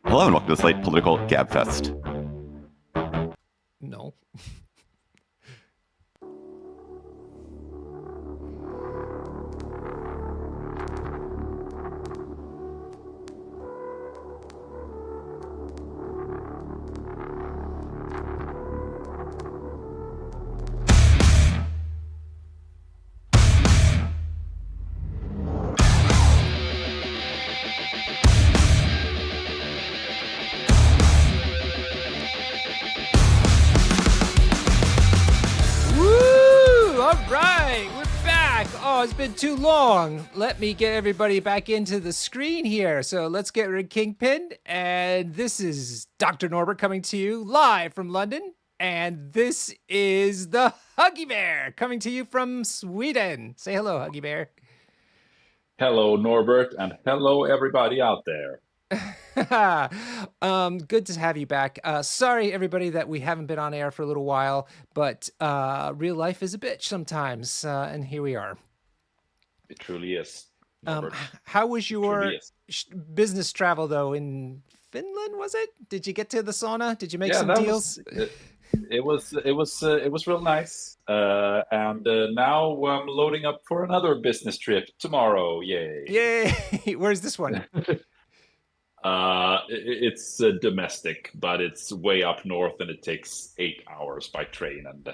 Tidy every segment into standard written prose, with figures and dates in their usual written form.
Hello and welcome to the Slate Political Gabfest. No. Woo! All right, we're back. Oh, it's been too long. Let me get everybody back into the screen here. So let's get rid of Kingpin. And this is Dr. Norbert coming to you live from London. And this is the Huggy Bear coming to you from Sweden. Say hello, Huggy Bear. Hello, Norbert, and hello, everybody out there. Good to have you back. Sorry, everybody, that we haven't been on air for a little while, but real life is a bitch sometimes, and here we are. It truly is, Norbert. How was your truly is. business travel, though, in Finland, was it? Did you get to the sauna? Did you make Yeah, some that deals? was real nice. And now I'm loading up for another business trip tomorrow. Yay! Yay! Where's this one? It's domestic, but it's way up north, and it takes 8 hours by train, and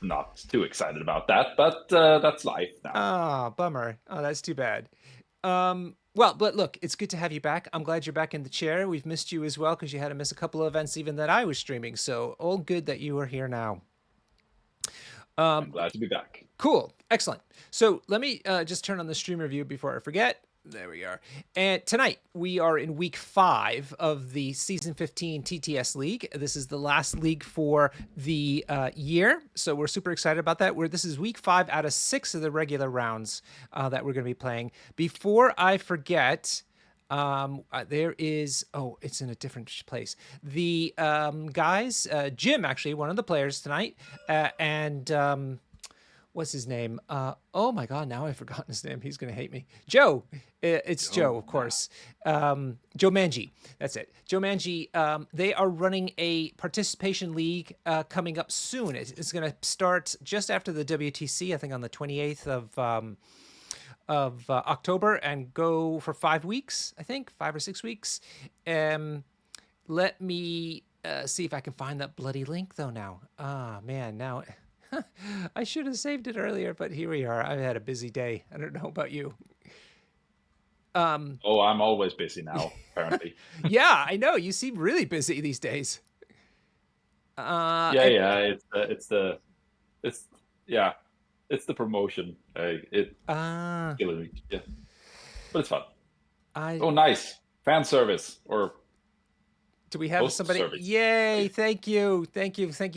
not too excited about that. But that's life now. Ah, bummer. Oh, that's too bad. Well, but look, it's good to have you back. I'm glad you're back in the chair. We've missed you as well because you had to miss a couple of events even that I was streaming. So all good that you are here now. I'm glad to be back. Cool. Excellent. So let me just turn on the stream review before I forget. There we are. And tonight we are in week 5 of the season 15 TTS league. This is the last league for the year. So we're super excited about that. This is week 5 out of 6 of the regular rounds that we're going to be playing. Before I forget, there is, oh, it's in a different place. The guys, Jim, actually, one of the players tonight, and what's his name? Oh my God, now I've forgotten his name. He's going to hate me. Joe. It's Joe, of course. Joe Manji. That's it. Joe Manji. They are running a participation league coming up soon. It's going to start just after the WTC, I think on the 28th of October, and go for 5 weeks, I think, 5 or 6 weeks. Let me see if I can find that bloody link, though, now. Ah, man, now... I should have saved it earlier, but here we are. I've had a busy day. I don't know about you. Oh, I'm always busy now, apparently. Yeah, I know. You seem really busy these days. Yeah. It's the promotion. Killing me. Yeah, but it's fun. Oh, nice fan service or do we have host somebody? service. Yay! Thank you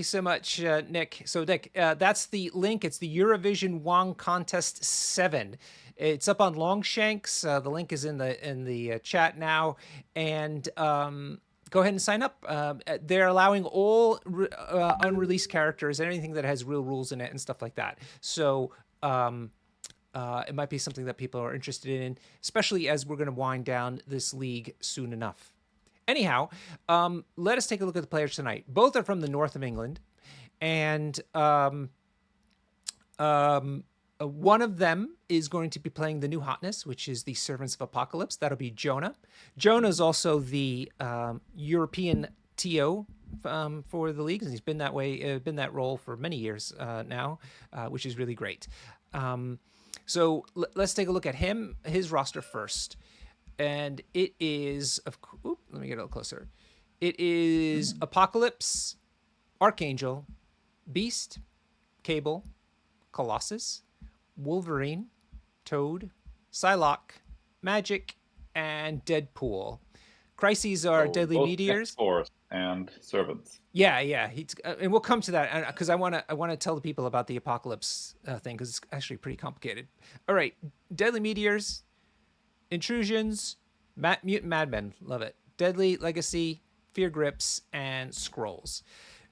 so much, Nick. So, Nick, that's the link. It's the Eurovision Wong Contest 7. It's up on Longshanks. The link is in the chat now, and go ahead and sign up. They're allowing all unreleased characters and anything that has real rules in it and stuff like that. So. It might be something that people are interested in, especially as we're going to wind down this league soon enough. Anyhow, let us take a look at the players tonight. Both are from the north of England, and one of them is going to be playing the new hotness, which is the Servants of Apocalypse. That'll be Jonah. Jonah is also the European TO for the leagues, and he's been that way, been that role for many years now, which is really great. So let's take a look at his roster first. And it is, let me get a little closer. It is Apocalypse, Archangel, Beast, Cable, Colossus, Wolverine, Toad, Psylocke, Magic, and Deadpool. Crises are Deadly Meteors. X-Force and Servants. Yeah. And we'll come to that because I want to tell the people about the Apocalypse thing because it's actually pretty complicated. All right, Deadly Meteors, Intrusions, Mutant Madmen, love it. Deadly Legacy, Fear Grips, and Scrolls.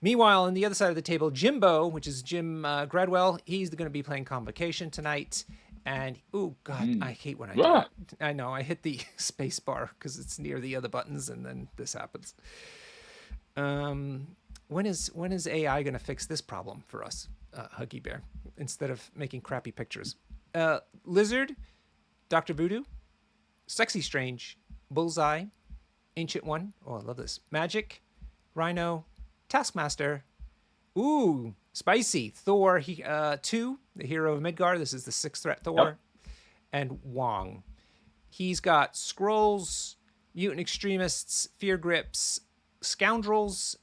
Meanwhile, on the other side of the table, Jimbo, which is Jim Gradwell, he's going to be playing Convocation tonight. And oh god, I hate when I do Ah. that. I know I hit the space bar because it's near the other buttons, and then this happens. When is AI gonna fix this problem for us, Huggy Bear, instead of making crappy pictures? Lizard, Dr. Voodoo, Sexy Strange, Bullseye, Ancient One. Oh, I love this. Magic, Rhino, Taskmaster. Ooh, spicy. Thor 2, the hero of Midgard. This is the 6th threat Thor. Yep. And Wong. He's got Skrulls, Mutant Extremists, Fear Grips, Scoundrels,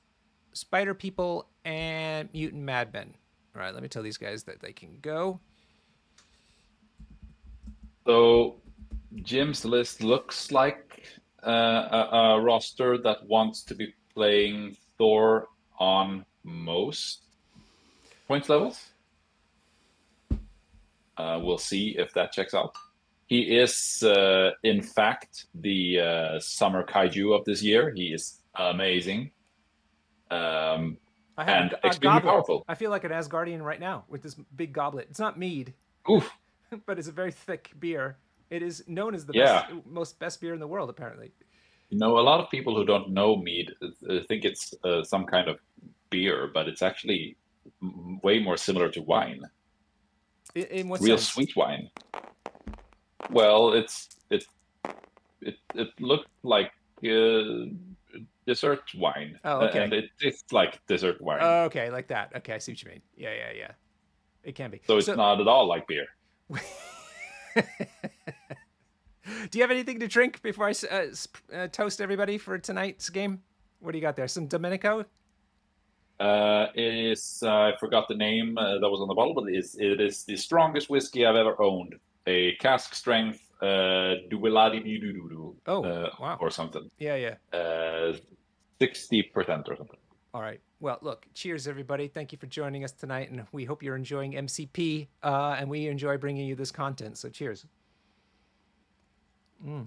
Spider People, and Mutant Madmen. All right, let me tell these guys that they can go. So Jim's list looks like a roster that wants to be playing Thor on most points levels. We'll see if that checks out. He is, in fact, the summer kaiju of this year. He is amazing. I have And a extremely goblet. powerful. I feel like an Asgardian right now with this big goblet. It's not mead, Oof. but it's a very thick beer. It is known as the Yeah. best beer in the world, apparently. You know, a lot of people who don't know mead think it's some kind of beer, but it's actually way more similar to wine. In what Real sense? sweet wine. Well, it looked like dessert wine. Oh, okay. And it tastes like dessert wine. Oh, okay, like that. Okay, I see what you mean. Yeah. It can be. So it's not at all like beer. Do you have anything to drink before I toast everybody for tonight's game? What do you got there? Some Domenico? I forgot the name that was on the bottle, but it is the strongest whiskey I've ever owned. A cask strength Duveladi-doo-doo-doo. Wow. Or something. Yeah. 60% or something. All right. Well, look, cheers, everybody. Thank you for joining us tonight, and we hope you're enjoying MCP, and we enjoy bringing you this content. So cheers. I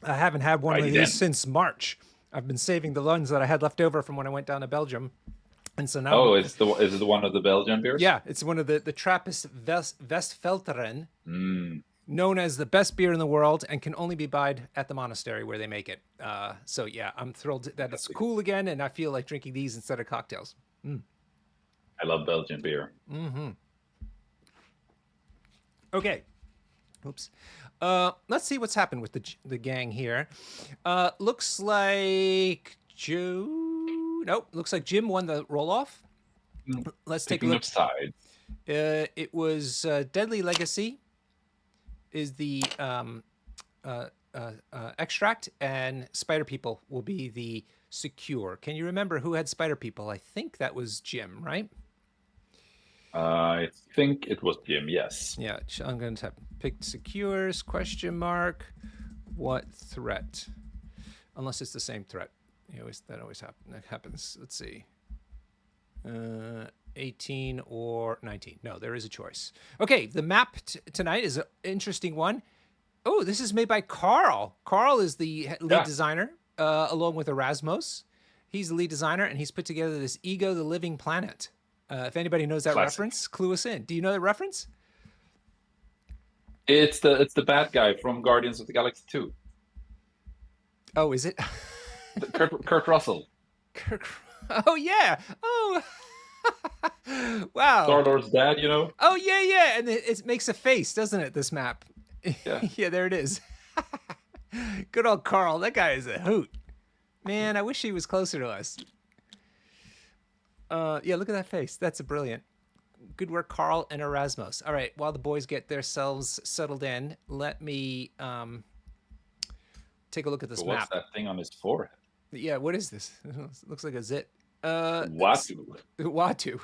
haven't had one of these since March. I've been saving the ones that I had left over from when I went down to Belgium. And so now... Oh, is it one of the Belgian beers? Yeah, it's one of the Trappist Westfelteren, known as the best beer in the world, and can only be buyed at the monastery where they make it. So yeah, I'm thrilled that it's cool again, and I feel like drinking these instead of cocktails. I love Belgian beer. Okay. Oops. Let's see what's happened with the gang here. Looks like Nope. Looks like Jim won the roll-off. Let's take a look. Side. It was Deadly Legacy is the extract, and Spider People will be the secure. Can you remember who had Spider People? I think that was Jim, right? I think it was Jim, yes. Yeah, I'm going to pick secures, question mark, what threat? Unless it's the same threat. That always happens. Let's see. 18 or 19. No, there is a choice. Okay, the map tonight is an interesting one. Oh, this is made by Carl. Carl is the lead designer, along with Erasmus. He's the lead designer, and he's put together this Ego the Living Planet. If anybody knows that reference, clue us in. Do you know that reference? It's the bad guy from Guardians of the Galaxy 2. Oh, is it? Kurt Russell. Oh, yeah. Oh, wow. Star-Lord's dad, you know? Oh, yeah. And it makes a face, doesn't it, this map? Yeah. Yeah, there it is. Good old Carl. That guy is a hoot. Man, I wish he was closer to us. Yeah, look at that face. That's brilliant. Good work, Carl and Erasmus. All right, while the boys get themselves settled in, let me take a look at this map. What's that thing on his forehead? Yeah, what is this? It looks like a zit. Watu. Watu.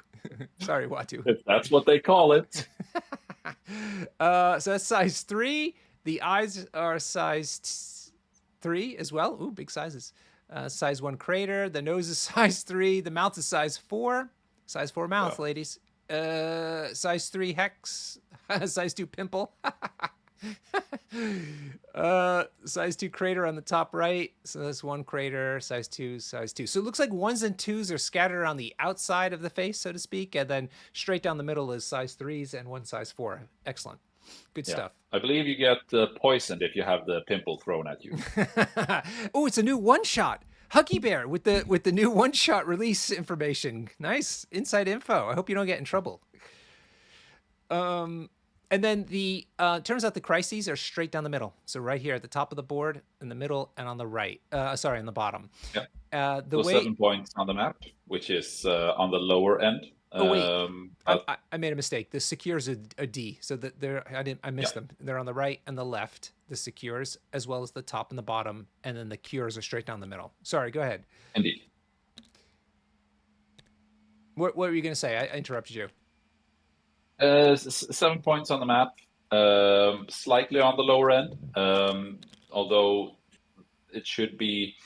Sorry, Watu. If that's what they call it. So that's size 3. The eyes are size 3 as well. Ooh, big sizes. Size 1 crater. The nose is size 3. The mouth is size 4. Size 4 mouth, ladies. Size 3 hex. Size 2 pimple. Size 2 crater on the top right. So that's one crater, size 2, size 2. So it looks like 1s and 2s are scattered on the outside of the face, so to speak, and then straight down the middle is size 3s and one size 4. Excellent. Good Yeah. stuff. I believe you get poisoned if you have the pimple thrown at you. Oh, it's a new one-shot. Huggy Bear with the new one-shot release information. Nice inside info. I hope you don't get in trouble. And then the turns out the crises are straight down the middle. So right here at the top of the board, in the middle, and on the right. Sorry, on the bottom. Yeah. The way 7 points on the map, which is on the lower end. Oh wait, But I made a mistake. The secures are a D, so that I missed them. They're on the right and the left. The secures, as well as the top and the bottom, and then the cures are straight down the middle. Sorry, go ahead. Indeed. What were you going to say? I interrupted you. 7 points on the map, slightly on the lower end, although it should be.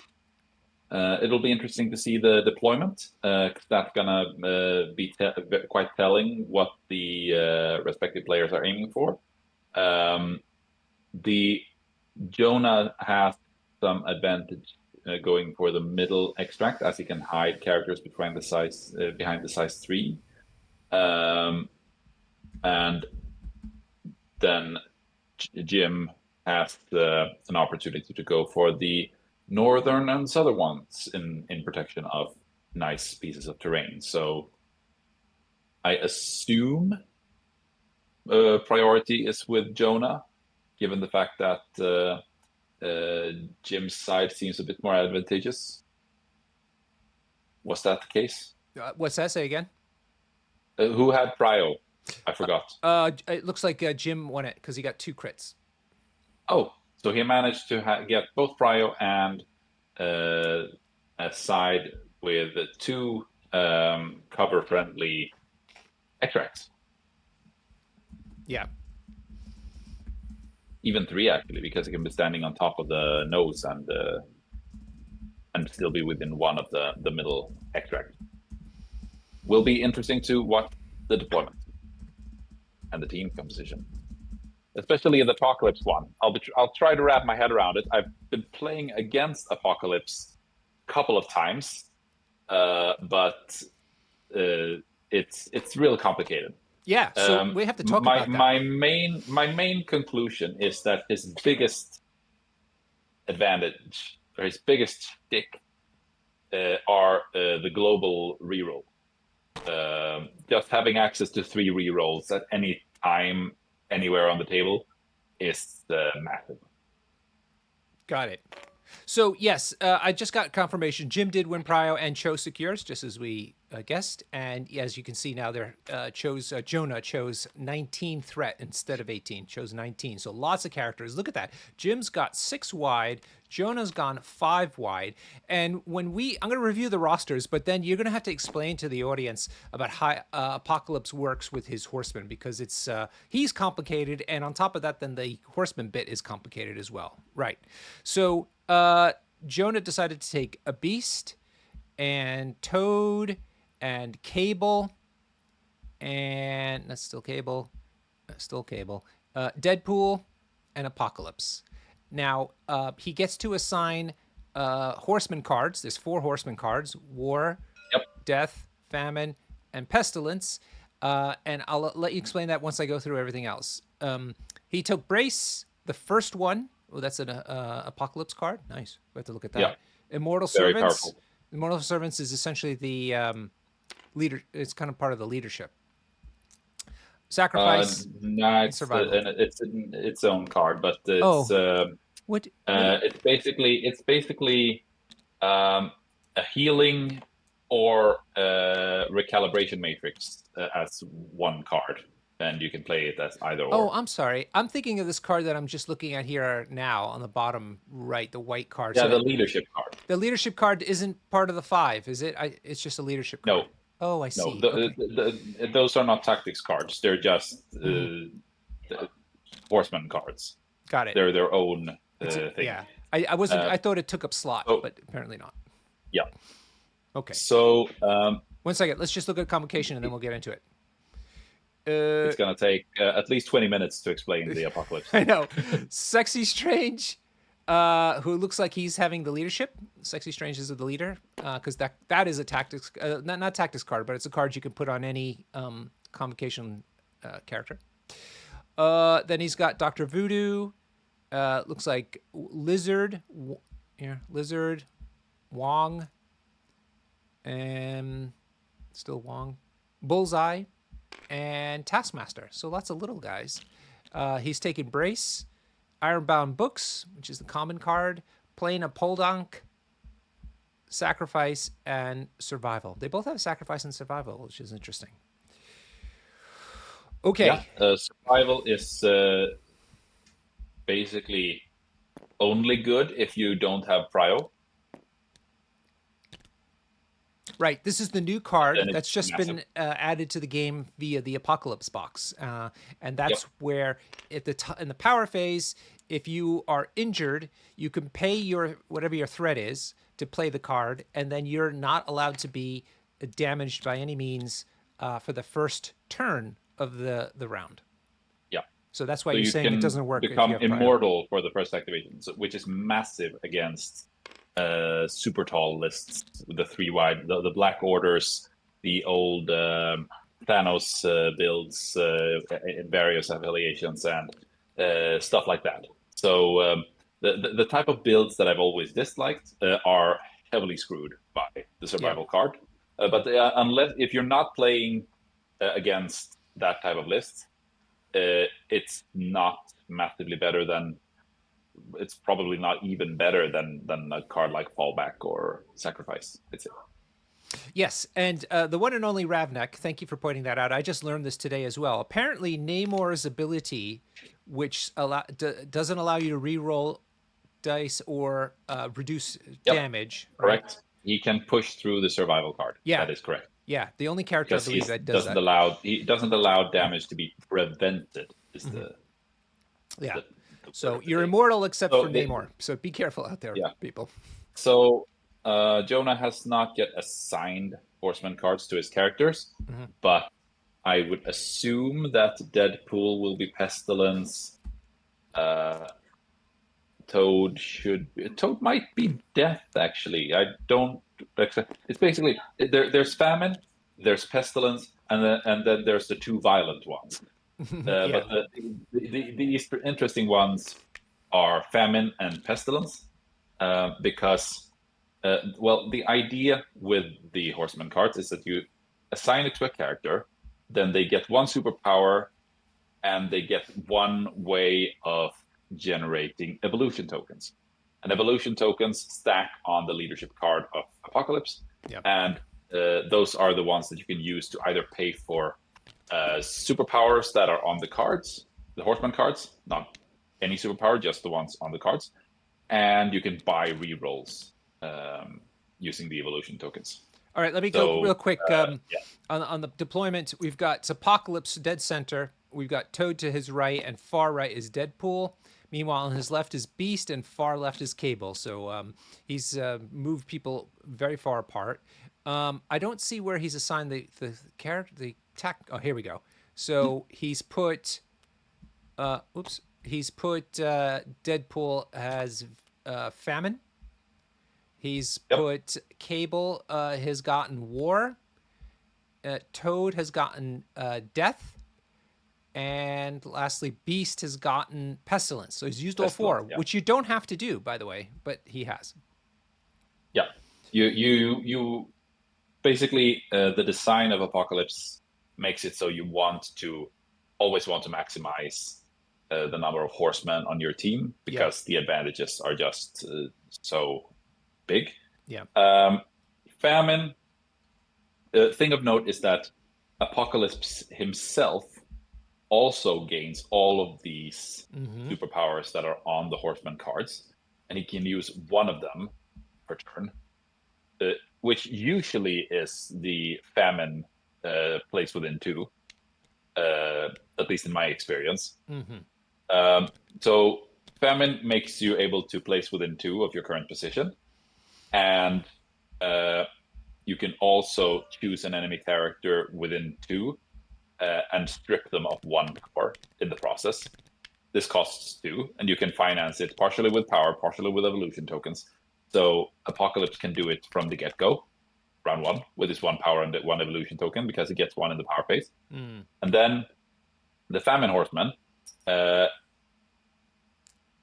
It'll be interesting to see the deployment. 'Cause that's gonna be quite telling what the respective players are aiming for. The Jonah has some advantage going for the middle extract, as he can hide characters behind the size 3. And then Jim has an opportunity to go for the northern and southern ones in protection of nice pieces of terrain. So I assume priority is with Jonah, given the fact that Jim's side seems a bit more advantageous. Was that the case? What's that? Say again. Who had prio? I forgot. It looks like Jim won it because he got 2 crits. Oh, so he managed to get both prio and a side with 2 cover-friendly extracts. Yeah. Even 3 actually, because he can be standing on top of the nose and still be within 1 of the middle extract. Will be interesting to watch the deployment and the team composition, especially the Apocalypse one. I'll try to wrap my head around it. I've been playing against Apocalypse a couple of times, but it's real complicated. Yeah, so we have to talk about that. My main conclusion is that his biggest advantage or his biggest stick are the global reroll. Just having access to 3 rerolls at any time, anywhere on the table, is massive. Got it. So yes, I just got confirmation. Jim did win prio and chose secures, just as we guessed. And as you can see now, there Jonah chose 19 threat instead of 18. Chose 19. So lots of characters. Look at that. Jim's got 6 wide. Jonah's gone 5 wide. And when I'm going to review the rosters, but then you're going to have to explain to the audience about how Apocalypse works with his horseman, because he's complicated, and on top of that, then the horseman bit is complicated as well. Right. So Jonah decided to take a beast and Toad and Cable, and that's still Cable, Deadpool, and Apocalypse. Now, he gets to assign horseman cards. There's 4 horseman cards: War, Death, Famine, and Pestilence. And I'll let you explain that once I go through everything else. He took Brace, the first one. Oh, that's an Apocalypse card. Nice. We have to look at that. Yeah. Immortal Very Servants. powerful. Immortal Servants is essentially the leader. It's kind of part of the leadership. Sacrifice. No, it's its own card, but it's what? It's basically a healing or recalibration matrix as one card, and you can play it as either or. Oh, I'm sorry. I'm thinking of this card that I'm just looking at here now on the bottom right, the white card. Yeah, so the leadership card. The leadership card isn't part of the 5, is it? It's just a leadership card. No. Oh, I see. No, those are not tactics cards. They're just horseman cards. Got it. They're their own thing. Yeah, I wasn't. I thought it took up slot, but apparently not. Yeah. Okay. So 1 second. Let's just look at Convocation and then we'll get into it. It's gonna take at least 20 minutes to explain the apocalypse. I know. Sexy Strange, who looks like he's having the leadership. Sexy Strange is the leader, because that is a tactics, not tactics card, but it's a card you can put on any Convocation character. Then he's got Dr. Voodoo. Looks like Lizard, Lizard, Wong, and still Wong, Bullseye, and Taskmaster. So lots of little guys. He's taken Brace, Ironbound Books, which is the common card, playing a Poldank, Sacrifice, and Survival. They both have Sacrifice and Survival, which is interesting. Okay. Yeah, survival is basically only good if you don't have prio. Right. This is the new card Then it's that's just massive. been added to the game via the Apocalypse box, and that's where at in the power phase, if you are injured, you can pay your whatever your threat is to play the card, and then you're not allowed to be damaged by any means for the first turn of the round. Yeah. So that's why So you're you saying can it doesn't work. become if you have prio. immortal for the first activation, which is massive against super tall lists, the 3 wide, the Black Orders, the old Thanos builds in various affiliations and stuff like that. So the type of builds that I've always disliked are heavily screwed by the survival card. But unless if you're not playing against that type of list, it's not massively better than. It's probably not even better than a card like Fallback or Sacrifice. It's it. Yes, and the one and only Ravnek, thank you for pointing that out. I just learned this today as well. Apparently, Namor's ability, which doesn't allow you to re-roll dice or reduce damage. Correct. Right? He can push through the survival card. Yeah. That is correct. Yeah, the only character Because I believe he that does doesn't that. he doesn't allow damage to be prevented. Is Yeah. the So word of the you're day. immortal except So for Namor. So be careful out there, people. So Jonah has not yet assigned horseman cards to his characters, but I would assume that Deadpool will be Pestilence. Toad might be Death, actually. I don't. It's basically there's Famine, there's Pestilence, and then there's the 2 violent ones. But the interesting ones are Famine and Pestilence, because the idea with the Horseman cards is that you assign it to a character, then they get 1 superpower, and they get 1 way of generating evolution tokens. And evolution tokens stack on the leadership card of Apocalypse, and those are the ones that you can use to either pay for superpowers that are on the cards, the Horseman cards, not any superpower, just the ones on the cards, and you can buy rerolls using the evolution tokens. All right, let me go real quick. On the deployment, we've got Apocalypse dead center. We've got Toad to his right, and far right is Deadpool. Meanwhile, on his left is Beast, and far left is Cable. So he's moved people very far apart. I don't see where he's assigned the character, the tech. Oh, here we go. So he's put. He's put Deadpool as Famine. He's put Cable has gotten War. Toad has gotten Death. And lastly, Beast has gotten Pestilence. So he's used all 4, which you don't have to do, by the way, but he has. Yeah. You basically, the design of Apocalypse makes it so you always want to maximize the number of horsemen on your team, because the advantages are just so big. Famine, thing of note is that Apocalypse himself also gains all of these superpowers that are on the Horseman cards, and he can use 1 of them per turn, which usually is the Famine place within 2, at least in my experience. So Famine makes you able to place within 2 of your current position, and you can also choose an enemy character within 2 and strip them of 1 power in the process. This costs 2, and you can finance it partially with power, partially with evolution tokens. So Apocalypse can do it from the get-go, round 1, with his 1 power and 1 evolution token, because he gets 1 in the power phase. And then the Famine Horseman,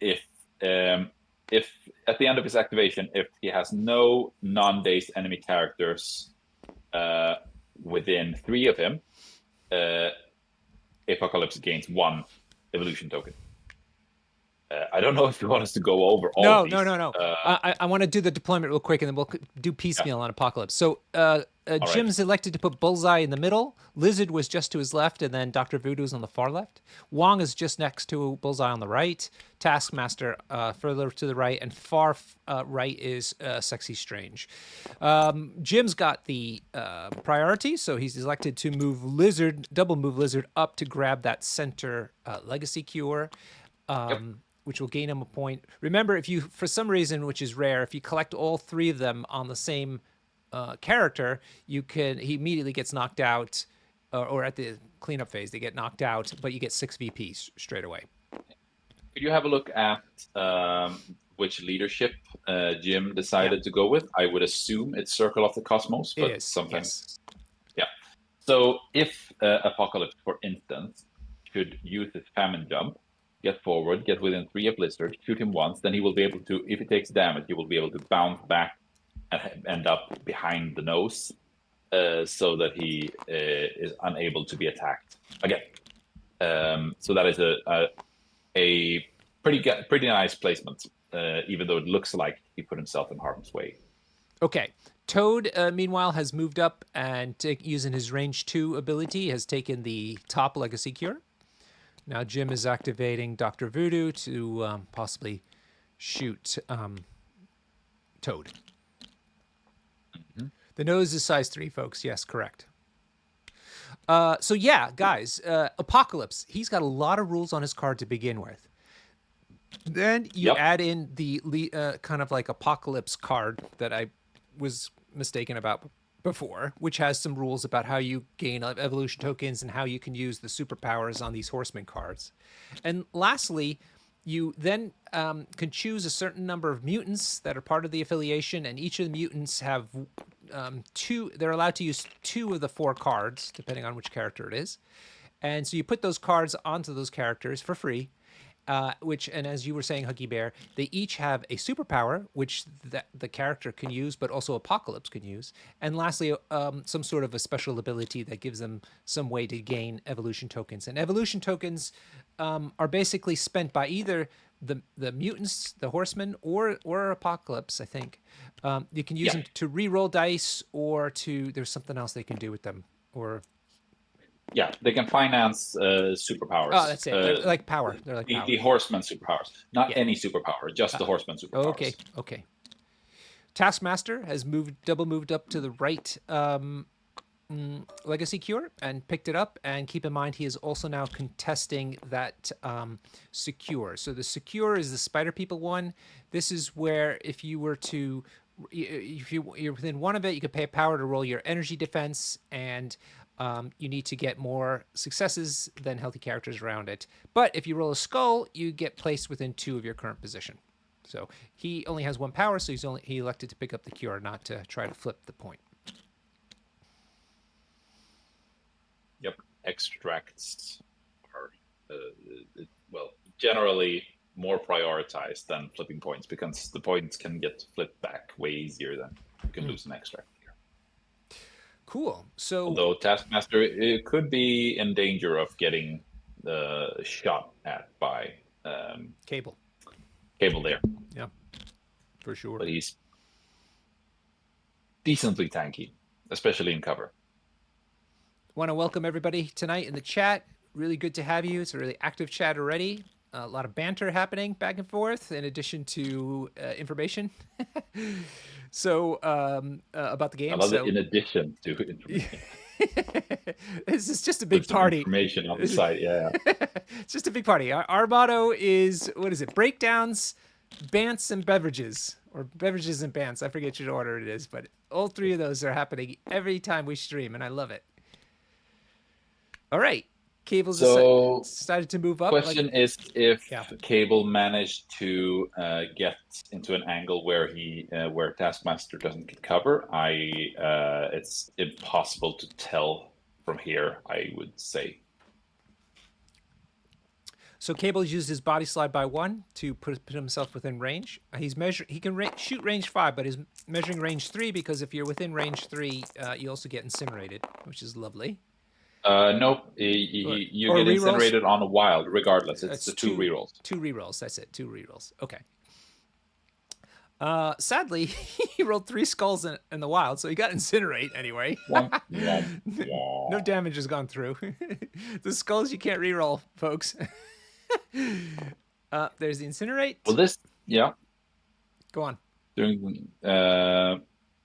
if at the end of his activation, if he has no non-dazed enemy characters within 3 of him, Apocalypse gains 1 evolution token. I don't know if you want us to go over all of these. No. I want to do the deployment real quick, and then we'll do piecemeal on Apocalypse. So Jim's elected to put Bullseye in the middle. Lizard was just to his left, and then Dr. Voodoo is on the far left. Wong is just next to Bullseye on the right. Taskmaster further to the right, and far right is Sexy Strange. Jim's got the priority, so he's elected to move Lizard, double move Lizard up to grab that center Legacy Cure. Which will gain him a point. Remember, if you, for some reason, which is rare, if you collect all 3 of them on the same character, he immediately gets knocked out, or at the cleanup phase, they get knocked out, but you get 6 VPs straight away. Could you have a look at which leadership Jim decided to go with? I would assume it's Circle of the Cosmos, but it is, sometimes. Yes. Yeah. So if Apocalypse, for instance, should use his Famine Jump, get forward, get within 3 of Lizard, shoot him once, then he will be able to, if he takes damage, he will be able to bounce back and end up behind the nose, so that he is unable to be attacked again. So that is a pretty nice placement, even though it looks like he put himself in harm's way. Okay. Toad, meanwhile, has moved up and using his range 2 ability, has taken the top Legacy Cure. Now Jim is activating Dr. Voodoo to possibly shoot Toad. The nose is size 3, folks. Yes, correct. So yeah, guys, Apocalypse, he's got a lot of rules on his card to begin with. Then you add in the kind of like Apocalypse card that I was mistaken about before, which has some rules about how you gain evolution tokens and how you can use the superpowers on these horseman cards. And lastly, you then can choose a certain number of mutants that are part of the affiliation, and each of the mutants have 2, they're allowed to use 2 of the 4 cards, depending on which character it is. And so you put those cards onto those characters for free. And as you were saying, Huggy Bear, they each have a superpower, which the character can use, but also Apocalypse can use. And lastly, some sort of a special ability that gives them some way to gain evolution tokens. And evolution tokens are basically spent by either the mutants, the horsemen, or Apocalypse, I think. You can use them to re-roll dice, or there's something else they can do with them, or... Yeah, they can finance superpowers. Oh, that's it. They're like power. They're like power. The horseman superpowers. Not any superpower, just the horseman superpowers. Okay. Taskmaster has double moved up to the right Legacy Cure and picked it up. And keep in mind, he is also now contesting that Secure. So the Secure is the Spider People one. This is where if you were to... If you're within 1 of it, you could pay a power to roll your energy defense, and you need to get more successes than healthy characters around it. But if you roll a skull, you get placed within 2 of your current position. So he only has 1 power, so he elected to pick up the Cure, not to try to flip the point. Yep, extracts are generally more prioritized than flipping points, because the points can get flipped back way easier than you can lose an extract here. Cool. So, although Taskmaster, it could be in danger of getting shot at by Cable there. Yeah, for sure. But he's decently tanky, especially in cover. Want to welcome everybody tonight in the chat. Really good to have you. It's a really active chat already. A lot of banter happening back and forth, in addition to information. So about the game. I love it. In addition to information. This is just a big party. Information on the site, yeah. It's just a big party. Our motto is, what is it? Breakdowns, bants, and beverages, or beverages and bants. I forget which order it is, but all 3 of those are happening every time we stream, and I love it. All right. Cable's So decided to move up. question is if Yeah. Cable managed to get into an angle where where Taskmaster doesn't get cover. It's impossible to tell from here, I would say. So Cable's used his body slide by 1 to put himself within range. He can shoot range 5, but he's measuring range 3 because if you're within range 3, you also get incinerated, which is lovely. Nope, you Or get rerolls? incinerated on a wild, regardless. It's the two two rerolls. Two rerolls. That's it. 2 rerolls. Okay. Sadly, he rolled 3 skulls in the wild, so he got incinerate anyway. Womp, womp, womp. No damage has gone through. The skulls you can't reroll, folks. There's the incinerate. Well, yeah. Go on.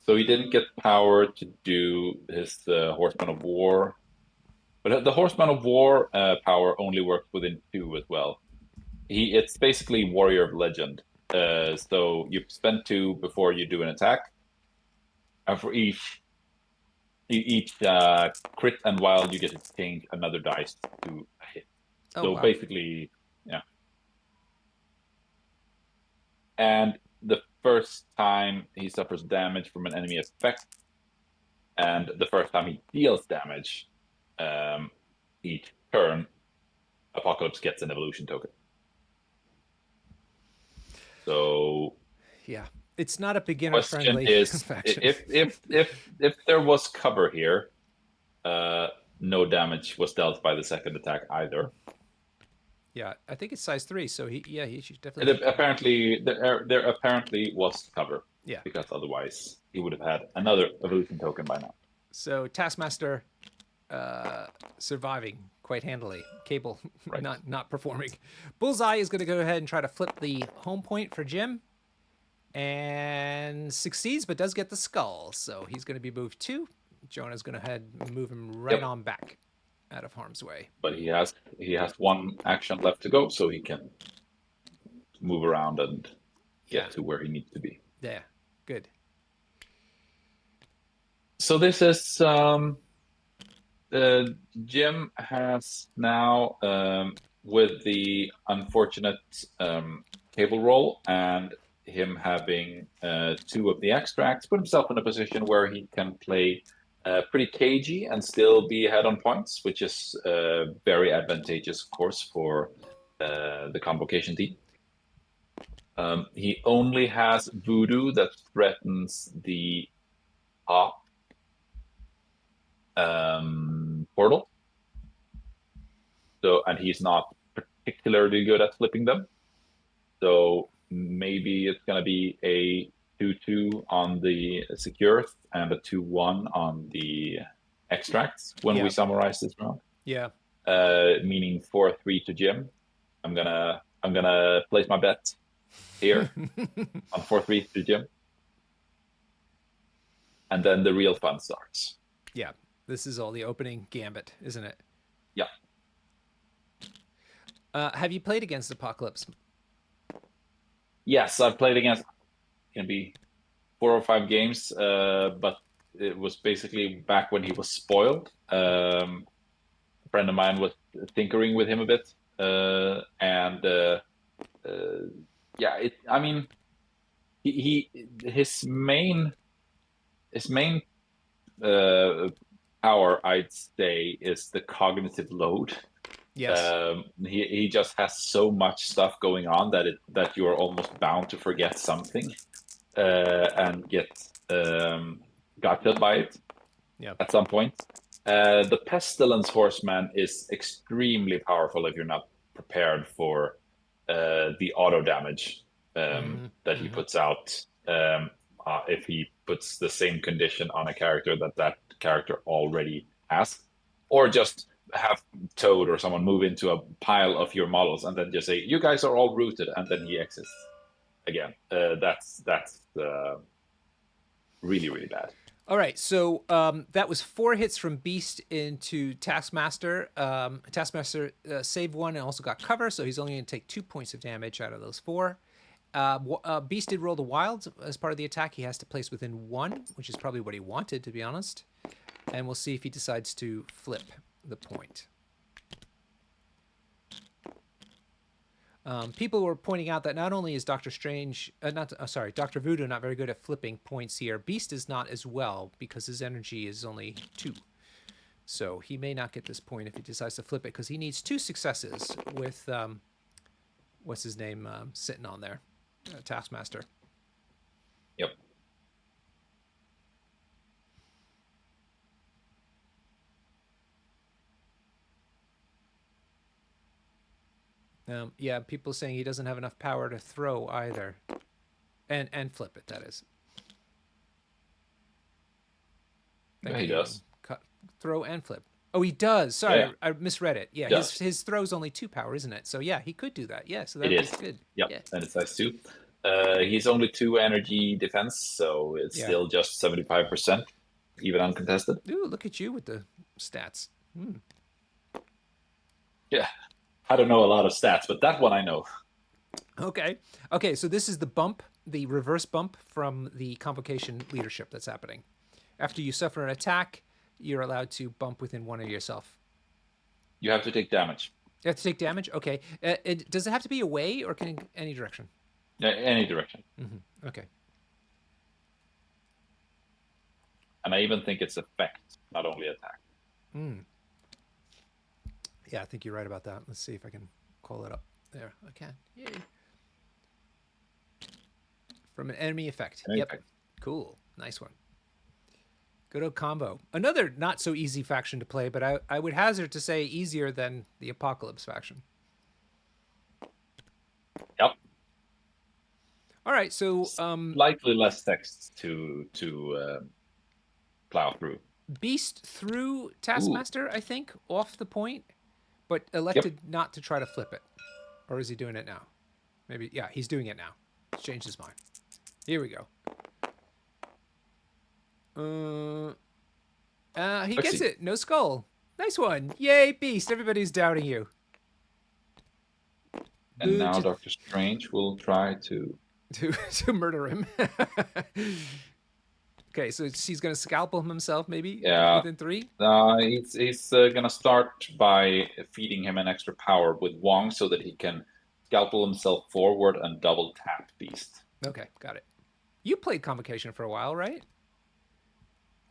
So he didn't get power to do his Horseman of War, but the Horseman of War power only works within 2 as well. It's basically Warrior of Legend. So you spend 2 before you do an attack, and for each crit and wild, you get to change another dice to a hit. Oh, So wow. basically, yeah. And the first time he suffers damage from an enemy effect, and the first time he deals damage each turn, Apocalypse gets an evolution token. So yeah, it's not a beginner friendly faction. if there was cover here, no damage was dealt by the second attack either. Yeah, I think it's size 3, so he should definitely. There apparently was cover. Yeah. Because otherwise he would have had another evolution token by now. So Taskmaster surviving quite handily. Cable Right. not performing. Bullseye is going to go ahead and try to flip the home point for Jim, and succeeds, but does get the skull. So he's going to be moved 2. Jonah's going to head move him right on back out of harm's way. But he has 1 action left to go, so he can move around and get to where he needs to be. Yeah, good. So this is Jim has now with the unfortunate Cable roll and him having 2 of the extracts, put himself in a position where he can play pretty cagey and still be ahead on points, which is very advantageous, of course, for the Convocation team. He only has Voodoo that threatens the top portal. So, and he's not particularly good at flipping them. So maybe it's going to be a 2-2 on the Secure and a 2-1 on the extracts when we summarize this round. Yeah. Meaning 4-3 to Jim. I'm gonna place my bet here on 4-3 to Jim. And then the real fun starts. Yeah. This is all the opening gambit, isn't it? Yeah. Have you played against Apocalypse? Yes, I've played against, can be 4 or 5 games, but it was basically back when he was spoiled. A friend of mine was tinkering with him a bit, his main power, I'd say, is the cognitive load. Yes. He just has so much stuff going on that you are almost bound to forget something and get gotcha by it at some point. The Pestilence Horseman is extremely powerful if you're not prepared for the auto damage that he puts out. If he puts the same condition on a character that character already has, or just have Toad or someone move into a pile of your models and then just say, you guys are all rooted, and then he exists again. That's really, really bad. All right, so that was 4 hits from Beast into Taskmaster. Taskmaster saved 1 and also got cover, so he's only going to take 2 points of damage out of those 4. Beast did roll the wild as part of the attack. He has to place within 1, which is probably what he wanted, to be honest. And we'll see if he decides to flip the point. People were pointing out that not only is Doctor Strange, Doctor Voodoo not very good at flipping points here. Beast is not as well because his energy is only 2. So he may not get this point if he decides to flip it because he needs 2 successes with, what's his name, sitting on there, Taskmaster. Yep. Yeah, people saying he doesn't have enough power to throw either, and flip it. That is. Yeah, he does. Throw and flip. Oh, he does. Sorry, Yeah. I misread it. Yeah, his throw's only 2 power, isn't it? So yeah, he could do that. Yeah, so that is good. Yep, Yeah. and it's size 2. He's only 2 energy defense, so it's still just 75%, even uncontested. Ooh, look at you with the stats. Yeah, I don't know a lot of stats, but that one I know. Okay. Okay, so this is the bump, the reverse bump from the Convocation leadership that's happening. After you suffer an attack, you're allowed to bump within 1 of yourself. You have to take damage. You have to take damage? Okay. Does it have to be away or can any direction? Any direction. Mm-hmm. Okay. And I even think it's effect, not only attack. Yeah, I think you're right about that. Let's see if I can call it up. There, I can. Yay. From an enemy effect. Effect. Cool. Nice one. Good old combo. Another not so easy faction to play, but I would hazard to say easier than the Apocalypse faction. Yep. All right, so slightly less text to plow through. Beast through Taskmaster, I think, off the point, but elected not to try to flip it. Or is he doing it now? Maybe, yeah, he's doing it now. He's changed his mind. Here we go. He gets it. No skull. Nice one. Yay, Beast. Everybody's doubting you. And now Doctor Strange will try to murder him. Okay, so he's going to scalpel himself, maybe? Yeah. Within 3? He's going to start by feeding him an extra power with Wong so that he can scalpel himself forward and double tap Beast. Okay, got it. You played Convocation for a while, right?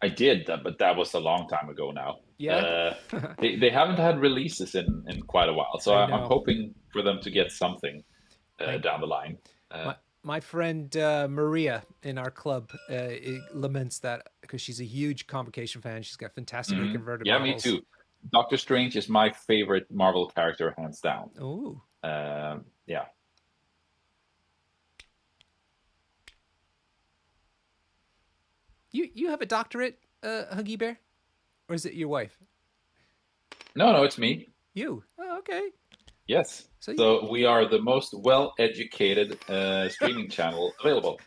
I did, but that was a long time ago now. Yeah. They haven't had releases in quite a while, so I'm hoping for them to get something down the line. My friend Maria in our club laments that because she's a huge Convocation fan. She's got fantastically converted models. models. Me too. Doctor Strange is my favorite Marvel character, hands down. Oh. Yeah. You have a doctorate, Huggy Bear? Or is it your wife? No, it's me. You? Oh, okay. Yes. So we are the most well-educated streaming channel available.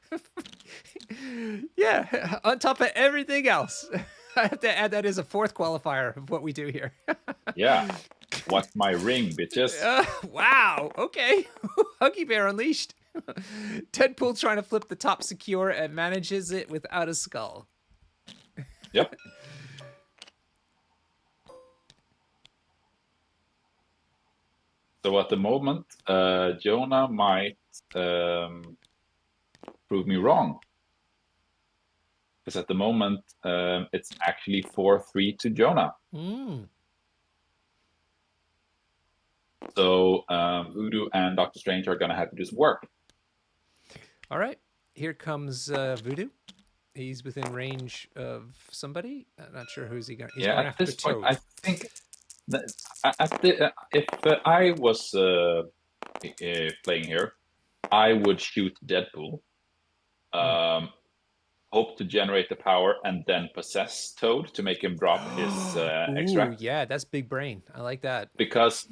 Yeah, on top of everything else. I have to add that as a 4th qualifier of what we do here. Yeah. What's my ring, bitches? Wow. Okay. Huggy Bear unleashed. Deadpool trying to flip the top secure and manages it without a skull. Yep. So at the moment, Jonah might prove me wrong. Because at the moment, it's actually 4-3 to Jonah. So Voodoo and Doctor Strange are going to have to do some work. All right. Here comes Voodoo. He's within range of somebody. I'm not sure who's he going. He's going at this point, I think that if I was playing here, I would shoot Deadpool. Hope to generate the power and then possess Toad to make him drop his extract. Yeah, that's big brain. I like that. Because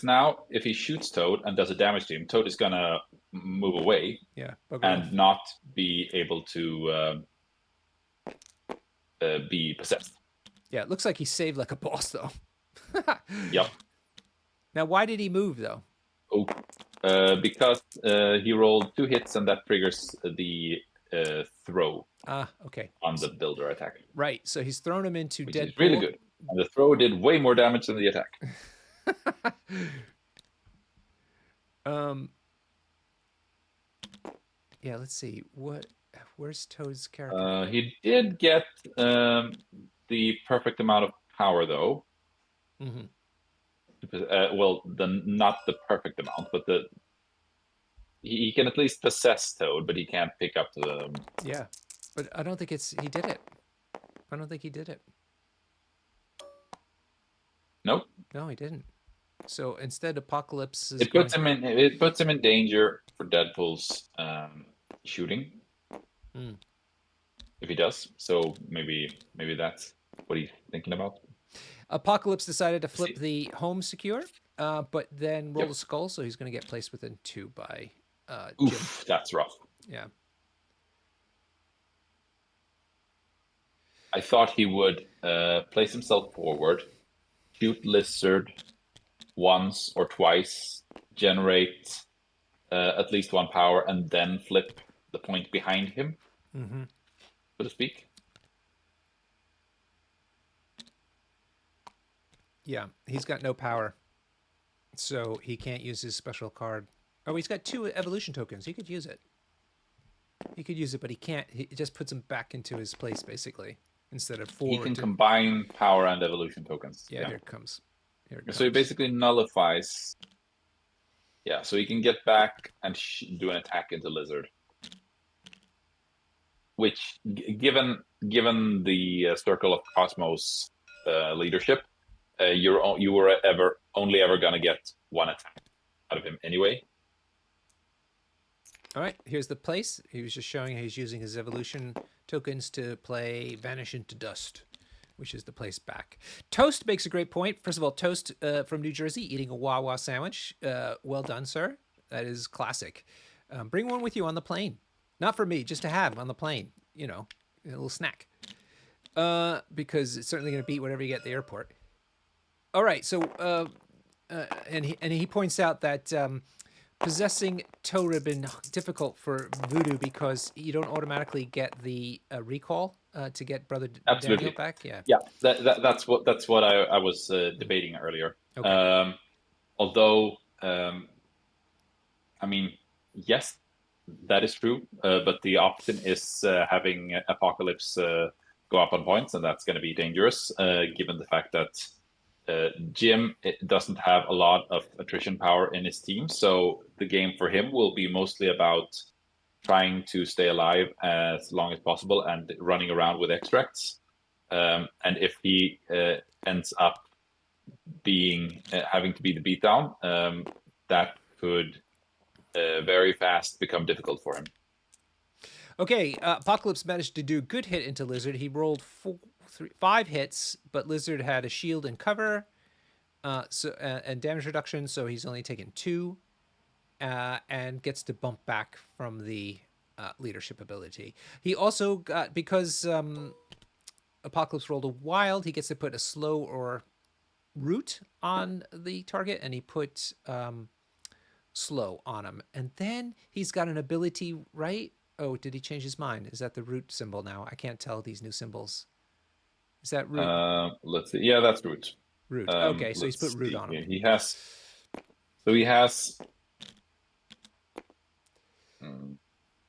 now, if he shoots Toad and does a damage to him, Toad is gonna move away. Yeah, and not be able to be possessed. Yeah, it looks like he saved like a boss, though. Yep. Now, why did he move, though? Oh, because he rolled 2 hits and that triggers the throw. Okay. On the builder attack. Right. So he's thrown him into Which Deadpool. Is really good. And the throw did way more damage than the attack. Um. Yeah. Let's see. Where's Toad's character? He did get the perfect amount of power, though. Mm-hmm. Well, not the perfect amount, but he can at least possess Toad, but he can't pick up the. Yeah, but I don't think he did it. I don't think he did it. Nope. No, he didn't. So instead, Apocalypse is It going. puts him in danger for Deadpool's shooting Mm. if he does. So maybe that's what he's thinking about. Apocalypse decided to flip See. the home secure, but then rolled Yep. a skull, so he's going to get placed within 2 by Jim. Oof, that's rough. Yeah. I thought he would place himself forward, shoot Lizard once or twice, generate at least 1 power, and then flip the point behind him, Mm-hmm. so to speak. Yeah, he's got no power, so he can't use his special card. Oh, he's got 2 evolution tokens. He could use it. He could use it, but he can't. It just puts him back into his place, basically, instead of forward. He can combine power and evolution tokens. Yeah, here it comes. Here it comes. So he basically nullifies. Yeah, so he can get back and do an attack into Lizard. Which, given the Circle of Cosmos leadership, you were only ever gonna get 1 attack out of him anyway. All right, here's the place. He was just showing how he's using his evolution tokens to play Vanish into Dust, which is the place back. Toast makes a great point. First of all, Toast from New Jersey eating a Wawa sandwich. Well done, sir. That is classic. Bring one with you on the plane. Not for me, just to have on the plane. You know, a little snack. Because it's certainly going to beat whatever you get at the airport. All right, so and he points out that possessing Toad would have been difficult for Voodoo because you don't automatically get the recall to get Brother Absolutely. Daniel back. Yeah. Yeah, that's what I was debating earlier. Okay. Although, I mean, yes, that is true, but the option is having Apocalypse go up on points, and that's going to be dangerous, given the fact that Jim doesn't have a lot of attrition power in his team, so the game for him will be mostly about trying to stay alive as long as possible and running around with extracts. And if he ends up being having to be the beatdown, that could very fast become difficult for him. Okay, Apocalypse managed to do a good hit into Lizard. He rolled 5 hits, but Lizard had a shield and cover, and damage reduction, so he's only taken 2, and gets to bump back from the leadership ability. He also got, because Apocalypse rolled a wild, he gets to put a slow or root on the target, and he put slow on him. And then he's got an ability, right? Oh, did he change his mind? Is that the root symbol now? I can't tell these new symbols. Is that root? Let's see. Yeah, that's root. Root. Okay, so he's put root on him. He has. So he has.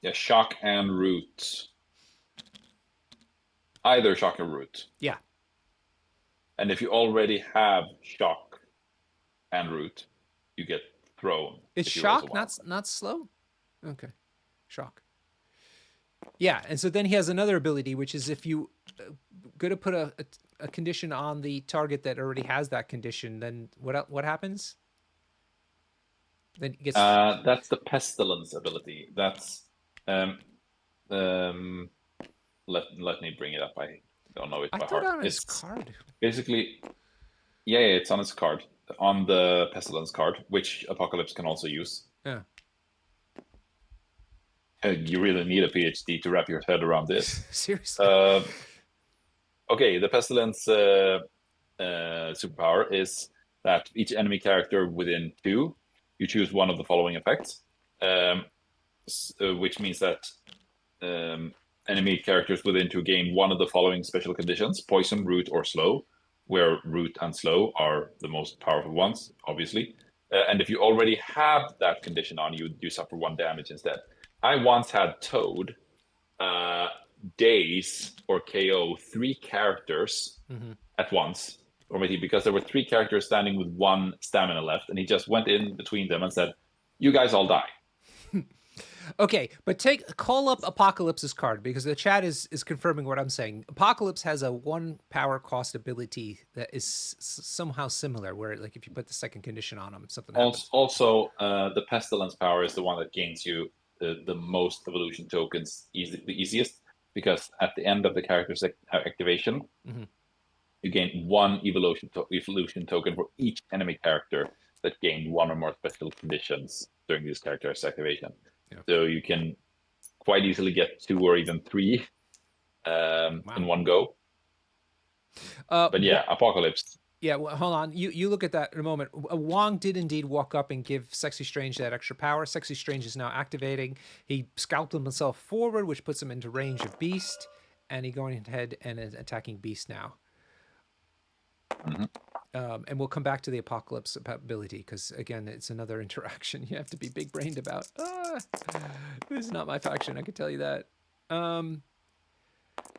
Yeah, shock and root. Either shock or root. Yeah. And if you already have shock and root, you get thrown. It's shock, not slow? Okay. Shock. Yeah, and so then he has another ability, which is if you go to put a condition on the target that already has that condition, then what happens? Then it gets... that's the pestilence ability. That's let me bring it up. I don't know it by heart. On his card. Basically, yeah, it's on his card, on the pestilence card, which Apocalypse can also use. Yeah. You really need a PhD to wrap your head around this. Seriously. Okay, the pestilence superpower is that each enemy character within 2, you choose one of the following effects, which means that enemy characters within 2 gain one of the following special conditions: poison, root, or slow, where root and slow are the most powerful ones, obviously. And if you already have that condition on, you suffer 1 damage instead. I once had Toad daze or KO 3 characters at once, or maybe because there were 3 characters standing with 1 stamina left, and he just went in between them and said, "You guys all die." Okay, but call up Apocalypse's card, because the chat is confirming what I'm saying. Apocalypse has a 1 power cost ability that is somehow similar, where like if you put the second condition on him, something happens. Also, the Pestilence power is the one that gains you the most evolution tokens the easiest, because at the end of the character's activation, you gain 1 evolution token for each enemy character that gained 1 or more special conditions during this character's activation. Yeah. So you can quite easily get 2 or even 3 in one go. But yeah, Apocalypse. Yeah, well, hold on. You look at that in a moment. Wong did indeed walk up and give Sexy Strange that extra power. Sexy Strange is now activating. He scalped himself forward, which puts him into range of Beast, and he going ahead and is attacking Beast now. And we'll come back to the Apocalypse ability, because again, it's another interaction you have to be big brained about. This is not my faction, I can tell you that.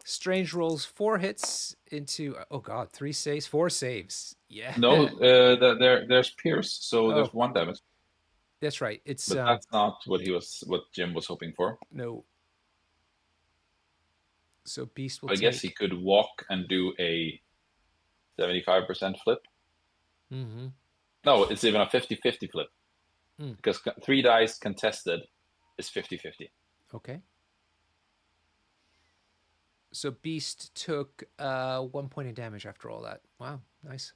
Strange rolls 4 hits into, oh god, 3 saves, 4 saves. Yeah. No, there's Pierce, so there's 1 damage. That's right. It's but that's not what Jim was hoping for. No. So Beast will I guess he could walk and do a 75% flip. No, it's even a 50-50 flip. Because 3 dice contested is 50-50. Okay. So Beast took 1 point of damage after all that. Wow, nice.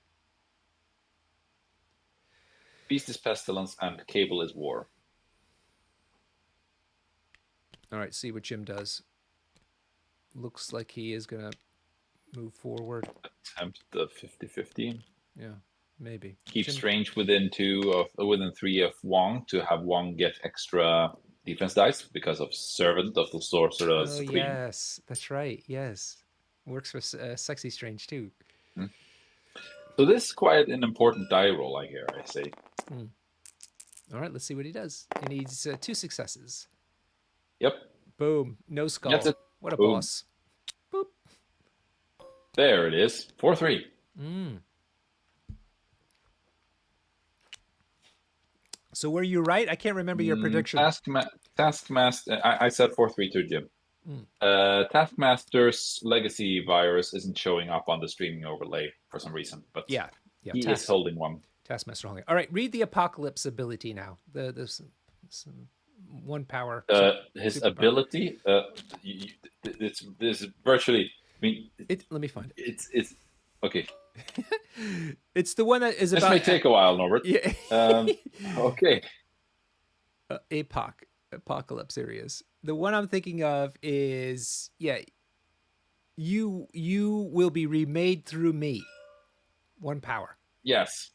Beast is Pestilence and Cable is War. All right, see what Jim does. Looks like he is going to move forward. Attempt the 50-50. Yeah, maybe. Keep Jim... Strange within 3 of Wong to have Wong get extra defense dice because of Servant of the Sorcerer's Queen. Yes, that's right. Yes. Works for Sexy Strange too. So this is quite an important die roll, I say. All right, let's see what he does. He needs 2 successes. Yep. Boom. No skull. That's it. What a Boom. boss. Boop. There it is. 4-3. So were you right? I can't remember your prediction. Taskmaster. I said 4-3 to Jim. Taskmaster's legacy virus isn't showing up on the streaming overlay for some reason, but yeah, he is holding one. Taskmaster holding. All right, read the Apocalypse ability now. The 1 power. His ability. This is virtually. I mean, let me find it. It's okay. It's the one that is this about. This may take a while, Norbert. Yeah. Okay. Apocalypse areas. The one I'm thinking of is you will be remade through me. 1 power. Yes.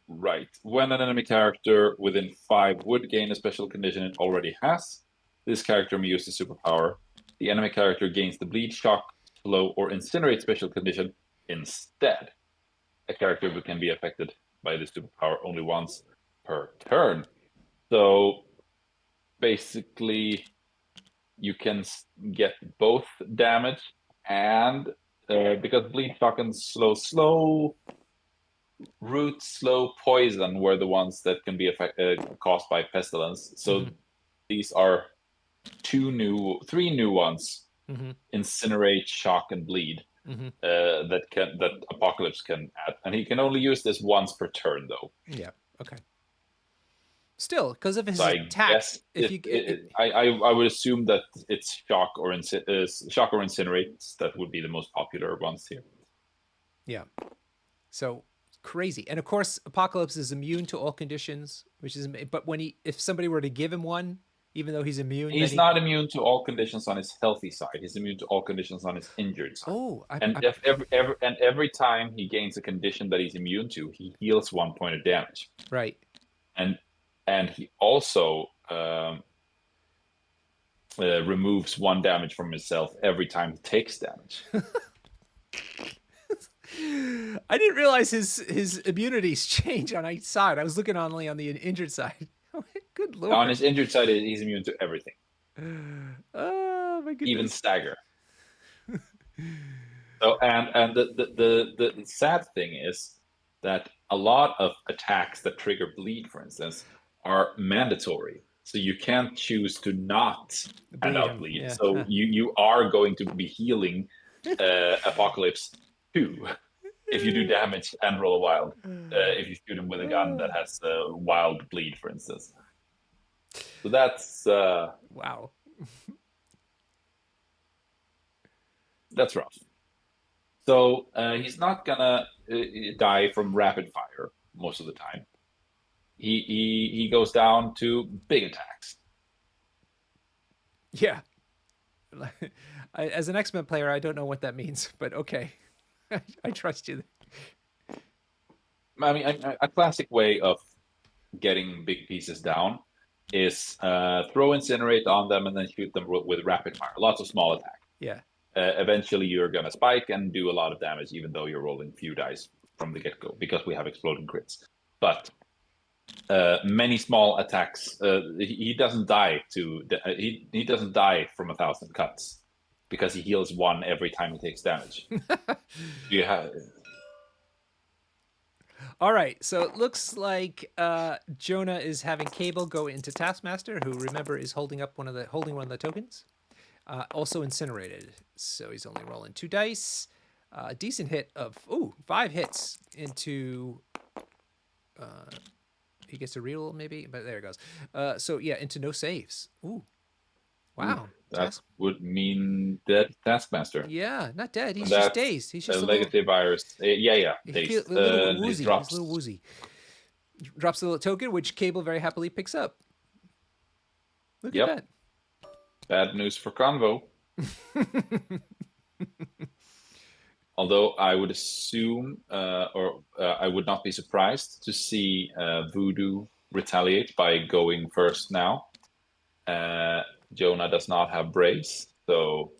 Right. When an enemy character within 5 would gain a special condition it already has, this character may use the superpower. The enemy character gains the bleed, shock, slow, or incinerate special condition instead. A character who can be affected by the superpower only once per turn. So basically, you can get both damage and because bleed, shock, and slow, root, slow, poison were the ones that can be caused by pestilence. So these are 3 new ones: incinerate, shock, and bleed. That Apocalypse can add, and he can only use this once per turn, though. Yeah. Okay. Still, because of his attack, I would assume that it's shock or incinerate that would be the most popular ones here. Yeah. So crazy, and of course, Apocalypse is immune to all conditions, but if somebody were to give him one, even though he's immune, he's not immune to all conditions on his healthy side. He's immune to all conditions on his injured side. Every time he gains a condition that he's immune to, he heals 1 point of damage. Right. And he also removes 1 damage from himself every time he takes damage. I didn't realize his immunities change on each side. I was looking only on the injured side. Good lord. On his injured side, he's immune to everything, Oh my even goodness. stagger. So and the sad thing is that a lot of attacks that trigger bleed, for instance, are mandatory. So you can't choose to not hand Bleed out him. bleed. Yeah. So you are going to be healing Apocalypse 2 if you do damage and roll a wild. If you shoot him with a gun that has wild bleed, for instance. So that's Wow. rough. So he's not gonna die from rapid fire most of the time. He goes down to big attacks. Yeah. As an X-Men player, I don't know what that means, but okay. I trust you. I mean, a classic way of getting big pieces down is throw incinerate on them and then shoot them with rapid fire. Lots of small attacks. Yeah. Eventually, you're gonna spike and do a lot of damage, even though you're rolling few dice from the get-go because we have exploding crits. But many small attacks. He doesn't die he doesn't die from 1,000 cuts because he heals one every time he takes damage. You have All right, so it looks like Jonah is having Cable go into Taskmaster, who remember is holding one of the tokens. Also incinerated, so he's only rolling 2 dice. Decent hit of 5 hits into. He gets a reroll maybe, but there it goes. So yeah, into no saves. Ooh, wow. that would mean dead Taskmaster. Yeah, not dead. He's That's just dazed. He's just a a little, legacy virus. Yeah, he dazed. a little He woozy. drops. He's a little woozy. Drops the little token, which Cable very happily picks up. Look Yep. at that. Bad news for Convo. Although I would assume, or I would not be surprised to see Voodoo retaliate by going first now. Jonah does not have Brace, so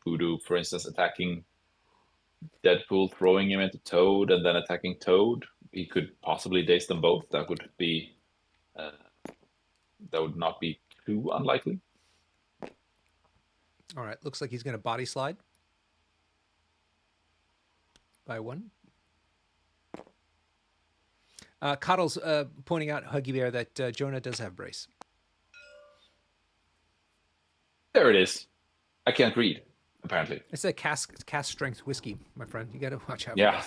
Voodoo, for instance, attacking Deadpool, throwing him into Toad, and then attacking Toad, he could possibly daze them both. That would not be too unlikely. All right, looks like he's going to body slide by 1. Coddle's pointing out, Huggy Bear, that Jonah does have Brace. There it is. I can't read, apparently. It's a cast strength whiskey, my friend. You got to watch out. Yeah.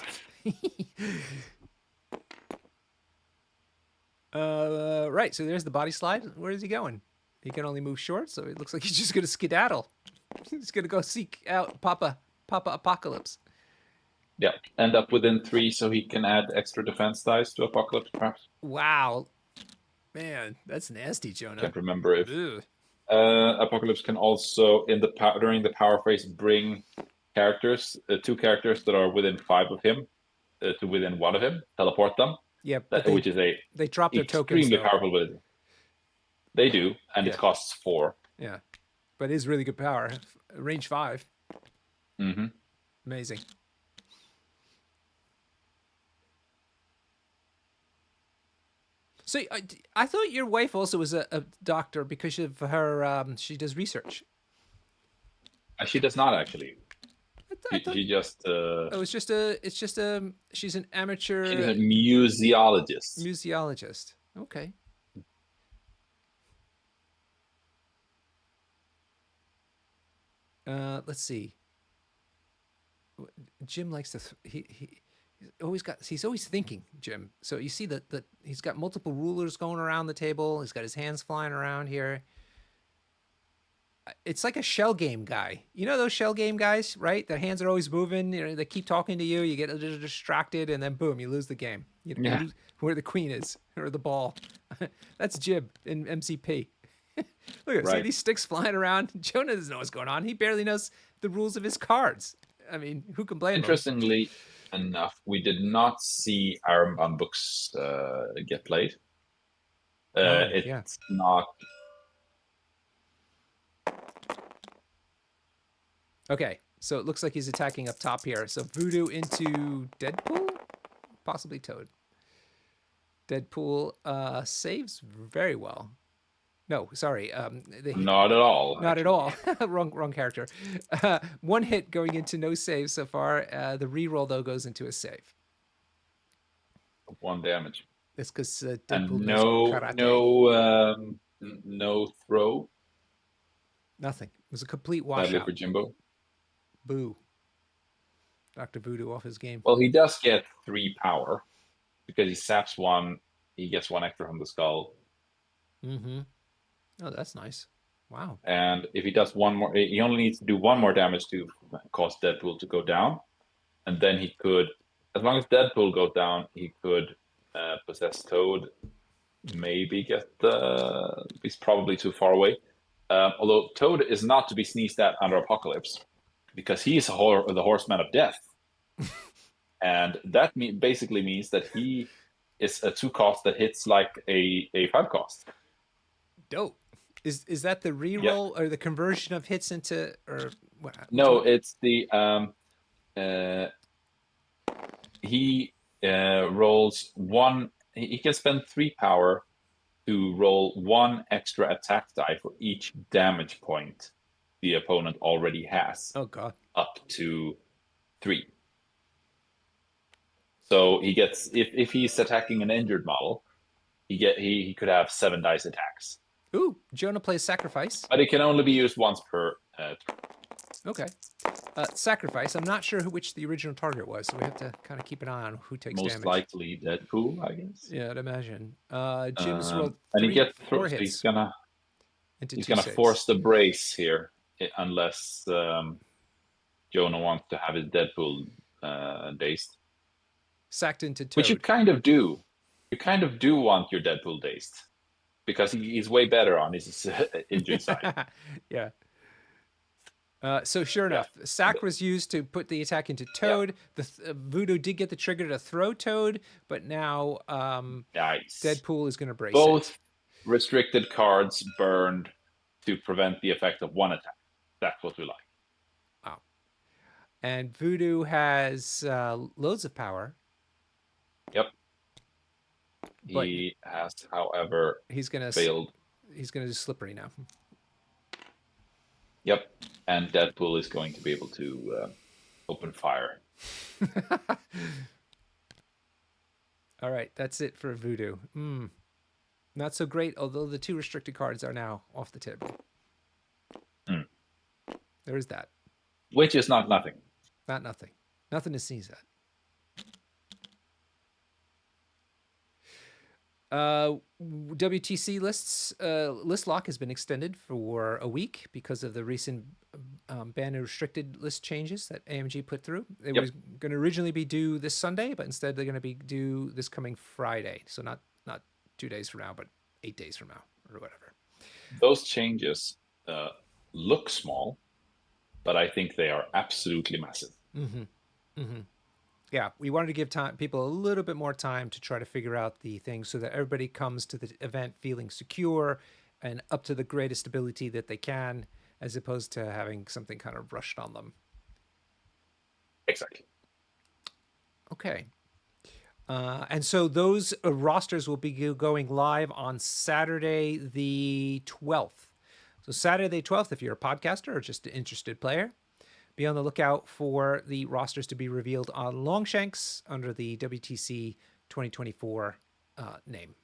Right, so there's the body slide. Where is he going? He can only move short, so it looks like he's just going to skedaddle. He's going to go seek out Papa Apocalypse. Yeah, end up within 3 so he can add extra defense dice to Apocalypse, perhaps. Wow. Man, that's nasty, Jonah. Can't remember if Apocalypse can also, during the power phase, bring characters, 2 characters that are within 5 of him to within 1 of him, teleport them. Yeah, Which is they drop their tokens. Extremely powerful ability. They do, and Yeah. it costs 4. Yeah, but it is really good power. Range 5. Mm-hmm. Amazing. So I thought your wife also was a doctor because of her. She does research. She does not actually. She just. Oh, it's just a. She's an amateur. She's a museologist. Museologist. Okay. Let's see. Jim likes to. He's always thinking, Jim. So you see that he's got multiple rulers going around the table. He's got his hands flying around here. It's like a shell game guy. You know those shell game guys, right? Their hands are always moving. You know, they keep talking to you. You get a little distracted, and then boom, you lose the game. You lose where the queen is or the ball. That's Jim in MCP. Look at see these sticks flying around. Jonah doesn't know what's going on. He barely knows the rules of his cards. I mean, who can blame him? Interestingly enough, we did not see Armband books get played. It's not. Okay, So it looks like he's attacking up top here. So Voodoo into Deadpool, possibly Toad. Deadpool saves very well. No, sorry. Not at all. Not actually. at all. wrong character. One hit going into no save so far. The reroll though goes into a save. 1 damage. That's because Deadpool And knows karate. no throw. Nothing. It was a complete Sadly washout. for Jimbo. Boo. Dr. Voodoo off his game. Well, he does get 3 power because he saps 1. He gets 1 extra from the skull. Mm-hmm. Oh, that's nice. Wow. And if he does 1 more, he only needs to do 1 more damage to cause Deadpool to go down. And then he could, as long as Deadpool goes down, he could possess Toad. Maybe get the. He's probably too far away. Although Toad is not to be sneezed at under Apocalypse because he's the horseman of death. And that basically means that he is a 2-cost that hits like a 5-cost. Dope. Is that the reroll or the conversion of hits into or what? No, it's the he rolls 1. He can spend 3 power to roll 1 extra attack die for each damage point the opponent already has. Oh god. Up to 3. So he gets if he's attacking an injured model, he could have 7 dice attacks. Ooh, Jonah plays Sacrifice. But it can only be used once per turn. Okay. Sacrifice. I'm not sure which the original target was, so we have to kind of keep an eye on who takes Most damage. likely Deadpool, I guess. Yeah, I'd imagine. Jim's rolled and he gets 4 so hits. he's gonna into force the brace here unless Jonah wants to have his Deadpool dazed. Sacked into Toad. Which you kind of do. You kind of do want your Deadpool dazed because he's way better on his injured side. Yeah. So sure enough, Sack was used to put the attack into Toad. The Voodoo did get the trigger to throw Toad, but now Nice. Deadpool is going to brace Both it. restricted cards burned to prevent the effect of 1 attack. That's what we like. Wow. And Voodoo has loads of power. Yep. But He has, however, he's gonna failed. He's going to do slippery now. Yep. And Deadpool is going to be able to open fire. All right, that's it for Voodoo. Not so great, although the 2 restricted cards are now off the table. There is that. Which is not nothing. Not nothing. Nothing to sneeze at. WTC list lock has been extended for a week because of the recent ban and restricted list changes that AMG put through. It was going to originally be due this Sunday, but instead they're going to be due this coming Friday. So not 2 days from now, but 8 days from now or whatever. Those changes look small, but I think they are absolutely massive. Yeah, we wanted to give people a little bit more time to try to figure out the things so that everybody comes to the event feeling secure and up to the greatest ability that they can, as opposed to having something kind of rushed on them. Exactly. Okay. And so those rosters will be going live on Saturday the 12th. So Saturday the 12th, if you're a podcaster or just an interested player, be on the lookout for the rosters to be revealed on Longshanks under the WTC 2024 name.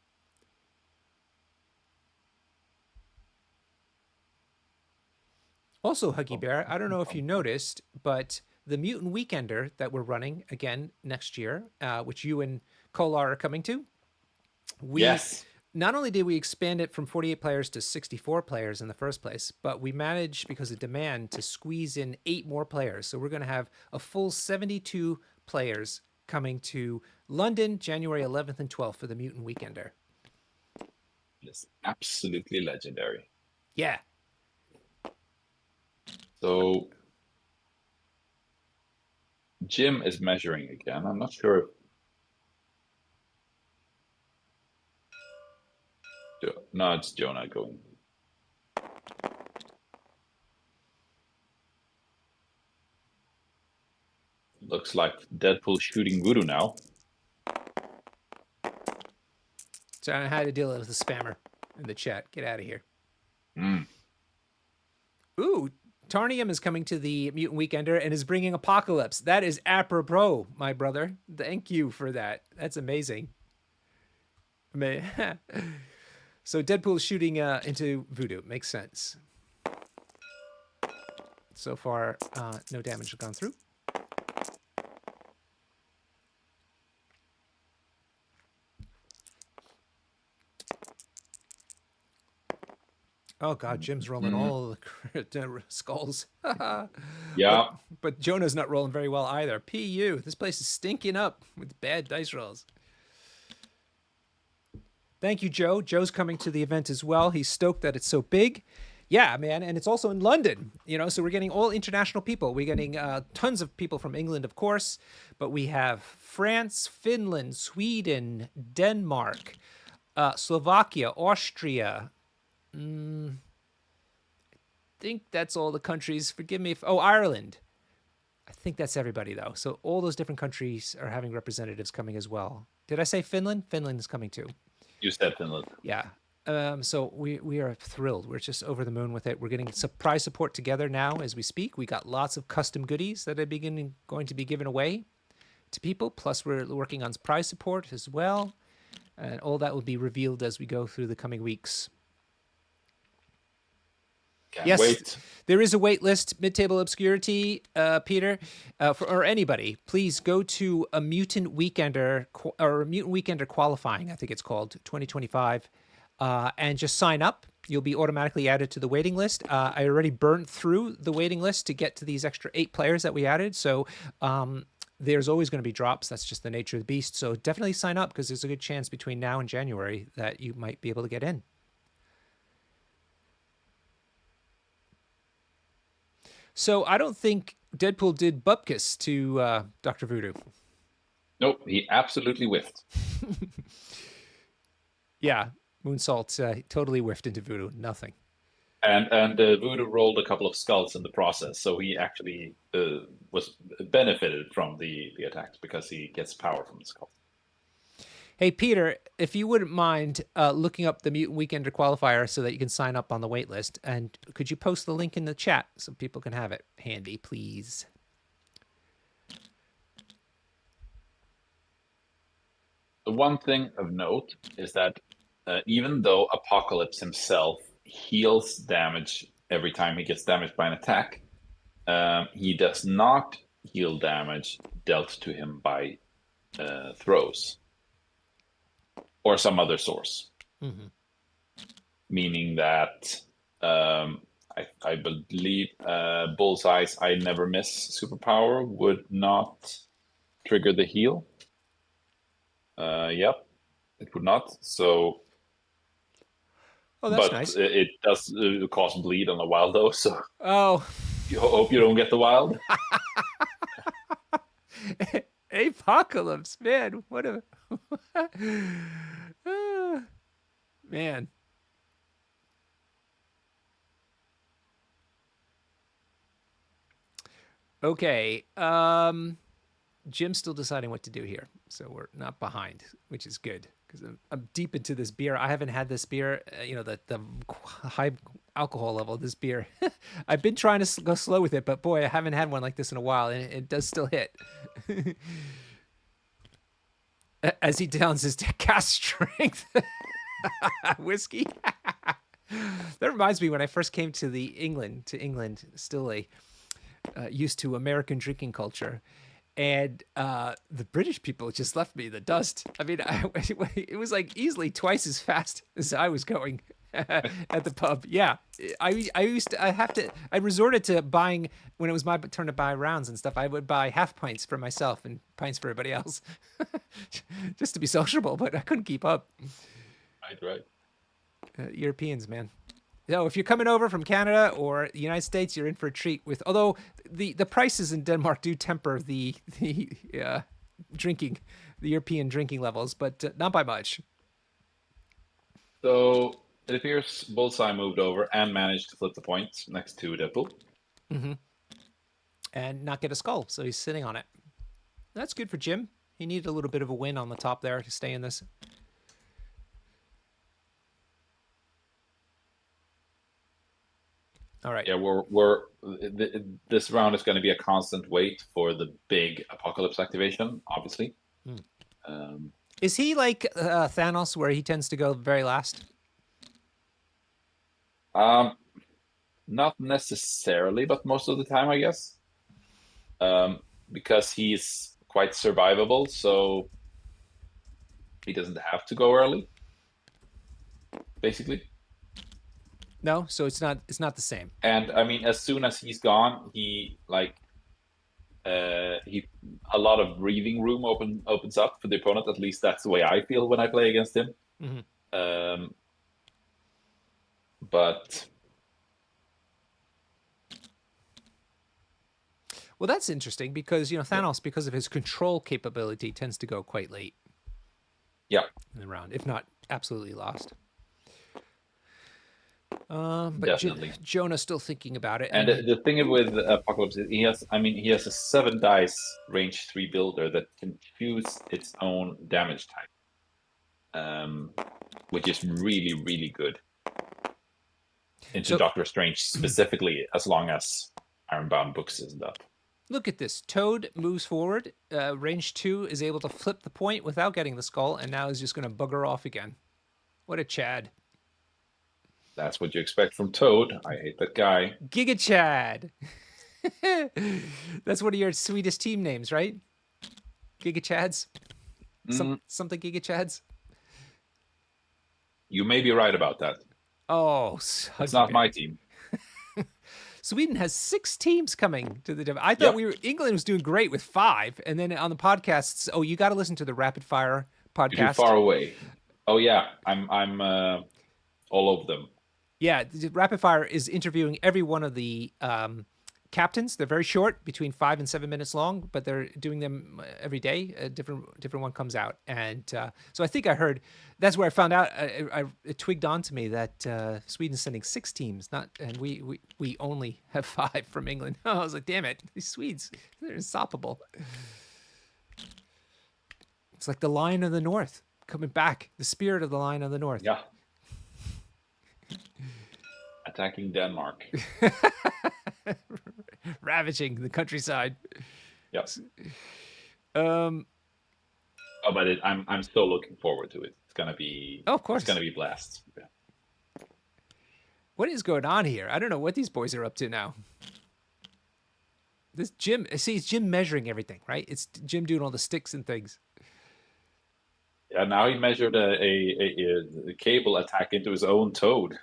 Also, Huggy Bear, I don't know if you noticed, but the Mutant Weekender that we're running again next year, which you and Kolar are coming to, Yes. Not only did we expand it from 48 players to 64 players in the first place, but we managed, because of demand, to squeeze in 8 more players. So we're going to have a full 72 players coming to London, January 11th and 12th for the Mutant Weekender. It's absolutely legendary. Yeah. So Jim is measuring again. I'm not sure if no, it's Jonah going. 'Cause Looks like Deadpool shooting voodoo now. So I had to deal with the spammer in the chat. Get out of here. Mm. Ooh, Tarnium is coming to the Mutant Weekender and is bringing Apocalypse. That is apropos, my brother. Thank you for that. That's amazing. So Deadpool shooting into voodoo. Makes sense. So far, no damage has gone through. Oh God, Jim's rolling all the skulls. Yeah. But Jonah's not rolling very well either. PU, this place is stinking up with bad dice rolls. Thank you, Joe. Joe's coming to the event as well. He's stoked that it's so big. Yeah, man, and it's also in London, so we're getting all international people. We're getting tons of people from England, of course, but we have France, Finland, Sweden, Denmark, Slovakia, Austria. I think that's all the countries. Forgive me if... Oh, Ireland. I think that's everybody, though. So all those different countries are having representatives coming as well. Did I say Finland? Finland is coming too. You said Finland. Yeah. So we are thrilled. We're just over the moon with it. We're getting surprise support together now as we speak. We got lots of custom goodies that are going to be given away to people. Plus, we're working on prize support as well. And all that will be revealed as we go through the coming weeks. Can't wait. There is a wait list, Mid-Table Obscurity, Peter, or anybody. Please go to a Mutant Weekender or Mutant Weekender Qualifying, I think it's called, 2025, and just sign up. You'll be automatically added to the waiting list. I already burned through the waiting list to get to these extra 8 players that we added. So there's always going to be drops. That's just the nature of the beast. So definitely sign up because there's a good chance between now and January that you might be able to get in. So I don't think Deadpool did bupkis to Dr. Voodoo. Nope, he absolutely whiffed. Yeah, Moonsault totally whiffed into Voodoo. Nothing. And Voodoo rolled a couple of skulls in the process, so he actually was benefited from the attacks because he gets power from the skulls. Hey, Peter, if you wouldn't mind looking up the Mutant Weekender qualifier so that you can sign up on the wait list, and could you post the link in the chat so people can have it handy, please? The one thing of note is that even though Apocalypse himself heals damage every time he gets damaged by an attack, he does not heal damage dealt to him by throws or some other source. Mm-hmm. Meaning that I believe Bullseye's I Never Miss superpower would not trigger the heal. Yep, it would not. So, Oh, that's but nice. it does cause bleed on the wild though. So, oh, you hope you don't get the wild. Apocalypse, man, what a man. Okay, Jim's still deciding what to do here, so we're not behind, which is good because I'm deep into this beer. I haven't had this beer, the high alcohol level of this beer. I've been trying to go slow with it, but boy, I haven't had one like this in a while, and it does still hit. As he downs his cast strength whiskey. That reminds me when I first came to England, still used to American drinking culture. And the British people just left me in the dust. I mean, it was like easily twice as fast as I was going at the pub. Yeah, I resorted to buying when it was my turn to buy rounds and stuff. I would buy half pints for myself and pints for everybody else, just to be sociable. But I couldn't keep up. Right. Europeans, man. So if you're coming over from Canada or the United States, you're in for a treat. Although the prices in Denmark do temper the drinking, the European drinking levels, but not by much. So it appears Bullseye moved over and managed to flip the points next to Deadpool. Mm-hmm. And not get a skull, so he's sitting on it. That's good for Jim. He needed a little bit of a win on the top there to stay in this. All right. Yeah, this round is going to be a constant wait for the big apocalypse activation, obviously. Is he like Thanos, where he tends to go very last? Not necessarily, but most of the time, I guess. Because he's quite survivable, so he doesn't have to go early, basically. No, so it's not the same. And I mean, as soon as he's gone, he a lot of breathing room opens up for the opponent. At least that's the way I feel when I play against him. Mm-hmm. But well, that's interesting because Thanos, because of his control capability, tends to go quite late. Yeah, in the round, if not absolutely lost. But definitely. Jonah's still thinking about it. And the thing with Apocalypse is he has a 7 dice range 3 builder that can choose its own damage type, which is really, really good into Doctor Strange specifically, as long as Ironbound books isn't up. Look at this. Toad moves forward. Range 2 is able to flip the point without getting the skull, and now is just going to bugger off again. What a Chad. That's what you expect from Toad. I hate that guy. Giga Chad. That's one of your sweetest team names, right? Giga Chads? Something Giga Chads? You may be right about that. Oh, it's not my team. Sweden has 6 teams coming to the. I thought England was doing great with 5, and then on the podcasts. Oh, you got to listen to the Rapid Fire podcast. You're too far away. Oh yeah, I'm all over them. Yeah, the Rapid Fire is interviewing every one of the captains. They're very short, between 5 and 7 minutes long, but they're doing them every day. A different one comes out, and so I think I heard. That's where I found out. It twigged on to me that Sweden's sending 6 teams, and we only have 5 from England. I was like, damn it, these Swedes, they're unstoppable. It's like the Lion of the North coming back, the spirit of the Lion of the North. Yeah. Attacking Denmark. Ravaging the countryside. Yes. But I'm still looking forward to it. It's gonna be. Oh, of course. It's gonna be blast. Yeah. What is going on here? I don't know what these boys are up to now. This Jim, see, it's Jim measuring everything, right? It's Jim doing all the sticks and things. Yeah. Now he measured a cable attack into his own toad.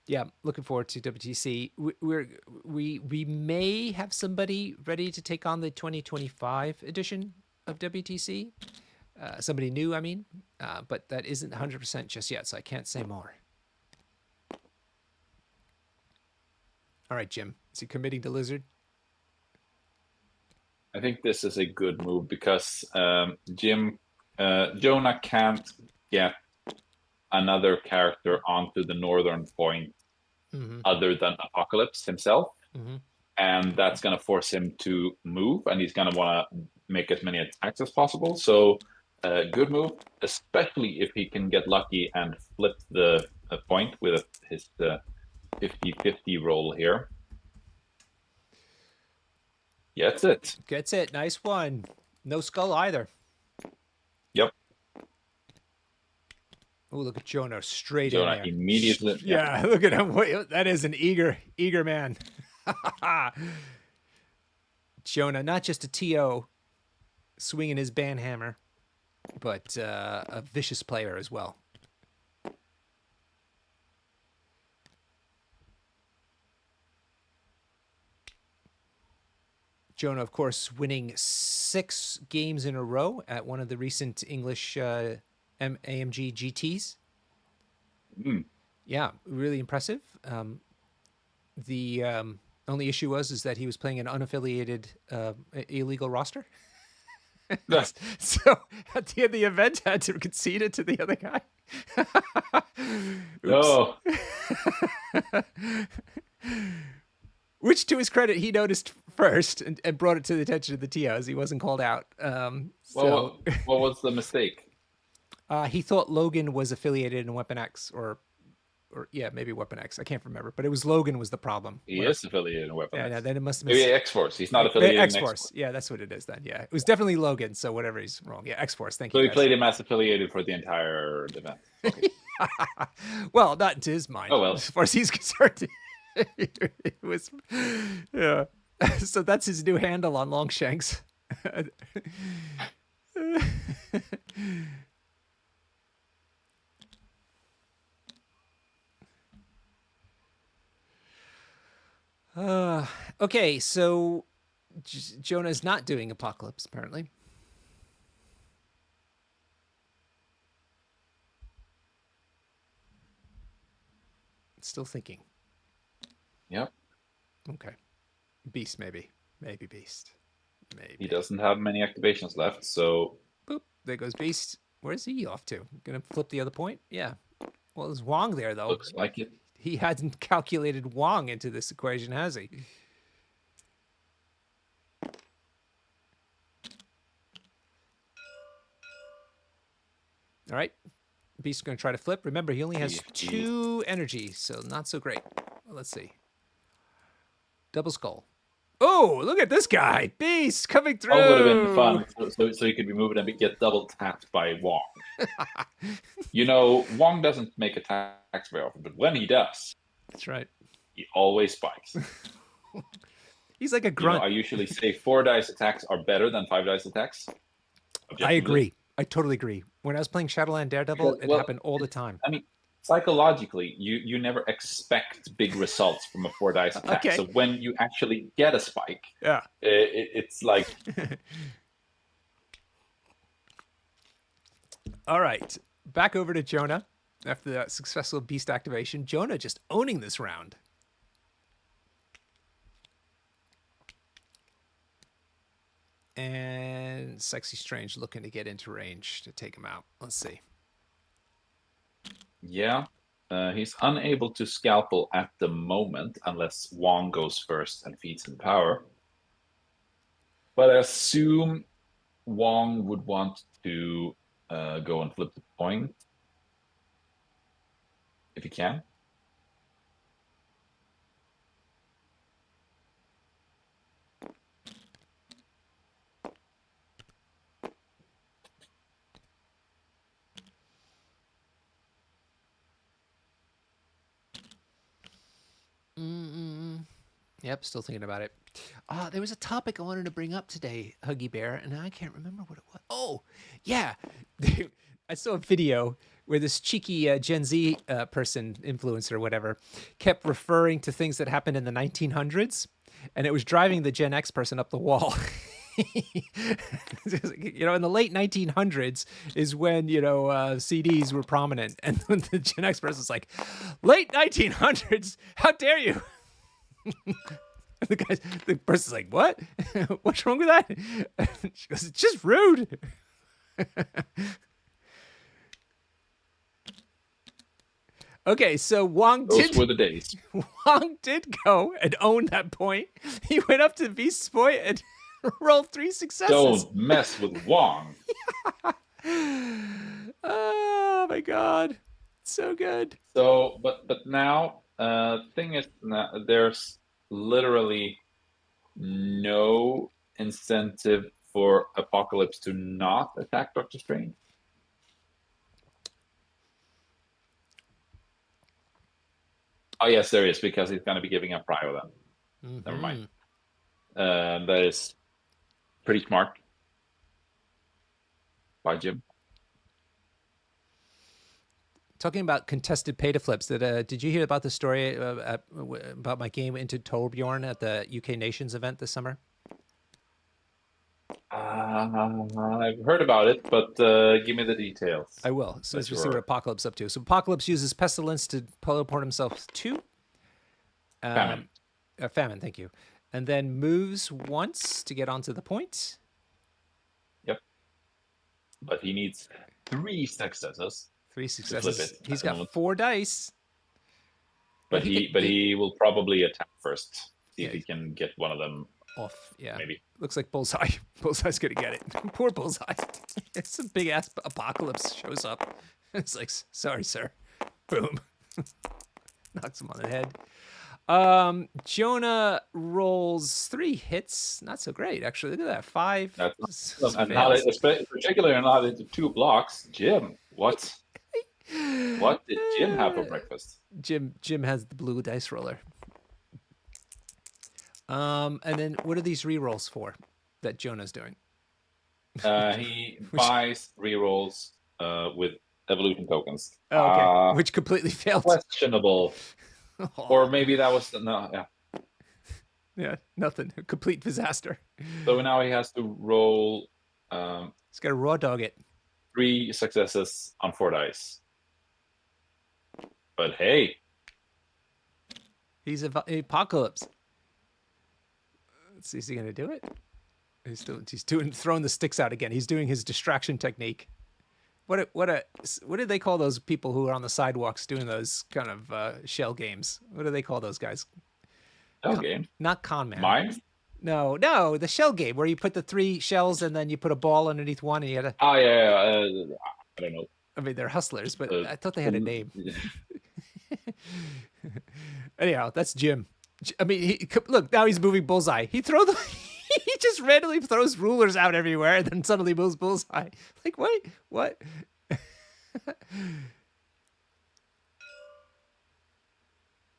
Yeah, looking forward to WTC. We may have somebody ready to take on the 2025 edition of WTC. Somebody new, I mean, but that isn't 100% just yet, so I can't say more. All right, Jim, is he committing to Lizard? I think this is a good move because Jonah can't get another character onto the northern point other than Apocalypse himself. And that's going to force him to move, and he's going to want to make as many attacks as possible. So good move, especially if he can get lucky and flip the point with his 50-50 roll here. Gets it. Gets it. Nice one. No skull either. Yep. Oh, look at Jonah straight Jonah in there. Immediately. Yeah, look at him. Wait, that is an eager man. Jonah, not just a TO swinging his banhammer, but a vicious player as well. Jonah, of course, winning 6 games in a row at one of the recent English AMG GTs. Yeah, really impressive. The only issue is that he was playing an unaffiliated illegal roster. So at the end of the event, had to concede it to the other guy. Oops. No. Which, to his credit, he noticed first and brought it to the attention of the TOs. He wasn't called out. What was the mistake? He thought Logan was affiliated in Weapon X, or yeah, maybe Weapon X. I can't remember, but it was Logan was the problem. He is affiliated in Weapon X. Yeah, then it must have been Maybe X-Force. He's not affiliated in X-Force. Yeah, that's what it is then. Yeah, it was definitely Logan. So whatever, he's wrong. Yeah, X-Force. Thank So you. he Guys. played him as affiliated for the entire event. Okay. Well, not into his mind. Oh well. As far as he's concerned, it was. Yeah. So that's his new handle on Longshanks. Okay, so Jonah's not doing Apocalypse, apparently. Still thinking. Yep. Okay. Beast, maybe. Maybe Beast. Maybe. He doesn't have many activations left, so... Boop. There goes Beast. Where's he off to? Gonna flip the other point? Yeah. Well, there's Wong there, though. Looks like it. He hadn't calculated Wong into this equation, has he? All right. Beast's going to try to flip. Remember, he only has 2 energy, so not so great. Well, let's see. Double skull. Oh, look at this guy. Beast coming through. Oh, would have been fun. So he could be moving and get double tapped by Wong. You know, Wong doesn't make attacks very often, but when he does, that's right. He always spikes. He's like a grunt. You know, I usually say 4 dice attacks are better than 5 dice attacks. I agree. I totally agree. When I was playing Shadowland Daredevil, it happened all the time. I mean, psychologically, you never expect big results from a 4 dice attack. Okay. So when you actually get a spike, yeah, it's like... All right. Back over to Jonah after that successful Beast activation. Jonah just owning this round. And Sexy Strange looking to get into range to take him out. Let's see. Yeah. He's unable to scalpel at the moment unless Wong goes first and feeds him power. But I assume Wong would want to go and flip the point. If he can. Yep, still thinking about it. There was a topic I wanted to bring up today, Huggy Bear, and I can't remember what it was. Oh, yeah. I saw a video where this cheeky Gen Z person, influencer, whatever, kept referring to things that happened in the 1900s, and it was driving the Gen X person up the wall. You know, in the late 1900s is when, you know, CDs were prominent, and the Gen X person's like, late 1900s? How dare you? The person's like, what? What's wrong with that? She goes, it's just rude. Okay, so Wong Those were the days. Wong did go and own that point. He went up to Beast's point and rolled 3 successes. Don't mess with Wong. Oh my god, so good. So, but now, thing is, there's literally no incentive for Apocalypse to not attack Doctor Strange. Oh yes, there is, because he's going to be giving up Prio then. Mm-hmm. Never mind. That is pretty smart by Jim. Talking about contested pay to flips, did you hear about the story about my game into Torbjorn at the UK Nations event this summer? I've heard about it, but give me the details. I will. So as we see what Apocalypse up to. So Apocalypse uses Pestilence to teleport himself to Famine. Famine, thank you. And then moves once to get onto the point. Yep. But he needs 3 successes. 3 flip successes. it He's at the got moment. 4 dice. But he will probably attack first. See if Yeah. he can get one of them. Off, yeah. Maybe. Looks like Bullseye. Bullseye's gonna get it. Poor Bullseye. It's a big ass apocalypse shows up. It's like, sorry, sir. Boom. Knocks him on the head. Jonah rolls 3 hits. Not so great, actually. Look at that. 5. That's s- and fails. not particularly not into 2 blocks. Jim, what? What did Jim have for breakfast? Jim has the blue dice roller. And then what are these rerolls for that Jonah's doing? He buys rerolls with evolution tokens. Oh, okay. Which completely failed. Questionable. Or maybe that was no. Yeah. Yeah, nothing. A complete disaster. So now he has to roll He's got to raw dog it. 3 successes on 4 dice. But hey, He's a apocalypse. Let's see, is he gonna do it? He's throwing the sticks out again. He's doing his distraction technique. What did they call those people who are on the sidewalks doing those kind of shell games? What do they call those guys? game. Not con man. Mine? No, the shell game where you put the 3 shells and then you put a ball underneath one and you had to. Oh yeah. I don't know. I mean, they're hustlers, but I thought they had a name. Yeah. Anyhow, that's Jim. I mean, look, now he's moving Bullseye. He just randomly throws rulers out everywhere and then suddenly moves Bullseye. Like, wait, what?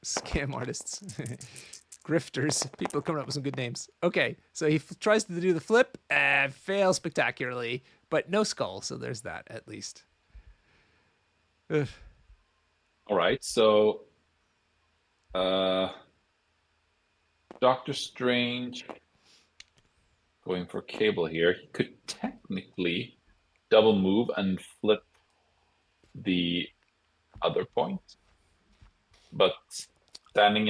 Scam artists. Grifters. People coming up with some good names. Okay, so he tries to do the flip and fails spectacularly, but no skull, so there's that at least. Ugh. All right, so Doctor Strange going for Cable here. He could technically double move and flip the other point, but having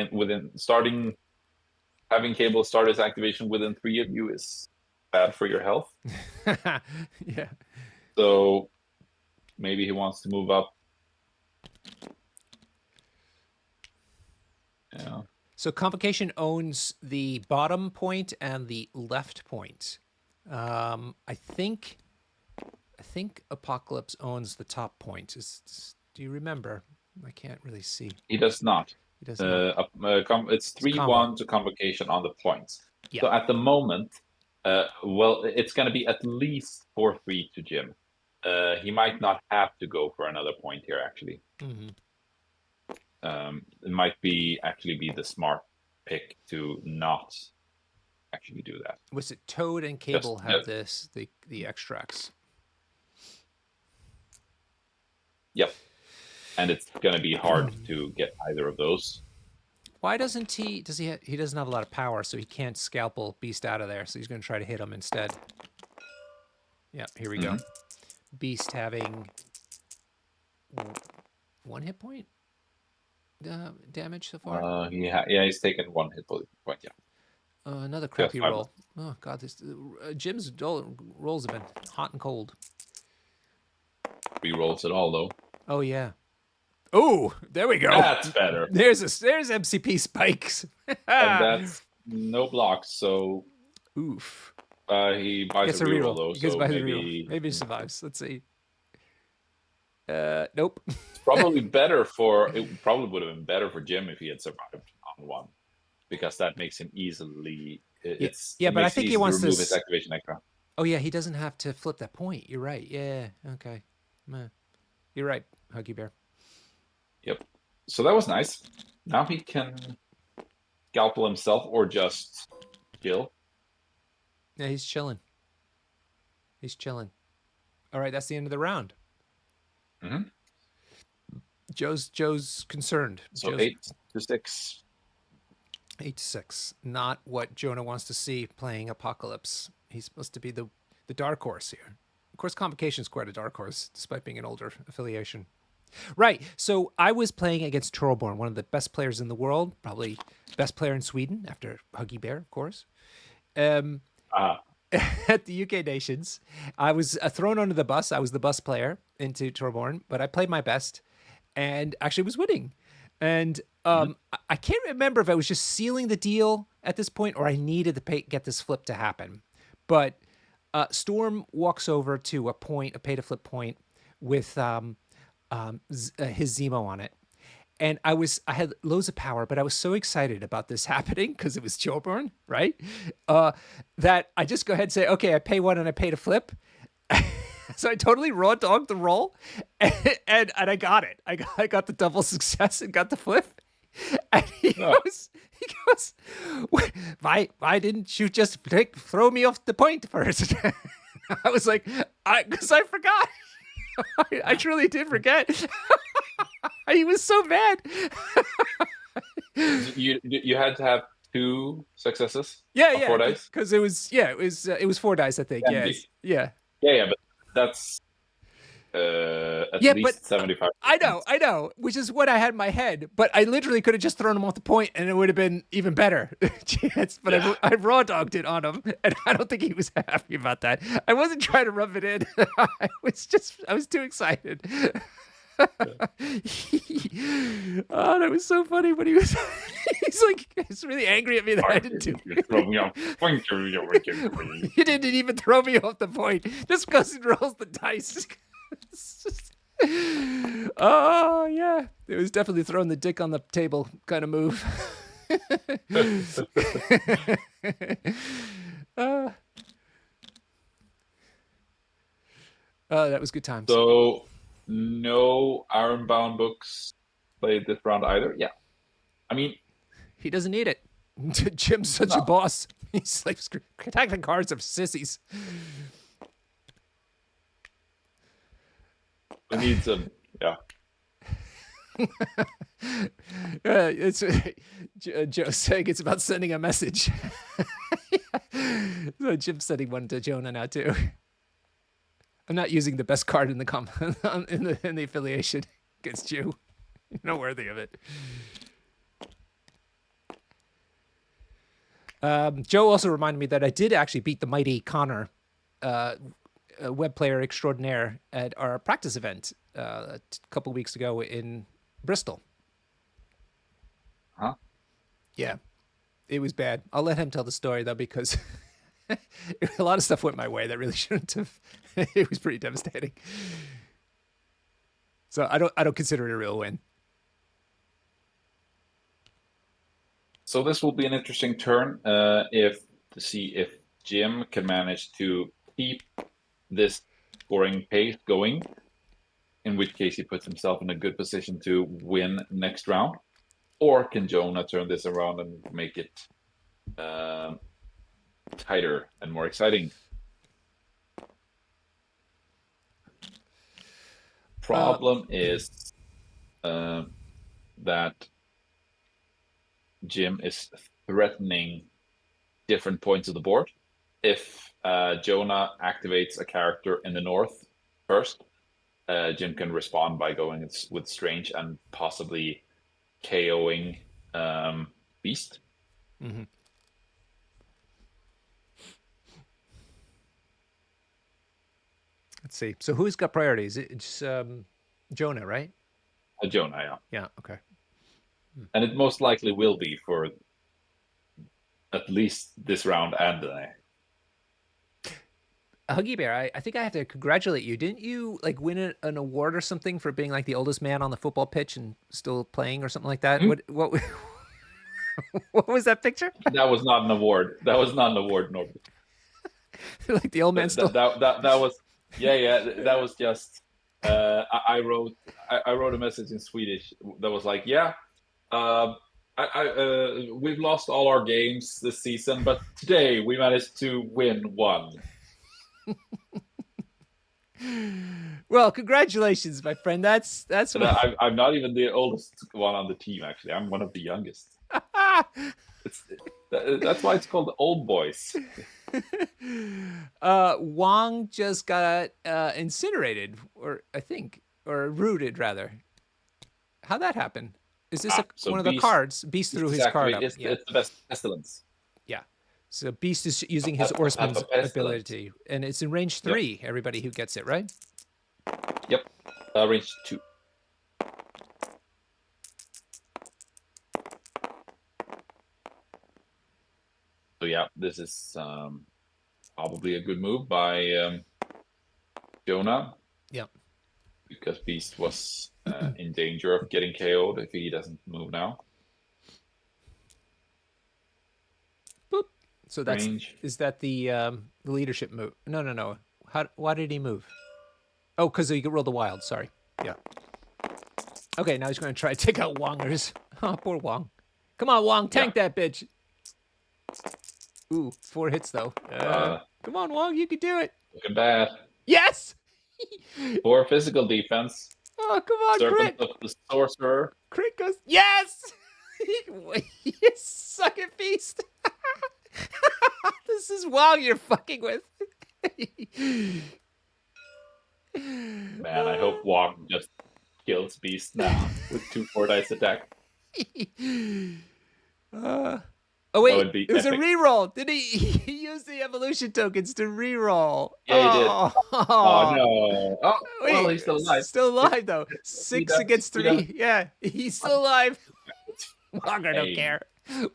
Cable start his activation within 3 of you is bad for your health. Yeah. So maybe he wants to move up. Yeah. So Convocation owns the bottom point and the left point. I think Apocalypse owns the top point. Do you remember? I can't really see. He does not. He does not. It's 3-1 to Convocation on the points. Yeah. So at the moment, it's going to be at least 4-3 to Jim. He might not have to go for another point here, actually. Mm-hmm. It might actually be the smart pick to not actually do that. Was it Toad and Cable have the extracts? Yep. And it's going to be hard to get either of those. Why doesn't he? He doesn't have a lot of power, so he can't scalpel Beast out of there. So he's going to try to hit him instead. Yeah, here we go. Beast having 1 hit point damage so far. He's taken 1 hit point. Yeah. Another crappy roll. Oh god, this Jim's rolls have been hot and cold. Rerolls it all though. Oh yeah. Oh, there we go. That's better. There's MCP spikes. And that's no blocks, so oof. He buys a reroll though, so maybe he survives. Let's see. Nope. It's probably better it probably would have been better for Jim if he had survived on 1, because that makes him easily. But I think he wants to remove his activation extra. Oh yeah, he doesn't have to flip that point. You're right. Yeah. Okay. You're right, Huggy Bear. Yep. So that was nice. Now he can scalpel himself or just kill. Yeah, he's chilling. All right, that's the end of the round. Mm-hmm. Joe's concerned. So 8-6. 8-6. Not what Jonah wants to see playing Apocalypse. He's supposed to be the dark horse here. Of course, Convocation's quite a dark horse, despite being an older affiliation. Right. So I was playing against Trollborn, one of the best players in the world, probably best player in Sweden after Huggy Bear, of course. at the UK Nations. I was thrown under the bus. I was the bus player into Torborn, but I played my best and actually was winning. And I can't remember if I was just sealing the deal at this point or I needed to get this flip to happen. But Storm walks over to a pay to flip point with his Zemo on it. And I had loads of power, but I was so excited about this happening because it was Chilburn, right? That I just go ahead and say, okay, I pay one and I pay to flip. So I totally raw dogged the roll, and I got it. I got the double success and got the flip. And he goes, why didn't you just throw me off the point first? I was like, because I forgot. I truly did forget. He was so mad. You had to have 2 successes. Yeah, 4 dice. Because it was 4 dice, I think. Yeah. But that's at least 75. I know, which is what I had in my head. But I literally could have just thrown him off the point, and it would have been even better chance. But yeah. I raw dogged it on him, and I don't think he was happy about that. I wasn't trying to rub it in. I was too excited. That was so funny when he's really angry at me that I didn't do it. He didn't even throw me off the point just because he rolls the dice. Oh yeah, it was definitely throwing the dick on the table kind of move. That was good times. So no Ironbound books played this round either. Yeah, I mean, he doesn't need it. Jim's such a boss. He's like, attacking cards of sissies. We need some, yeah. It's Joe saying it's about sending a message. So Jim's sending one to Jonah now too. I'm not using the best card in the in the affiliation against you. You're not worthy of it. Joe also reminded me that I did actually beat the mighty Connor, web player extraordinaire, at our practice event a couple weeks ago in Bristol. Huh? Yeah, it was bad. I'll let him tell the story though, because a lot of stuff went my way that really shouldn't have. It was pretty devastating. So I don't consider it a real win. So this will be an interesting turn to see if Jim can manage to keep this scoring pace going, in which case he puts himself in a good position to win next round, or can Jonah turn this around and make it tighter and more exciting? Problem is that Jim is threatening different points of the board. If Jonah activates a character in the north first, Jim can respond by going with Strange and possibly KOing Beast. Mm-hmm. Let's see. So who's got priorities? It's Jonah, right? Jonah, yeah. Yeah, okay. And it most likely will be for at least this round and Huggy Bear, I think I have to congratulate you. Didn't you like win an award or something for being like the oldest man on the football pitch and still playing or something like that? Mm-hmm. What was that picture? That was not an award. That was not an award, Norbert. Like the old man still. That was that was just I wrote a message in Swedish that was like, we've lost all our games this season, but today we managed to win one. Well, congratulations, my friend. That's what... I'm not even the oldest one on the team. Actually, I'm one of the youngest. That's why it's called Old Boys. Wong just got incinerated, or rooted rather. How'd that happen? Is this one of the cards? Beast threw his card up. It's the best pestilence. Yeah. So Beast is using I'll his have Horseman's a pestilence. ability, and it's in range 3. Everybody who gets it, right? Yep. Range 2. So yeah, this is probably a good move by Jonah, Yep. because Beast was in danger of getting KO'd if he doesn't move now. Boop. So that's Range. is that the leadership move? No. Why did he move? Oh, because he could roll the wild. Sorry. Yeah. Okay, now he's going to try to take out Wongers. Oh, poor Wong. Come on, Wong, tank that bitch. Ooh, 4 hits though. Come on, Wong, you can do it. Looking bad. Yes. 4 physical defense. Oh, come on, Serpent crit. of the Sorcerer. Crit goes. Yes. You suck at Beast. This is Wong you're fucking with. Man, I hope Wong just kills Beast now with 2 4-dice attack. Oh wait, would be it was epic. a reroll. Did he use the evolution tokens to reroll? Yeah, he did. Oh Oh no! Oh, wait, well, he's still alive. Still alive though. 6 against 3. does. Yeah, he's still alive. Wogger don't Hey. care.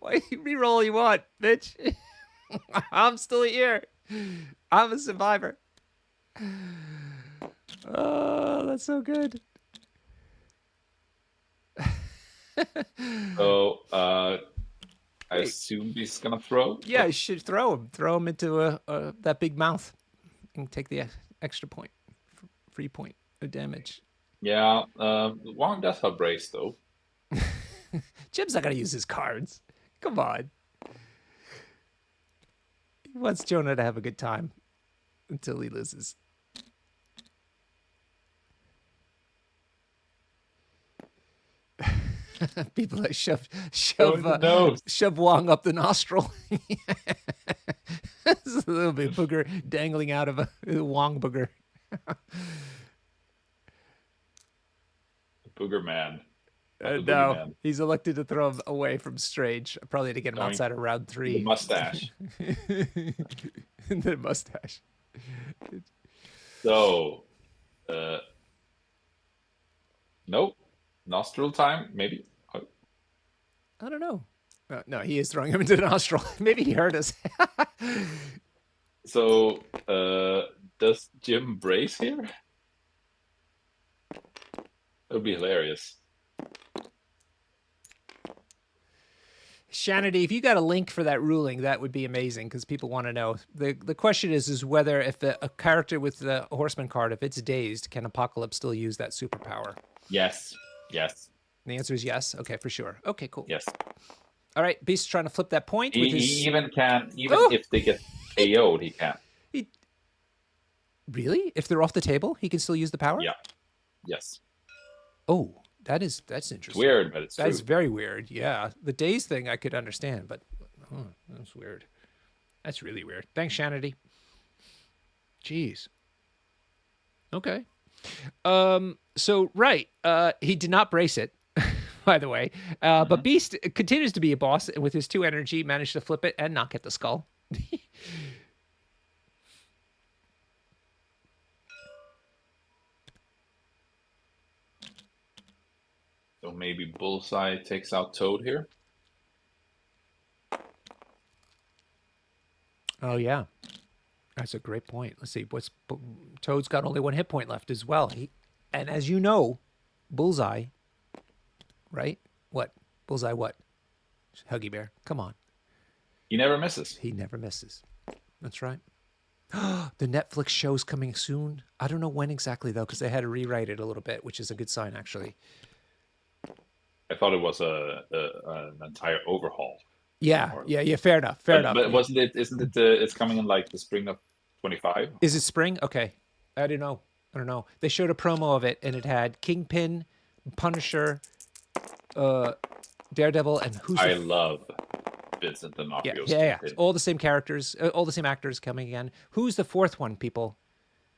Why reroll you want, bitch? I'm still here. I'm a survivor. Oh, that's so good. So, I assume he's gonna throw. Yeah, I should throw him. Throw him into that big mouth and take the extra point, free point of damage. Yeah. Wong does have brace though. Jim's not gonna use his cards. Come on. He wants Jonah to have a good time until he loses. People like shove Wong up the nostril. There's a little bit of booger dangling out of a Wong booger. Booger man. The Booger No, Man. he's elected to throw him away from Strange, probably to get him Going outside of round 3. The mustache. The mustache. So, nope. Nostril time, maybe. I don't know. No, he is throwing him into the nostril. Maybe he heard us. So, does Jim brace here? That would be hilarious. Shanity, if you got a link for that ruling, that would be amazing because people want to know. The question is whether if a character with the Horseman card, if it's dazed, can Apocalypse still use that superpower? Yes. Yes. And the answer is yes. Okay, for sure. Okay, cool. Yes. All right, Beast's trying to flip that point. He with his... even can, even Oh! if they get KO'd, he can. Really? If they're off the table, he can still use the power? Yeah. Yes. Oh, that's interesting. It's weird, but it's true. That's very weird. Yeah, the days thing I could understand, but that's weird. That's really weird. Thanks, Shanity. Jeez. Okay. So right, he did not brace it, by the way. But Beast continues to be a boss, and with his 2 energy, managed to flip it and not get the skull. So maybe Bullseye takes out Toad here. Oh yeah, that's a great point. Let's see, Toad's got only 1 hit point left as well. And as you know, Bullseye, right? What? Bullseye what? Huggy Bear, come on. He never misses. He never misses. That's right. The Netflix show's coming soon. I don't know when exactly though, because they had to rewrite it a little bit, which is a good sign actually. I thought it was an entire overhaul. Yeah. Fair enough. But wasn't it? Isn't it? It's coming in like the spring of 25. Is it spring? Okay, I don't know. They showed a promo of it, and it had Kingpin, Punisher, Daredevil, and I love Vincent D'Onofrio's Yeah. Kingpin. All the same characters, all the same actors coming again. Who's the 4th one, people?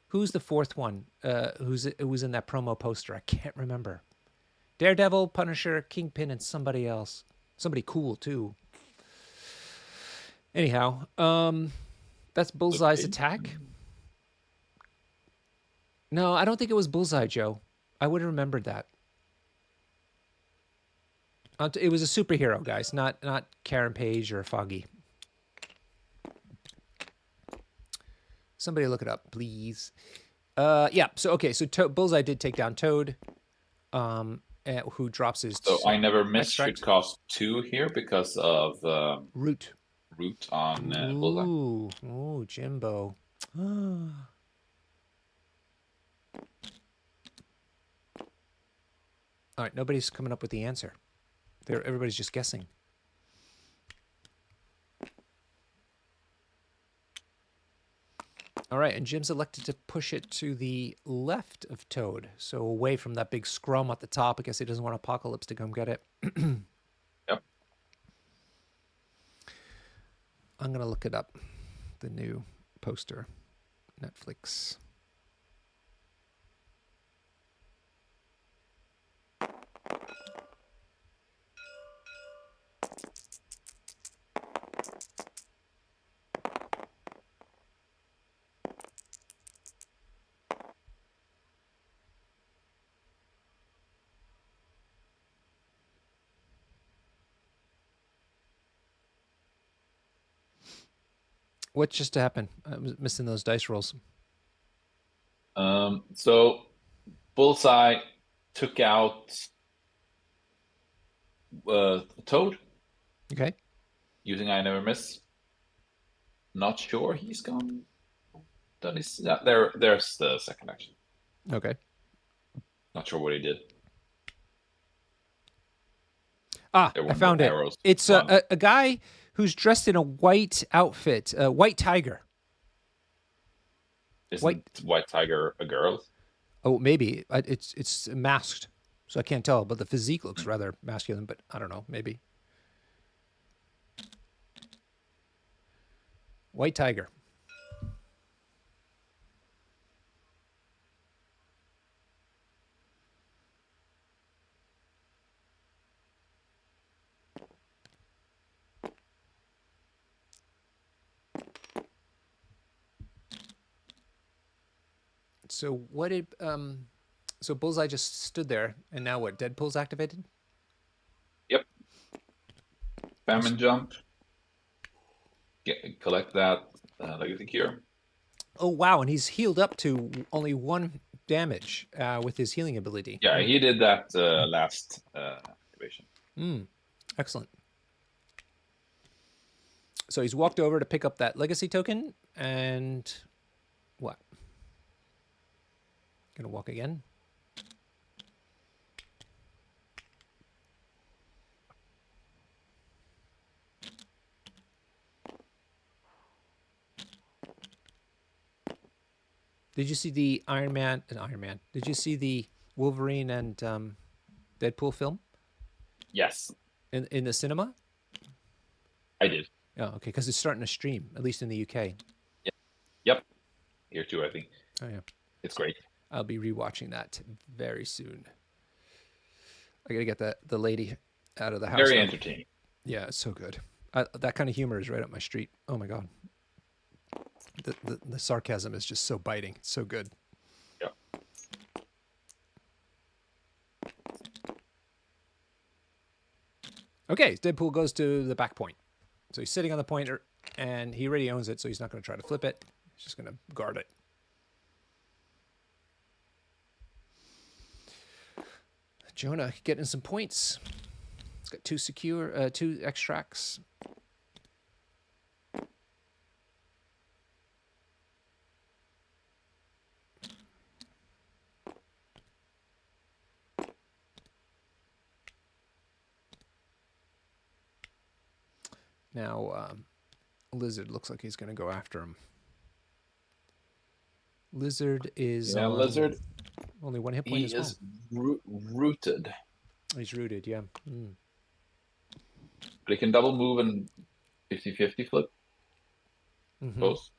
Who's the 4th one? Who's in that promo poster? I can't remember. Daredevil, Punisher, Kingpin, and somebody else. Somebody cool too. Anyhow, that's Bullseye's attack. No, I don't think it was Bullseye, Joe. I would have remembered that. It was a superhero, guys, not Karen Page or Foggy. Somebody look it up, please. Yeah. So okay. So Bullseye did take down Toad, who drops his. So I never miss extract. should cost 2 here because of Root. root on Bullseye. Ooh, Jimbo. All right, nobody's coming up with the answer. Everybody's just guessing. All right, and Jim's elected to push it to the left of Toad, so away from that big scrum at the top. I guess he doesn't want Apocalypse to come get it. Yep. I'm going to look it up, the new poster, Netflix. What just happened? I was missing those dice rolls. So Bullseye took out Toad Okay. using I never miss. Not sure he's gone. Done his, there's the second action. Okay. Not sure what he did. Ah, There were I no found it. arrows. It's a guy who's dressed in a white outfit, a white tiger. Isn't White Tiger a girl? Oh, maybe it's masked, so I can't tell. But the physique looks rather masculine. But I don't know. Maybe white tiger. So what did so Bullseye just stood there, and now what? Deadpool's activated. Yep. Famine jump. Collect that legacy cure. Oh wow, and he's healed up to only 1 damage with his healing ability. Yeah, he did that last activation. Excellent. So he's walked over to pick up that legacy token, and what? Gonna walk again. Did you see the Iron Man? Did you see the Wolverine and Deadpool film Yes, in the cinema? I did. Oh, okay, because it's starting to stream, at least in the UK. Yep. Here too, I think. Oh yeah, It's great. I'll be rewatching that very soon. I gotta get the lady out of the house. Very now. entertaining. Yeah, it's so good. That kind of humor is right up my street. Oh my god, the sarcasm is just so biting. It's so good. Yep. Okay, Deadpool goes to the back point. So he's sitting on the pointer, and he already owns it, so he's not going to try to flip it. He's just going to guard it. Jonah getting some points. He's got 2 extracts. Now, Lizard looks like he's going to go after him. Lizard is Lizard. Only 1 hit point He as well. is rooted. He's rooted, yeah. But he can double move and 50-50 flip. Both.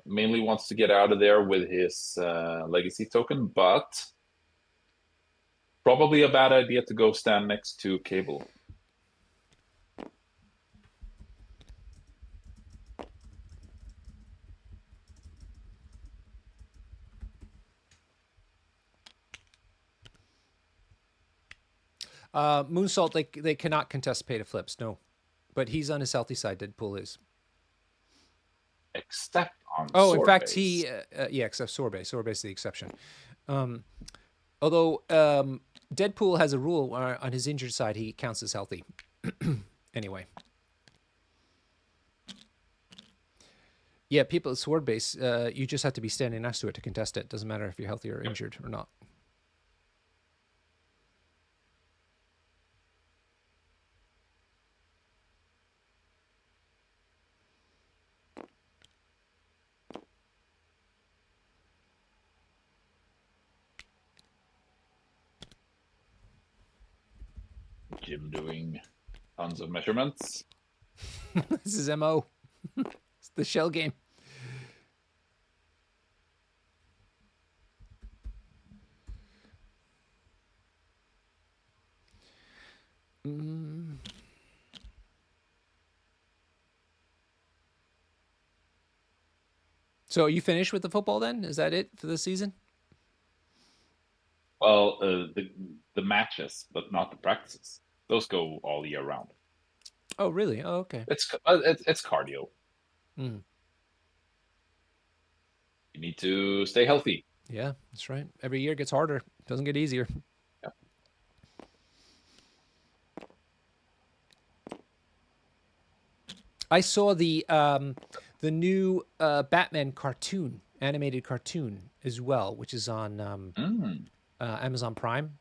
Mainly wants to get out of there with his legacy token, but probably a bad idea to go stand next to Cable. Moonsault, they cannot contest pay to flips, no. But he's on his healthy side, Deadpool is. Except on Oh, in sword fact, base. yeah, except Sorbet. Sorbet is the exception. Although Deadpool has a rule where on his injured side, he counts as healthy. Anyway. Yeah, people at sword base, you just have to be standing next to it to contest it. Doesn't matter if you're healthy or injured or not. Jim doing tons of measurements. This is MO. It's the shell game. So are you finished with the football then? Is that it for the season? Well, the matches, but not the practices. Those go all year round. Oh, really? Oh, okay. It's cardio. Mm. You need to stay healthy. Yeah, that's right. Every year gets harder. Doesn't get easier. Yeah. I saw the new Batman cartoon, animated cartoon as well, which is on Amazon Prime.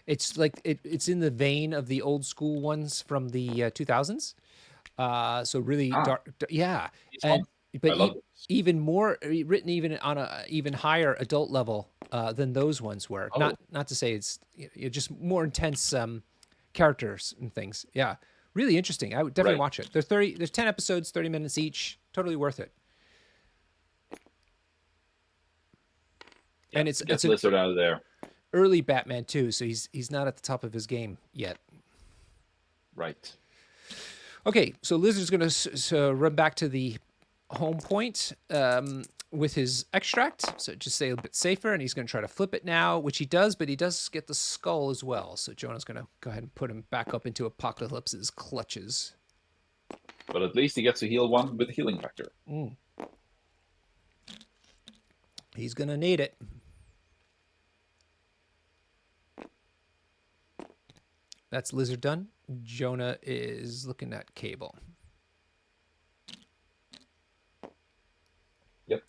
It's like it's in the vein of the old school ones from the 2000s. So really dark, yeah. And but even more written even on a even higher adult level than those ones were. Oh. Not to say it's just more intense characters and things. Yeah, really interesting. I would definitely watch it. There's 10 episodes, 30 minutes each. Totally worth it. Yeah, and it's Lizard out of there. Early Batman too, so he's not at the top of his game yet. Right. Okay, so Lizard's going to run back to the home point with his extract, so just stay a bit safer, and he's going to try to flip it now, which he does, but he does get the skull as well. So Jonah's going to go ahead and put him back up into Apocalypse's clutches. But at least he gets to heal one with the healing factor. He's going to need it. That's Lizard done. Jonah is looking at Cable. Yep.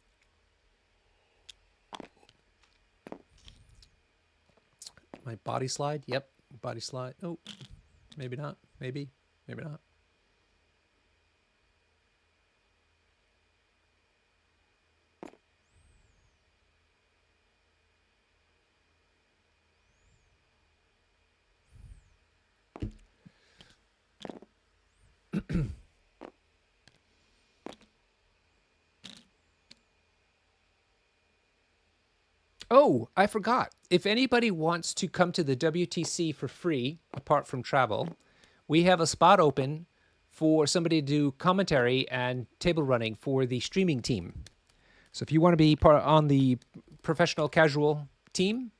My body slide? Yep. Body slide. Oh, maybe not. Maybe. Maybe not. Oh, I forgot. If anybody wants to come to the WTC for free, apart from travel, we have a spot open for somebody to do commentary and table running for the streaming team. So if you want to be part on the professional casual team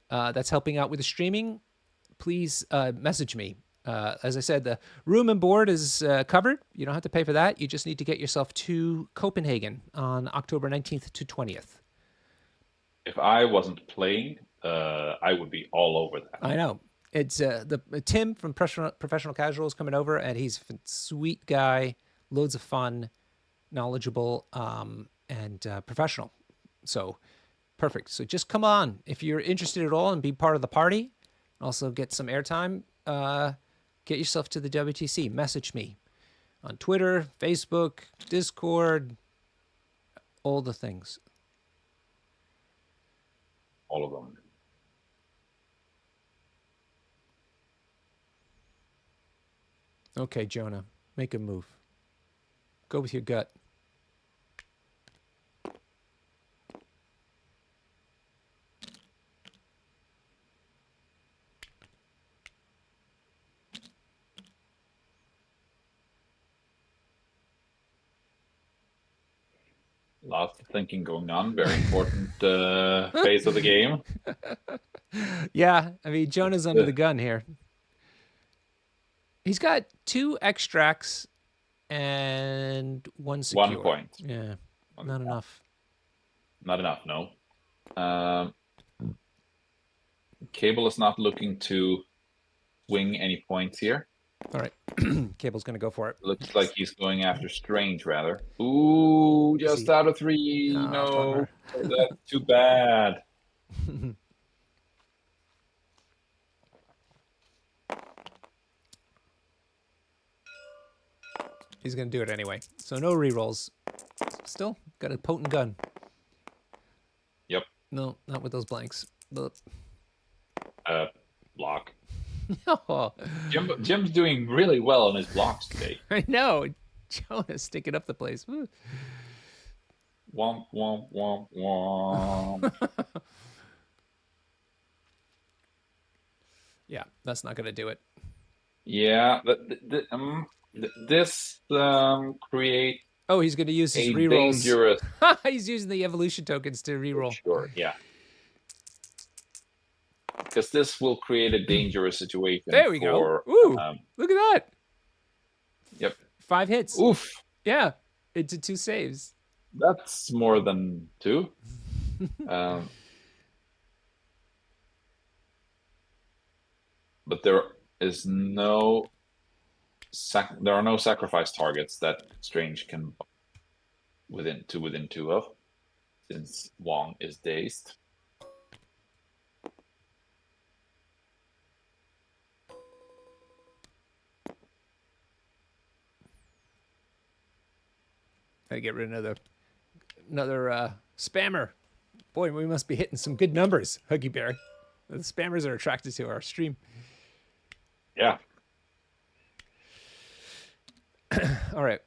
that's helping out with the streaming, please message me. As I said, the room and board is covered. You don't have to pay for that. You just need to get yourself to Copenhagen on October 19th to 20th. If I wasn't playing, I would be all over that. I know. It's the Tim from Professional Casuals coming over, and he's a sweet guy, loads of fun, knowledgeable, and professional. So perfect. So just come on if you're interested at all and be part of the party. Also get some airtime. Get yourself to the WTC. Message me on Twitter, Facebook, Discord, all the things. All of them. Okay, Jonah, make a move. Go with your gut. Lots of thinking going on. Very important phase of the game. Yeah, I mean, Jonah's under the gun here. He's got 2 extracts and 1 secure. 1 point. Yeah, not enough. Not enough, no. Cable is not looking to wing any points here. All right, Cable's gonna go for it. Looks like he's going after Strange, rather. Ooh, just out of 3. Ah, No, bummer. that's too bad. He's gonna do it anyway. So no rerolls. Still got a potent gun. Yep. No, not with those blanks. But Block. no, Jim's doing really well on his blocks today. I know. Jonah's sticking up the place. Woo. Womp, womp, womp, womp. Yeah, that's not gonna do it. Yeah, but this creates Oh, he's gonna use his a rerolls. dangerous. He's using the evolution tokens to reroll. Sure, yeah. Because this will create a dangerous situation. There we go. Ooh, look at that. Yep. 5 hits. Oof. Yeah, into 2 saves. That's more than 2. But there is no there are no sacrifice targets that Strange can within 2 of, since Wong is dazed. Gotta get rid of another spammer. Boy, we must be hitting some good numbers, Huggy Bear. The spammers are attracted to our stream. Yeah. All right.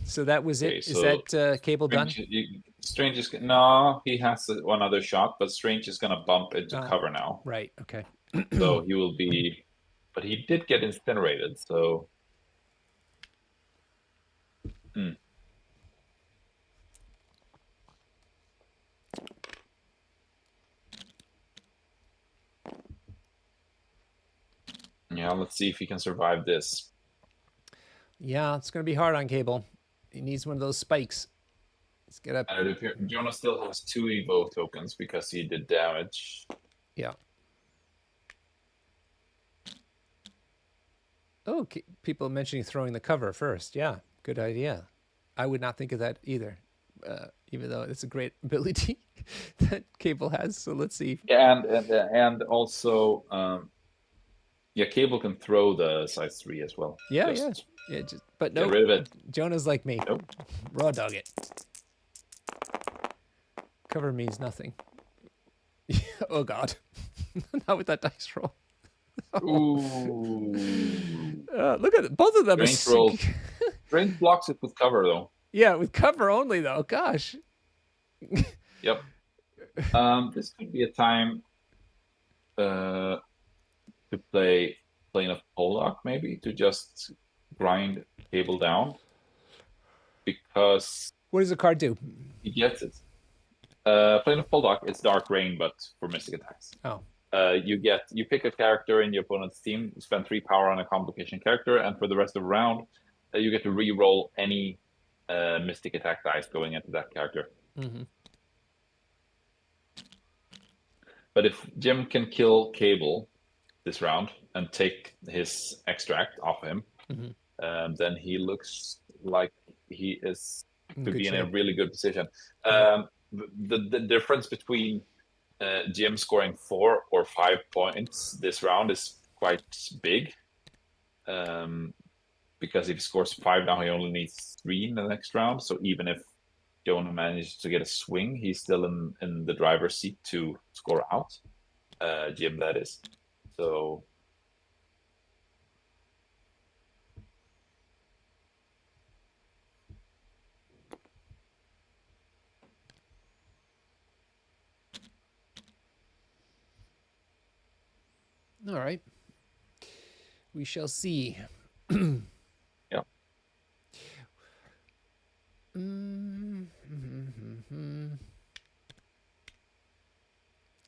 So that was Okay, it. Is that Cable done? Strange is no. He has one other shot, but Strange is gonna bump into cover now. Right. Okay. So he will be, but he did get incinerated. So. Yeah, let's see if he can survive this. Yeah, it's gonna be hard on Cable. He needs one of those spikes. Let's get up. And it appears Jonah still has 2 Evo tokens because he did damage. Yeah. Oh, people mentioning throwing the cover first. Yeah, good idea. I would not think of that either, even though it's a great ability that Cable has. So let's see. Yeah, and also, yeah, Cable can throw the size 3 as well. Yeah, but no. Get rid of it. Jonah's like me. Nope. Raw dog it. Cover means nothing. Oh God, not with that dice roll. Ooh. Look at it. Both of them. Strange rolls. Strange blocks it with cover though. Yeah, with cover only though. Gosh. Yep. This could be a time to play Plane of Pollock, maybe, to just grind Cable down, because what does the card do? he gets it. Plane of Pollock, it's Dark Rain, but for mystic attacks. Oh. You pick a character in your opponent's team, spend 3 power on a Convocation character, and for the rest of the round, you get to re-roll any mystic attack dice going into that character. Mm-hmm. But if Jim can kill Cable this round and take his extract off him, then he looks like he is to be in a really good position. The difference between Jim scoring 4 or 5 points this round is quite big, because if he scores 5 now, he only needs 3 in the next round. So even if Jonah manages to get a swing, he's still in the driver's seat to score out. Jim, that is. So. All right. We shall see. Yeah.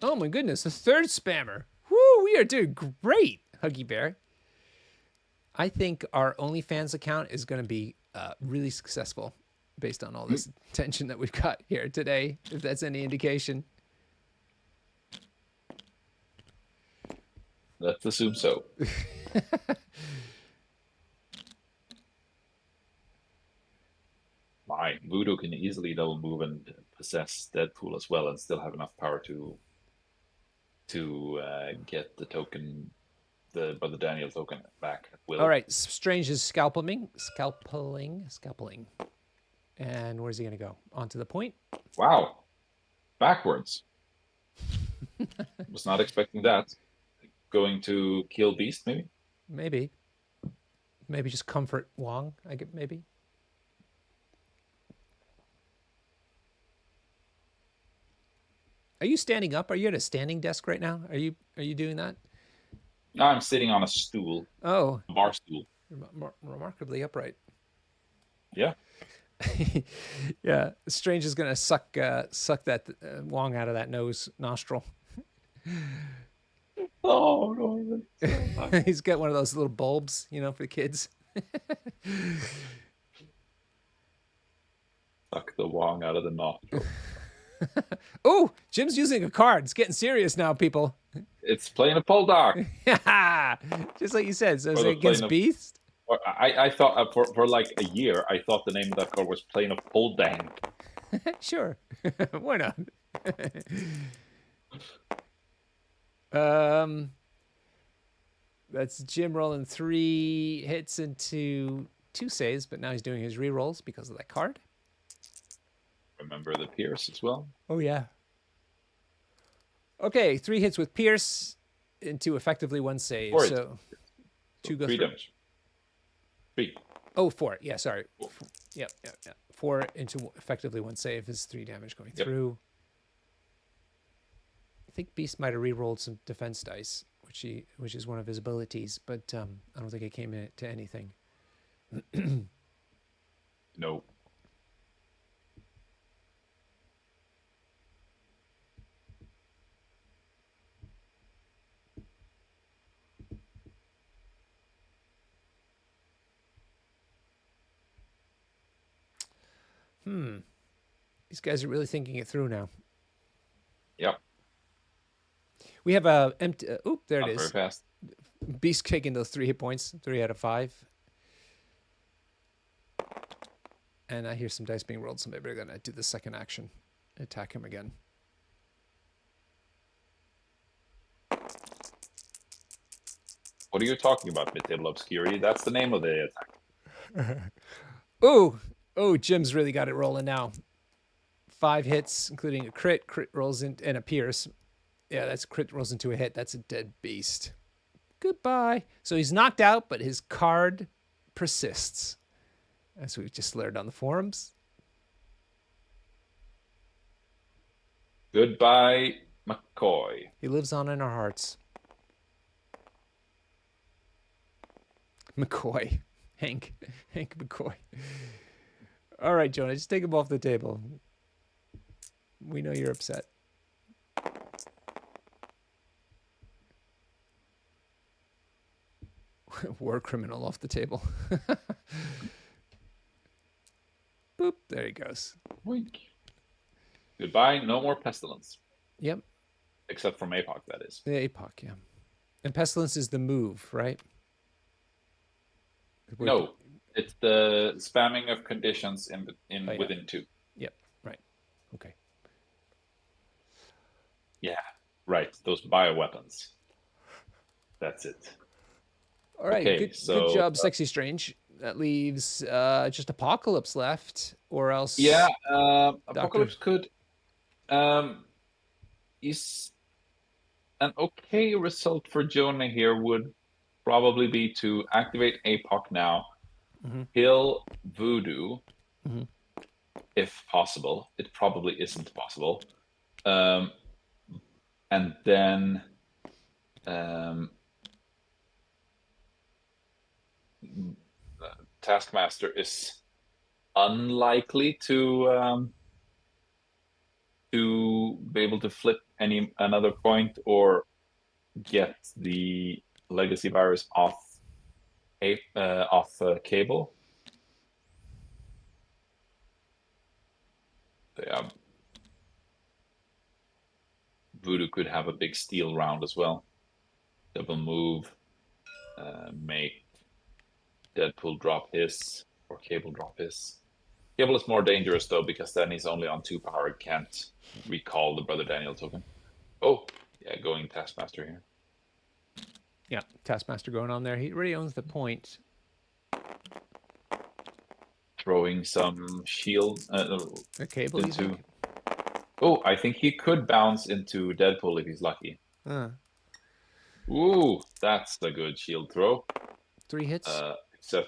Oh my goodness, a 3rd spammer. Woo, we are doing great, Huggy Bear. I think our OnlyFans account is going to be really successful based on all this attention that we've got here today, if that's any indication. Let's assume so. My Voodoo can easily double move and possess Deadpool as well, and still have enough power to get the token, the Brother Daniel token back at will. All right, Strange is scalpeling. And where's he going to go? Onto the point? Wow, backwards. Was not expecting that. Going to kill Beast, maybe. Maybe just comfort Wong. I get maybe. Are you standing up? Are you at a standing desk right now? Are you doing that? Now I'm sitting on a stool, Oh, a bar stool. remarkably upright. Yeah. Yeah, Strange is gonna suck that Wong out of that nostril. Oh no! He's got one of those little bulbs, you know, for the kids. Suck the Wong out of the nostril. Oh, Jim's using a card. It's getting serious now, people. It's playing a Poldark. Just like you said. So is Or it the against plane of- Beast? I thought for like a year, I thought the name of that card was Plane of Poldang. Sure. Why not? That's Jim rolling 3 hits into 2 saves, but now he's doing his re-rolls because of that card. Remember the Pierce as well? Oh, yeah. Okay, 3 hits with Pierce into effectively 1 save. Or so 2 go 3 through. damage. 3. Oh, 4. Yeah, sorry. Yep. 4 into effectively 1 save is 3 damage going through. I think Beast might have re-rolled some defense dice, which is one of his abilities, but I don't think it came to anything. No. These guys are really thinking it through now. Yep. We have a empty. Oop, there Not it very is. fast. Beast taking those 3 hit points, 3 out of 5. And I hear some dice being rolled, so maybe we're gonna do the second action, attack him again. What are you talking about, Mid-Table Obscurity? That's the name of the attack. Oh, Jim's really got it rolling now. 5 hits, including a crit rolls in, and a pierce. Yeah, that's crit rolls into a hit. That's a dead beast. Goodbye. So he's knocked out, but his card persists, as we've just learned on the forums. Goodbye, McCoy. He lives on in our hearts. McCoy. Hank McCoy. All right, Jonah, just take him off the table. We know you're upset. War criminal off the table. Boop, there he goes. Wink. Goodbye, no more Pestilence. Yep, Except from APOC, that is. the APOC, yeah. And Pestilence is the move, right? No, it's the spamming of conditions within 2. Yep, right. Okay. Yeah, right. Those bioweapons. That's it. All right, Okay, good so, job, Sexy Strange. That leaves just Apocalypse left, or else... Yeah, Apocalypse could is an okay result for Jonah here would probably be to activate APOC now, kill Voodoo, if possible. It probably isn't possible. And then Taskmaster is unlikely to be able to flip another point or get the legacy virus off cable. Yeah. Voodoo could have a big steal round as well. Double move, make Deadpool drop his, or Cable drop his. Cable is more dangerous though, because then he's only on 2 power, can't recall the Brother Daniel token. Oh, yeah, going Taskmaster here. Yeah, Taskmaster going on there. He already owns the point. Throwing some shield A cable into. easy. Oh, I think he could bounce into Deadpool if he's lucky. Uh, Ooh, that's a good shield throw. 3 hits. Except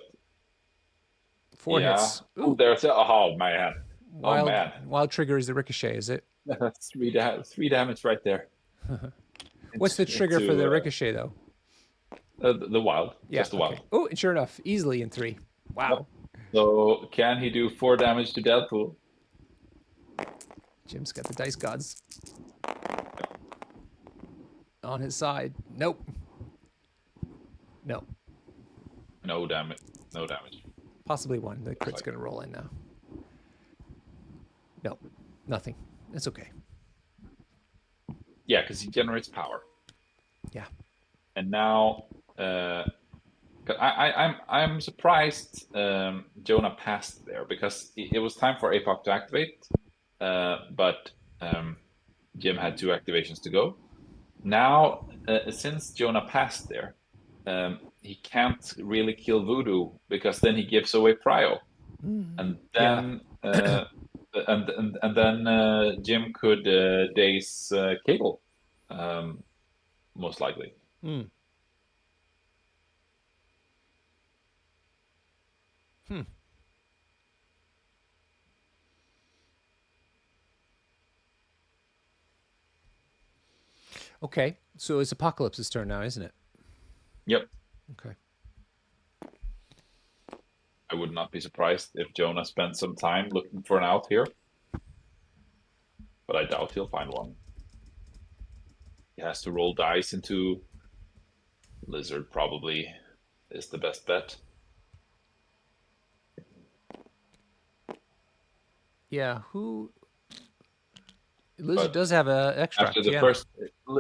4 yeah. hits. Oh, Ooh, there's a oh man. Oh man. wild trigger is the ricochet, is it? That's 3 damage right there. What's the trigger for the ricochet though? The wild. Yeah. Just the wild. Oh, and sure enough, easily in 3. Wow. Yep. So can he do 4 damage to Deadpool? Jim's got the dice gods on his side. Nope. No. No damage. No damage. Possibly 1. The crit's going to roll in now. No. Nothing. It's okay. Yeah, because he generates power. Yeah. And now, I'm surprised Jonah passed there, because it was time for APOC to activate, but Jim had 2 activations to go. Now, since Jonah passed there, he can't really kill Voodoo, because then he gives away Prio, and then and then Jim could daze Cable, most likely. Hmm. Okay. So it's Apocalypse's turn now, isn't it? Yep. Okay. I would not be surprised if Jonah spent some time looking for an out here, but I doubt he'll find one. He has to roll dice into Lizard, probably is the best bet. Yeah. Who? Lizard does have a extract. After the first,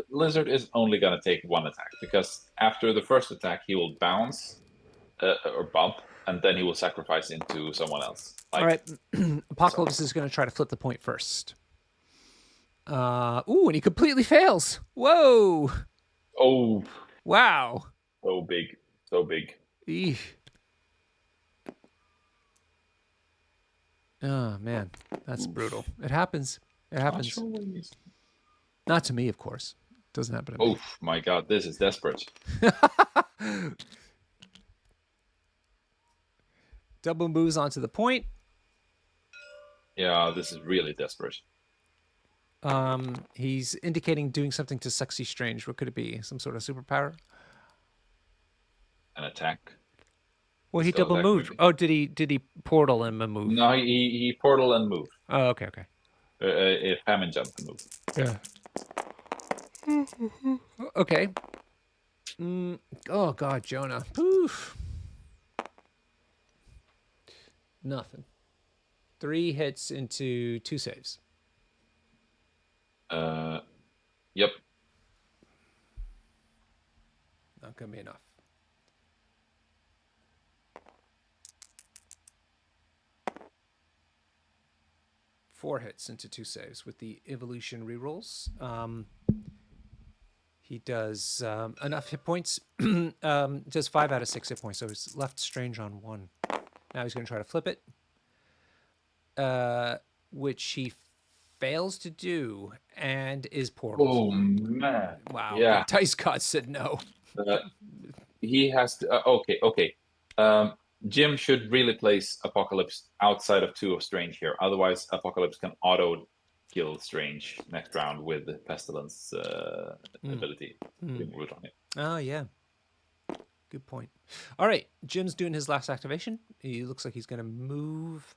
Lizard is only going to take 1 attack, because after the first attack he will bounce or bump, and then he will sacrifice into someone else. All right. Apocalypse is going to try to flip the point first. Ooh, and he completely fails. Whoa. Oh. Wow. So big. So big. Eesh. Oh, man. That's brutal. It happens. It happens. Not to me, of course. Doesn't happen to me. Oh, my God. This is desperate. Double moves onto the point. Yeah, this is really desperate. He's indicating doing something to Sexy Strange. What could it be? Some sort of superpower? An attack. Well, he double moved. Oh, did he portal him a move? No, he portal and move. Oh, okay. If Hammond jump and move. Yeah. Okay. Oh God, Jonah. Poof. Nothing. 3 hits into 2 saves. Yep. Not gonna be enough. Four hits into 2 saves with the evolution rerolls. He does enough hit points. Does 5 out of 6 hit points, so he's left Strange on 1. Now he's going to try to flip it, which he fails to do, and is portal. Oh man! Wow. Yeah. The dice god said no. He has to. Okay. Jim should really place Apocalypse outside of 2 of Strange here. Otherwise, Apocalypse can auto kill Strange next round with the Pestilence ability. Oh, yeah. Good point. All right. Jim's doing his last activation. He looks like he's going to move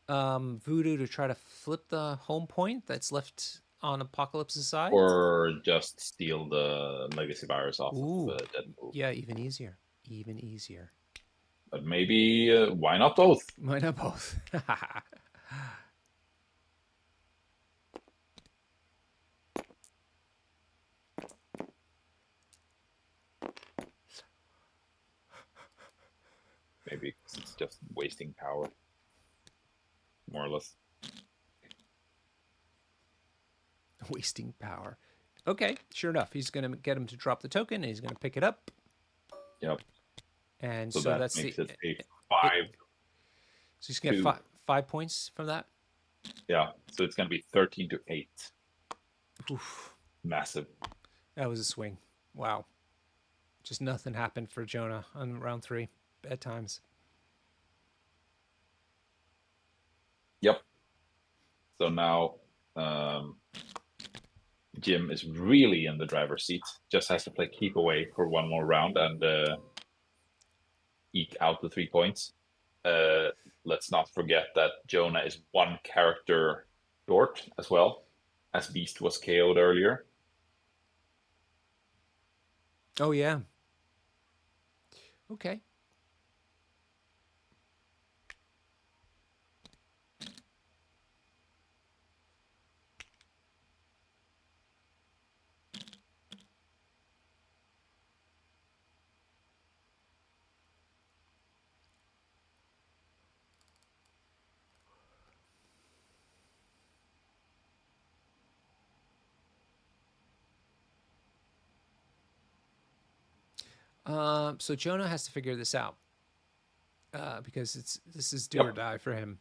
Voodoo to try to flip the home point that's left on Apocalypse's side. Or just steal the Legacy Virus off of Deadpool. Yeah, even easier. Even easier. But maybe why not both? Why not both? Maybe 'cause it's just wasting power, more or less. Wasting power. Okay, sure enough. He's going to get him to drop the token, and he's going to pick it up. Yep. And So so that that's makes the. it a 5. So he's going to get 5 points from that. Yeah. So it's going to be 13-8. Oof. Massive. That was a swing. Wow. Just nothing happened for Jonah on round 3. Bad times. Yep. So now Jim is really in the driver's seat. Just has to play keep away for one more round and eke out the 3 points. Let's not forget that Jonah is 1 character short as well, as Beast was KO'd earlier. Oh, yeah. Okay. So Jonah has to figure this out because this is do or die for him.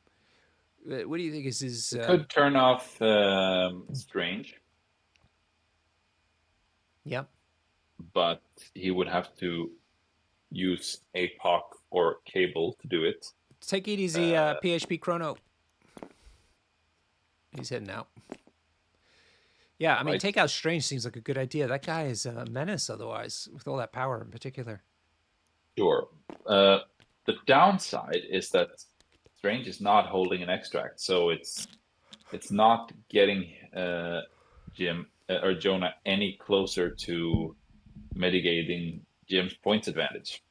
What do you think is his? Could turn off Strange. Yep. But he would have to use APOC or Cable to do it. Take it easy, PHP Chrono. He's heading out. Yeah, I mean, Right. take out Strange seems like a good idea. That guy is a menace otherwise, with all that power in particular. Sure. The downside is that Strange is not holding an extract, so it's not getting Jim or Jonah any closer to mitigating Jim's points advantage.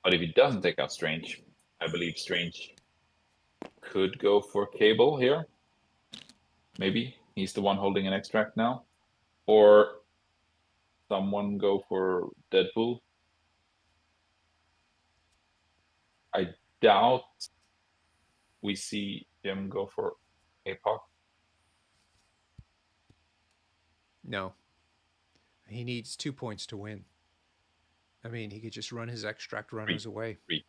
But if he doesn't take out Strange, I believe Strange could go for Cable here. Maybe he's the one holding an extract now. Or someone go for Deadpool. I doubt we see him go for APOC. No. He needs 2 points to win. I mean, he could just run his extract runners away. 3.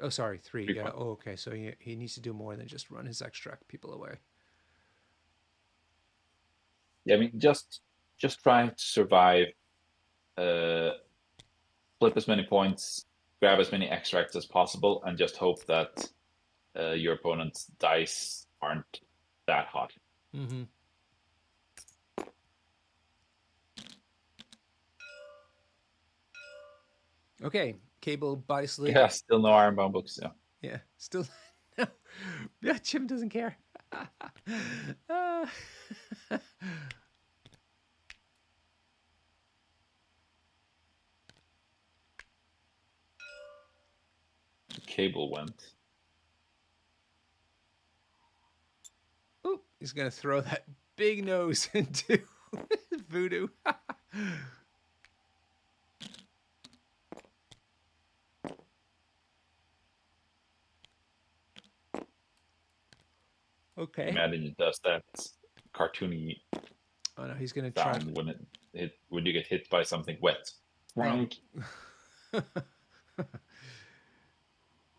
Oh, sorry, 3. 3 Yeah. points. Oh, okay. So he needs to do more than just run his extract people away. Yeah, I mean, just try to survive, flip as many points, grab as many extracts as possible, and just hope that your opponent's dice aren't that hot. Mm-hmm. Okay, Cable buys League. Yeah, still no Ironbound books. Yeah. Yeah, still. No. Yeah, Jim doesn't care. Cable went. Ooh, he's gonna throw that big nose into voodoo. Okay. Imagine it does that cartoony Oh no, he's gonna try. sound when you get hit by something wet. Frank.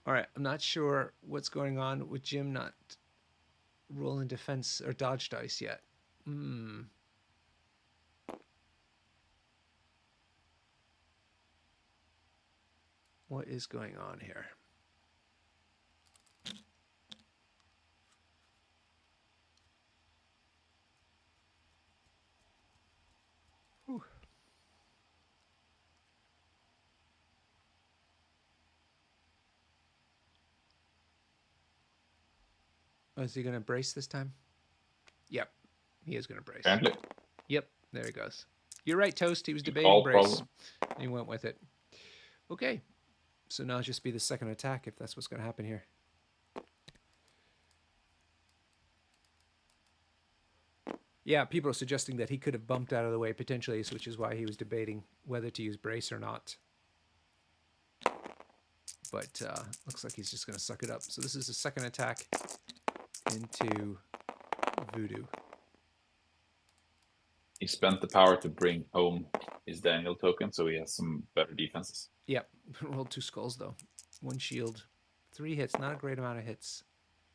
All right, I'm not sure what's going on with Jim not rolling defense or dodge dice yet. What is going on here? Whew. Oh, is he going to brace this time? Yep, he is going to brace. Apparently. Yep, there he goes. You're right, Toast. He was debating All brace. problem. And he went with it. Okay. So now just be the second attack if that's what's going to happen here. Yeah, people are suggesting that he could have bumped out of the way potentially, which is why he was debating whether to use brace or not. But looks like he's just going to suck it up. So this is a second attack into Voodoo. He spent the power to bring home his Daniel token, so he has some better defenses. Yep. Rolled 2 skulls, though. 1 shield. 3 hits. Not a great amount of hits.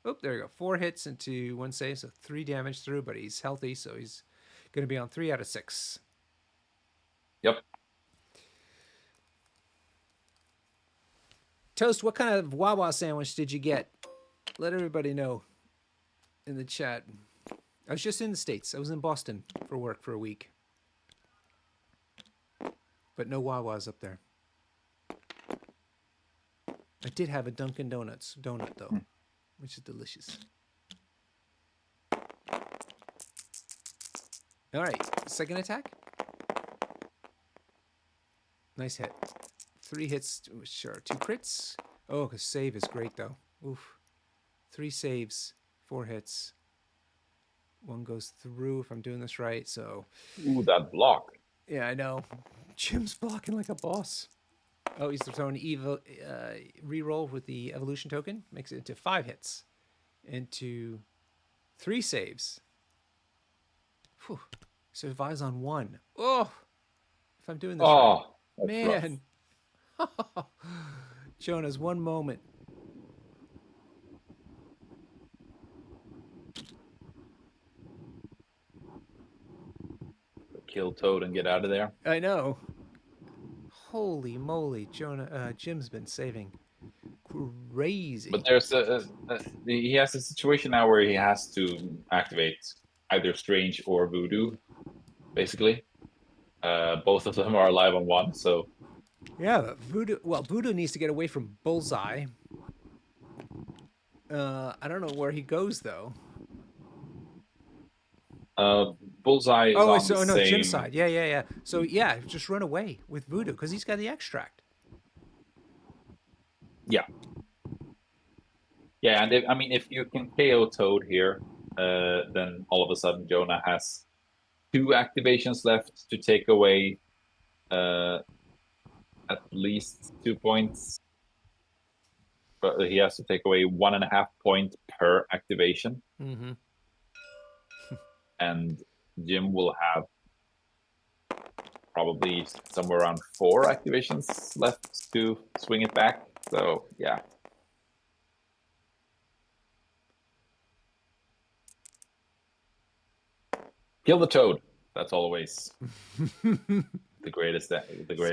Oh, there you go. 4 hits into 1 save, so 3 damage through, but he's healthy, so he's going to be on 3 out of 6. Yep. Toast, what kind of Wawa sandwich did you get? Let everybody know in the chat. I was just in the States. I was in Boston for work for a week. But no Wawas up there. I did have a Dunkin' Donuts donut, though, which is delicious. All right, second attack. Nice hit. 3 hits, sure. 2 crits. Oh, his save is great, though. Oof. 3 saves, 4 hits. 1 goes through, if I'm doing this right, so... Ooh, that block. Yeah, I know. Jim's blocking like a boss. Oh, he's throwing reroll with the evolution token. Makes it into 5 hits. Into 3 saves. Whew. Survives on 1. Oh! If I'm doing this right. That's Man! Jonah's 1 moment. Kill Toad and get out of there. I know. Holy moly, Jonah! Jim's been saving crazy. But there's he has a situation now where he has to activate either Strange or Voodoo, basically. Both of them are alive on 1, so... Yeah, but Voodoo... Well, Voodoo needs to get away from Bullseye. I don't know where he goes, though. Bullseye is on so the no, same... Jim's side. Yeah. So, yeah, just run away with Voodoo, because he's got the extract. Yeah. Yeah, and if you can KO Toad here, then all of a sudden Jonah has 2 activations left to take away at least 2 points. But he has to take away 1.5 points per activation. Mm-hmm. And Jim will have probably somewhere around 4 activations left to swing it back. So, yeah. Kill the Toad. That's always the great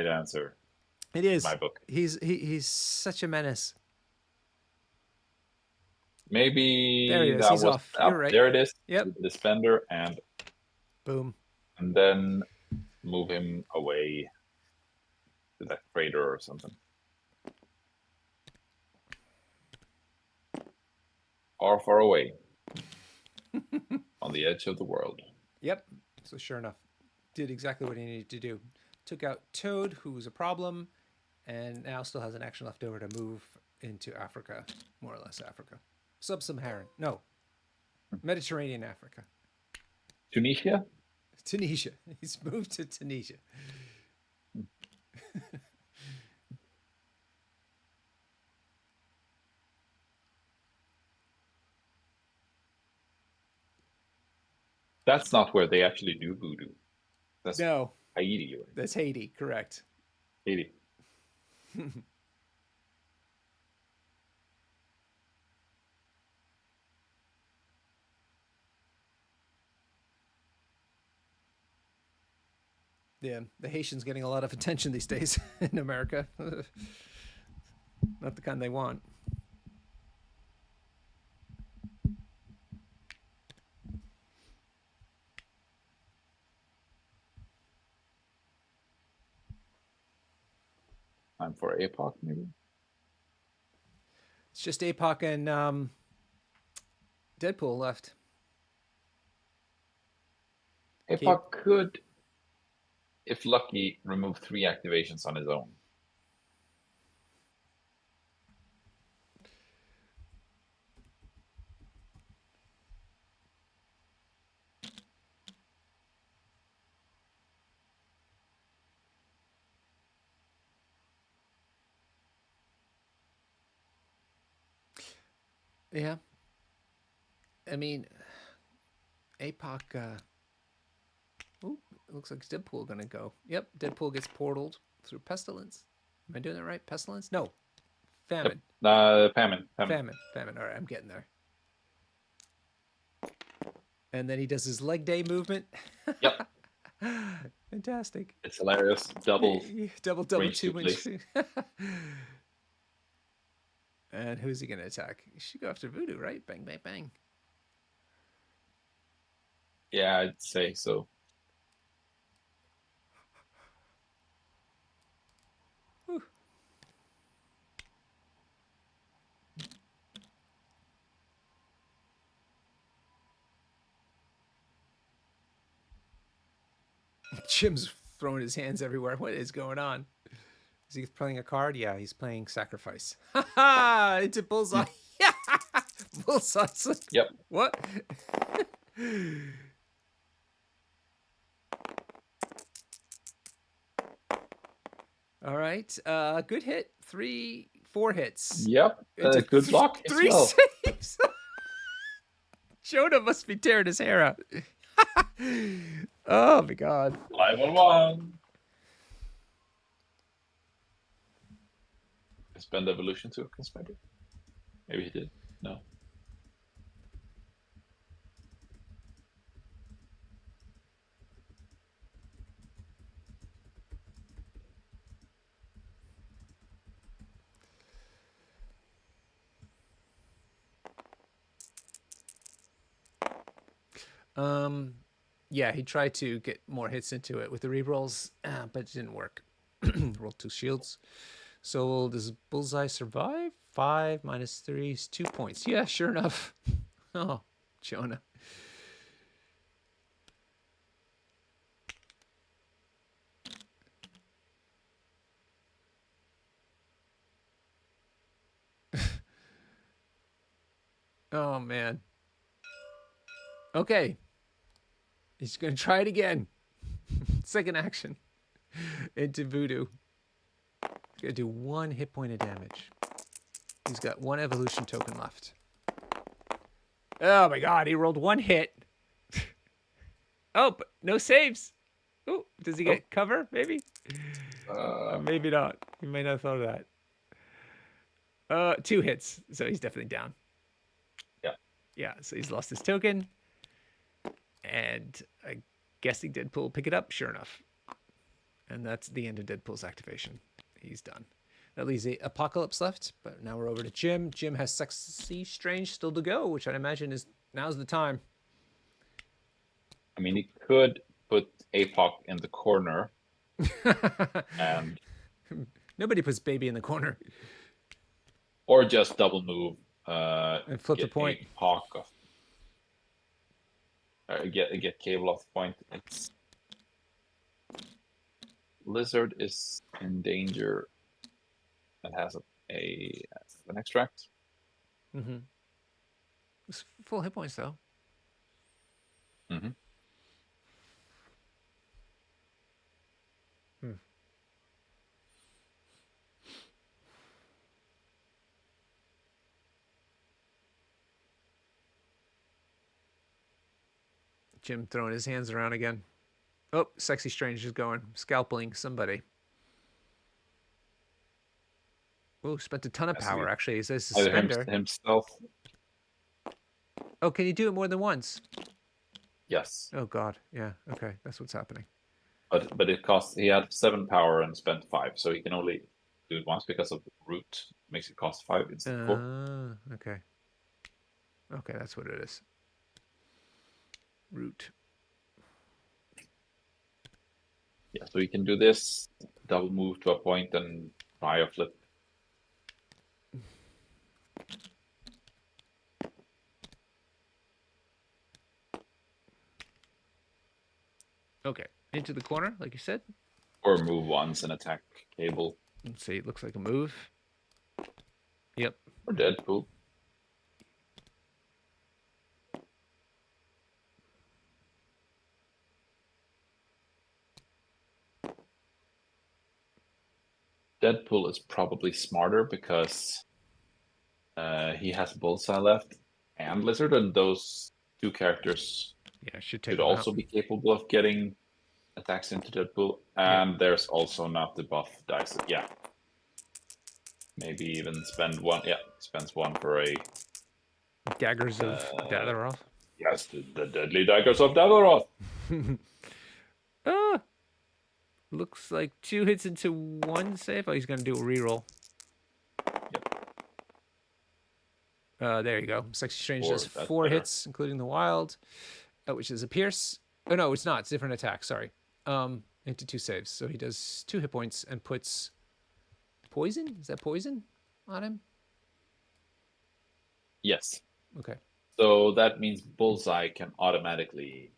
answer. It is. In my book. He's such a menace. Maybe there he is. that He's was off. You're right. There it is. Yep. The spender and boom. And then move him away to that crater or something. Far away. On the edge of the world. Yep. So sure enough, did exactly what he needed to do. Took out Toad, who was a problem, and now still has an action left over to move into Africa, more or less Africa. Sub-Saharan. No. Mediterranean Africa. Tunisia? Tunisia. He's moved to Tunisia. That's not where they actually do voodoo. That's no. Haiti. Right? That's Haiti, correct. Haiti. Yeah, the Haitians getting a lot of attention these days in America. Not the kind they want. Time for APOC, maybe? It's just APOC and Deadpool left. APOC could if lucky, remove 3 activations on his own. Yeah. I mean, APOC. Ooh, it looks like Deadpool gonna go. Yep, Deadpool gets portaled through Pestilence. Am I doing that right? Pestilence? No, Famine. Famine. Famine. All right, I'm getting there. And then he does his leg day movement. Yep. Fantastic. It's hilarious. Double Double range too suplex. much. And who's he gonna attack? He should go after Voodoo, right? Bang, bang, bang. Yeah, I'd say so. Whew. Jim's throwing his hands everywhere. What is going on? Is he playing a card? Yeah, he's playing Sacrifice. Ha ha! Into Bullseye. Yeah! Bullseye's like, Yep. what? All right. Good hit. 4 hits. Yep. Good luck as 3 well. saves. Jonah must be tearing his hair out. Oh my god. 5-on-1. Spend evolution tokens, maybe. Maybe he did. No. Yeah, he tried to get more hits into it with the rerolls, but it didn't work. Roll 2 shields. So does Bullseye survive? 5 minus 3 is 2 points. Yeah, sure enough. Oh, Jonah. Oh, man. Okay. He's going to try it again. Second action. Into Voodoo. He's going to do 1 hit point of damage. He's got 1 evolution token left. Oh my god, he rolled 1 hit. Oh, but no saves. Ooh, does he get cover, maybe? Maybe not. He may not have thought of that. 2 hits, so he's definitely down. Yeah. Yeah, so he's lost his token. And I'm guessing Deadpool will pick it up, sure enough. And that's the end of Deadpool's activation. He's done. That leaves the Apocalypse left, but now we're over to Jim. Jim has Sexy Strange still to go, which I imagine is now's the time. I mean, he could put APOC in the corner. And nobody puts Baby in the corner. Or just double move. And flip the point. APOC off. Get Cable off the point. It's Lizard is in danger. That has an extract. Mm-hmm. It's full hit points though. Mm-hmm. Jim throwing his hands around again. Oh, Sexy Strange is going. Scalping somebody. Oh, spent a ton of power, actually. He says suspender. Himself. Oh, can you do it more than once? Yes. Oh, God. Yeah, okay. That's what's happening. But it costs, he had 7 power and spent 5, so he can only do it once because of root. Makes it cost 5 instead of 4. Okay. Okay, that's what it is. Root. Yeah, so you can do this, double move to a point and try a flip. Okay. into the corner, like you said. Or move once and attack cable. Let's see. It looks like a move. Yep. Or Deadpool. Deadpool is probably smarter because he has Bullseye left and Lizard, and those two characters Yeah, should take should him also out. be capable of getting attacks into Deadpool. And there's also not the buff dice. Yeah. Maybe even spend one. Yeah, spends one for a. Daggers of Dadaroth. Yes, the Deadly Daggers of Dagoroth. Ah! Looks like 2 hits into 1 save. Oh, he's going to do a reroll. Yep. There you go. Sexy Strange Four, does that's 4 better. hits, including the wild, which is a pierce. Oh, no, it's not. It's a different attack. Sorry. Into 2 saves. So he does 2 hit points and puts poison? Is that poison on him? Yes. Okay. So that means Bullseye can automatically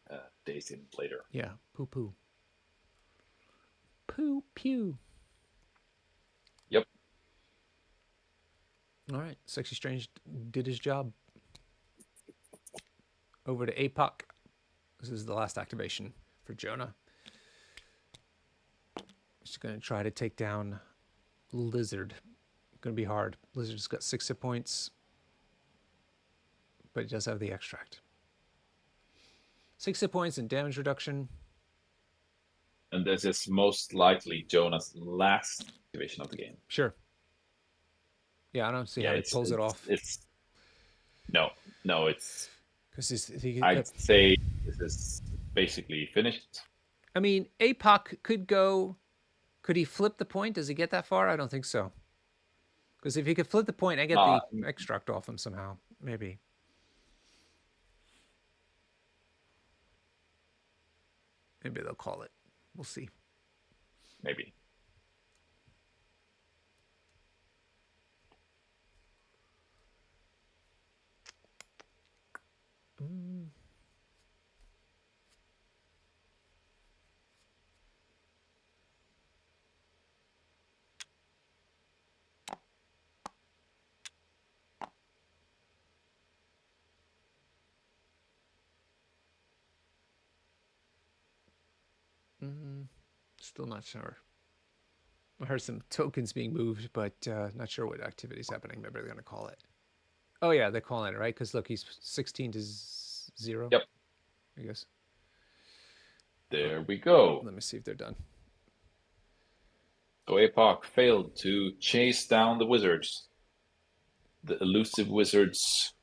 daze him later. Yeah. Poo poo. Poo pew. Yep. All right. Sexy Strange did his job. Over to APOC. This is the last activation for Jonah. He's going to try to take down Lizard. Going to be hard. Lizard's got 6 hit points, but he does have the extract. 6 hit points and damage reduction. And this is most likely Jonah's last activation of the game. Sure. Yeah, I don't see how he pulls it off. No, it's. Because I'd say this is basically finished. I mean, APOC could go. Could he flip the point? Does he get that far? I don't think so. Because if he could flip the point, I get the extract off him somehow. Maybe. Maybe they'll call it. We'll see. Maybe. Still not sure. I heard some tokens being moved, but not sure what activity is happening. Maybe they're going to call it. Oh, yeah, they're calling it, right? Because, look, he's 16 to 0. Yep. I guess. There we go. Let me see if they're done. So APOC failed to chase down the wizards. The elusive wizards.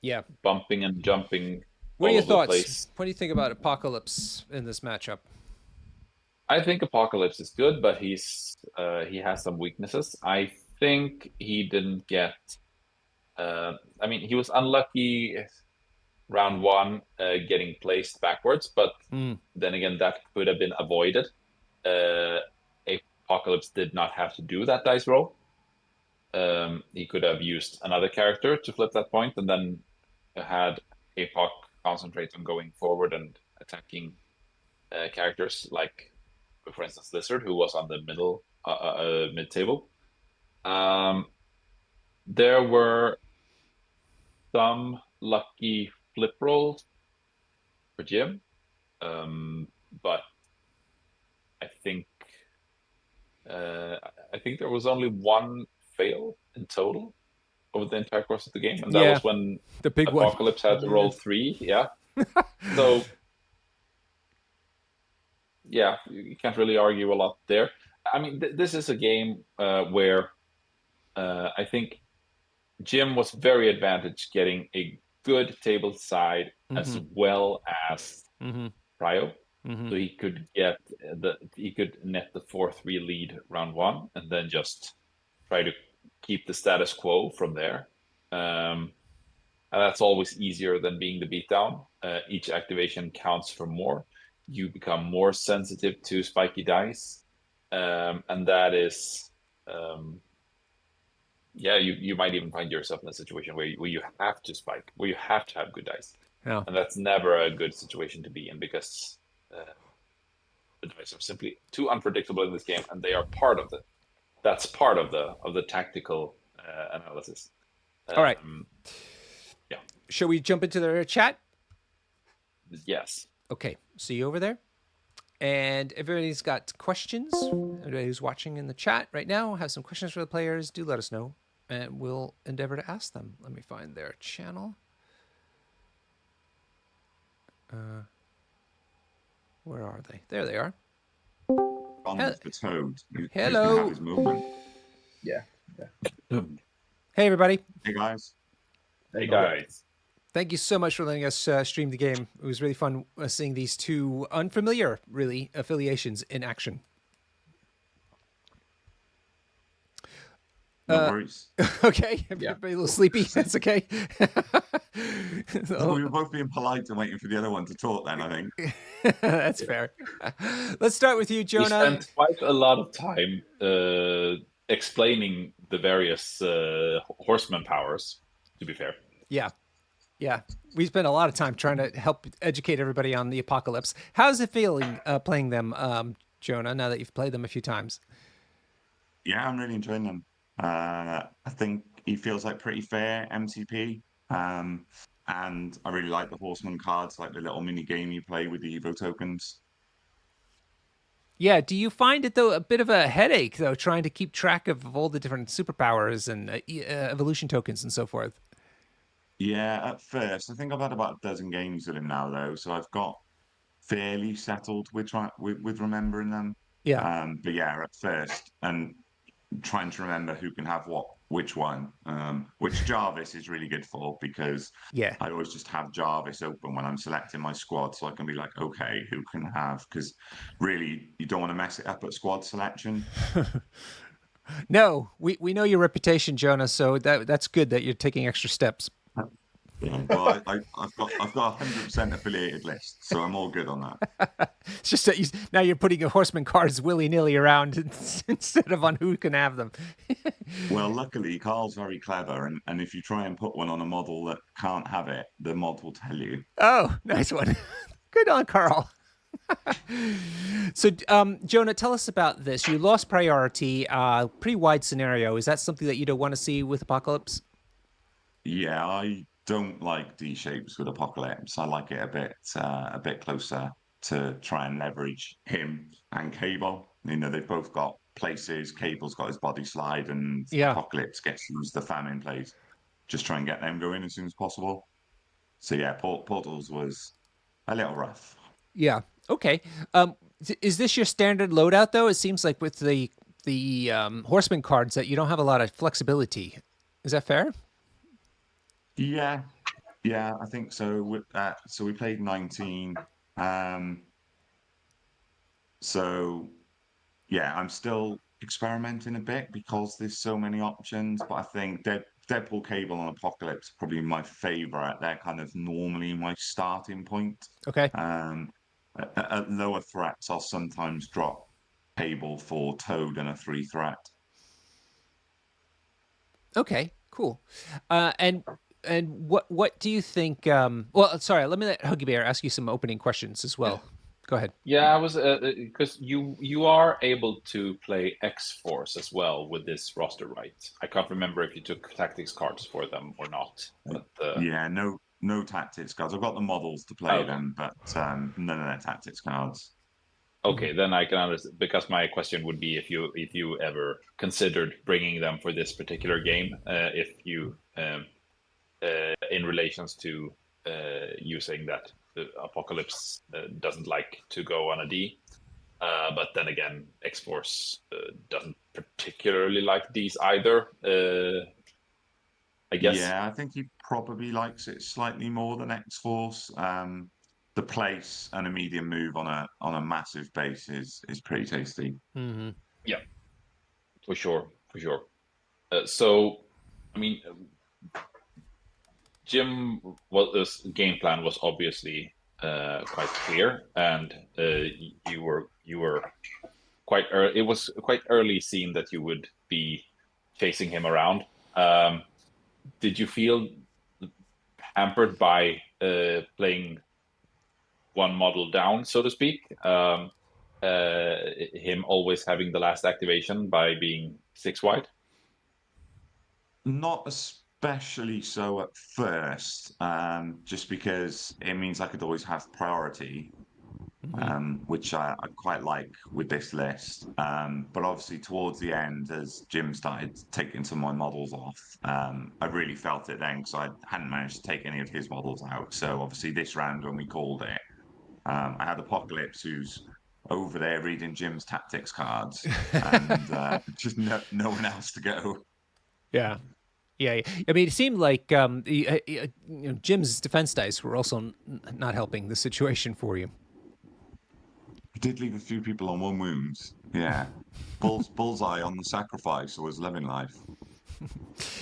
Yeah. Bumping and jumping. What are your all over the thoughts? place. What do you think about Apocalypse in this matchup? I think Apocalypse is good, but he has some weaknesses. I think he didn't get. I mean, he was unlucky round 1 getting placed backwards, but then again, that could have been avoided. Apocalypse did not have to do that dice roll. He could have used another character to flip that point, and then had APOC concentrate on going forward and attacking characters like, for instance, Lizard, who was on the mid table. There were some lucky flip rolls for Jim, but I think there was only 1 fail in total over the entire course of the game, and that was when the big Apocalypse had to roll 3. Yeah, so. Yeah, you can't really argue a lot there. I mean, this is a game where I think Jim was very advantaged getting a good table side as well as Prio. So he could get he could net the 4-3 lead round 1 and then just try to keep the status quo from there. And that's always easier than being the beatdown. Each activation counts for more. You become more sensitive to spiky dice, and that is, you might even find yourself in a situation where you have to spike, where you have to have good dice, and that's never a good situation to be in because The dice are simply too unpredictable in this game, and they are part of that's part of the tactical analysis. All right. Yeah. Shall we jump into the chat? Yes. Okay. See you over there. And everybody's got questions. Everybody who's watching in the chat right now has some questions for the players. Do let us know, and we'll endeavor to ask them. Let me find their channel. Where are they? There they are. On the Toad. Who's Hello. gonna have his moment? Yeah. Hey, everybody. Hey guys. Hey guys. Thank you so much for letting us stream the game. It was really fun seeing these two unfamiliar, really, affiliations in action. No worries. Okay, everybody a little sleepy. That's okay. So we were both being polite and waiting for the other one to talk then, I think. That's fair. Let's start with you, Jonah. We spent quite a lot of time explaining the various horseman powers, to be fair. Yeah. We spent a lot of time trying to help educate everybody on the apocalypse. How's it feeling playing them, Jonah, now that you've played them a few times? Yeah, I'm really enjoying them. I think he feels like pretty fair MCP. And I really like the horseman cards, like the little mini game you play with the Evo tokens. Yeah, do you find it, though, a bit of a headache, though, trying to keep track of all the different superpowers and evolution tokens and so forth? Yeah, at first. I think I've had about a dozen games with him now, though, so I've got fairly settled with remembering them. Yeah. But yeah, at first, and trying to remember who can have which one, which Jarvis is really good for, because Yeah. I always just have Jarvis open when I'm selecting my squad, so I can be like, okay, who can have? Because really, you don't want to mess it up at squad selection. No, we know your reputation, Jonah, so that's good that you're taking extra steps. Yeah, well, I've got 100% affiliated list, so I'm all good on that. It's just that now you're putting your horseman cards willy-nilly around instead of on who can have them. Well, luckily, Carl's very clever, and if you try and put one on a model that can't have it, the mod will tell you. Oh, nice one. Good on, Carl. So, Jonah, tell us about this. You lost priority, pretty wide scenario. Is that something that you don't want to see with Apocalypse? Yeah, I don't like D shapes with Apocalypse. I like it a bit closer to try and leverage him and Cable. You know, they've both got places. Cable's got his body slide, and Apocalypse gets to use the famine plays. Just try and get them going as soon as possible. So yeah, Portals was a little rough. Yeah. Okay. Is this your standard loadout though? It seems like with the horseman cards that you don't have a lot of flexibility. Is that fair? Yeah, I think so. So we played 19. So yeah, I'm still experimenting a bit because there's so many options. But I think Deadpool, Cable, and Apocalypse are probably my favorite. They're kind of normally my starting point. Okay. At lower threats, I'll sometimes drop Cable for Toad and a 3 threat. Okay. Cool. And what do you think? Well, sorry. Let me let Huggy Bear ask you some opening questions as well. Go ahead. Yeah, I was because you are able to play X-Force as well with this roster, right? I can't remember if you took tactics cards for them or not. But yeah, no tactics cards. I've got the models to play them, but none of their tactics cards. Okay, then I can understand, because my question would be if you ever considered bringing them for this particular game, if you in relations to using that the Apocalypse doesn't like to go on a D, but then again, X-Force doesn't particularly like Ds either. I guess. Yeah, I think he probably likes it slightly more than X-Force. The place and a medium move on a massive base is pretty tasty. Mm-hmm. Yeah, for sure. So, I mean, Jim, this game plan was obviously quite clear, and you were quite early. It was quite early seen that you would be chasing him around. Did you feel hampered by playing one model down, so to speak? him always having the last activation by being 6 wide? Not especially so at first, just because it means I could always have priority, which I quite like with this list. But obviously, towards the end, as Jim started taking some of my models off, I really felt it then because I hadn't managed to take any of his models out. So obviously, this round when we called it, I had Apocalypse who's over there reading Jim's tactics cards, and just no one else to go. Yeah. Yeah, I mean, it seemed like Jim's defense dice were also not helping the situation for you. I did leave a few people on 1 wound. Yeah. Bullseye on the sacrifice was living life.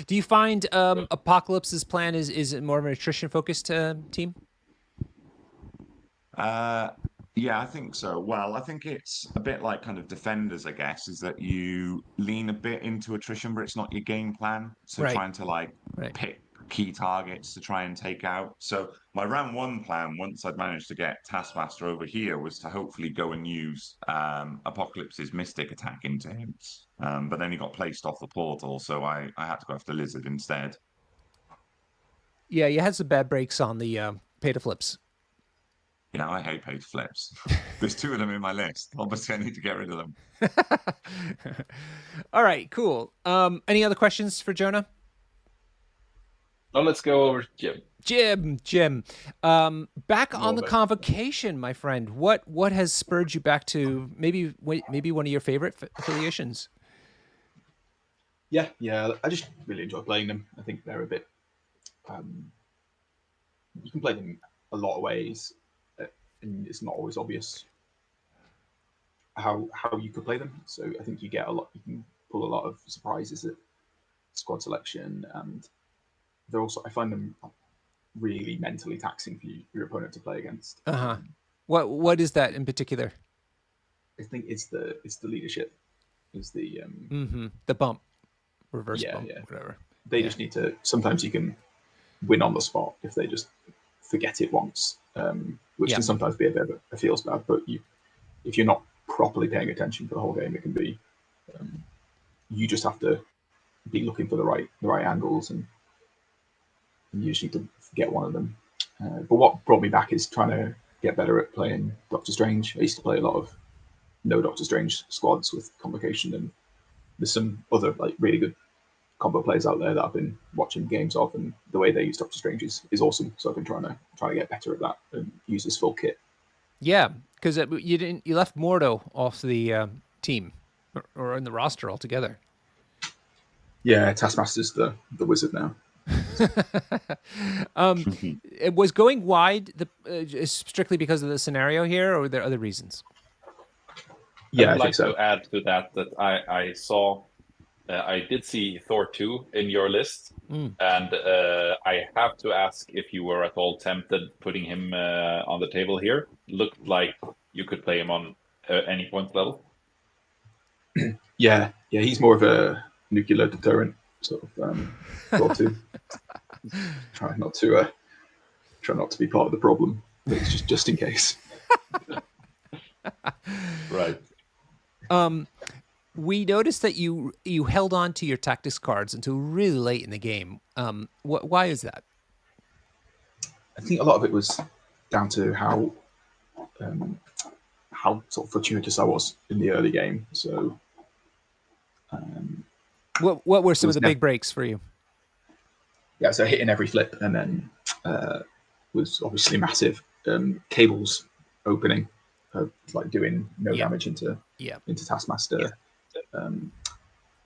Do you find Apocalypse's plan is more of an attrition focused team? Yeah, I think so. Well, I think it's a bit like kind of Defenders, I guess, is that you lean a bit into attrition, but it's not your game plan. So Right. trying to like Right. pick key targets to try and take out. So my round 1 plan, once I'd managed to get Taskmaster over here, was to hopefully go and use Apocalypse's Mystic attack into him. But then he got placed off the portal, so I had to go after Lizard instead. Yeah, you had some bad breaks on the pay to flips. Yeah, I hate page flips. There's 2 of them in my list. Obviously, I need to get rid of them. All right, cool. Any other questions for Jonah? Now let's go over to Jim. Jim. Back on the Convocation, my friend. What has spurred you back to maybe one of your favorite affiliations? Yeah. I just really enjoy playing them. I think they're a bit. You can play them a lot of ways, and it's not always obvious how you could play them. So I think you get a lot. You can pull a lot of surprises at squad selection, and they're also. I find them really mentally taxing for your opponent to play against. What is that in particular? I think it's the leadership, is the the bump, reverse bump, whatever. They just need to. Sometimes you can win on the spot if they just forget it once, which can sometimes be a bit of a feels bad. But if you're not properly paying attention for the whole game, it can be. You just have to be looking for the right angles, and you just need to get one of them. But what brought me back is trying to get better at playing Doctor Strange. I used to play a lot of no Doctor Strange squads with Convocation, and there's some other like really good combo players out there that I've been watching games of, and the way they use Doctor Strange is awesome. So I've been trying to get better at that and use this full kit. Yeah, because you left Mordo off the team or in the roster altogether. Yeah, Taskmaster's the wizard now. It was going wide strictly because of the scenario here, or were there other reasons? Yeah, I'd I like think so. to add to that I saw. I did see Thor 2 in your list, and I have to ask if you were at all tempted putting him on the table here. Looked like you could play him on any point level. Yeah, he's more of a nuclear deterrent sort of Thor 2. Try not to be part of the problem, but it's just in case. Right. We noticed that you held on to your tactics cards until really late in the game. Why is that? I think a lot of it was down to how sort of fortuitous I was in the early game. So, what were some of the big breaks for you? Yeah, so hitting every flip and then was obviously massive. Cables opening, like doing no damage into Taskmaster.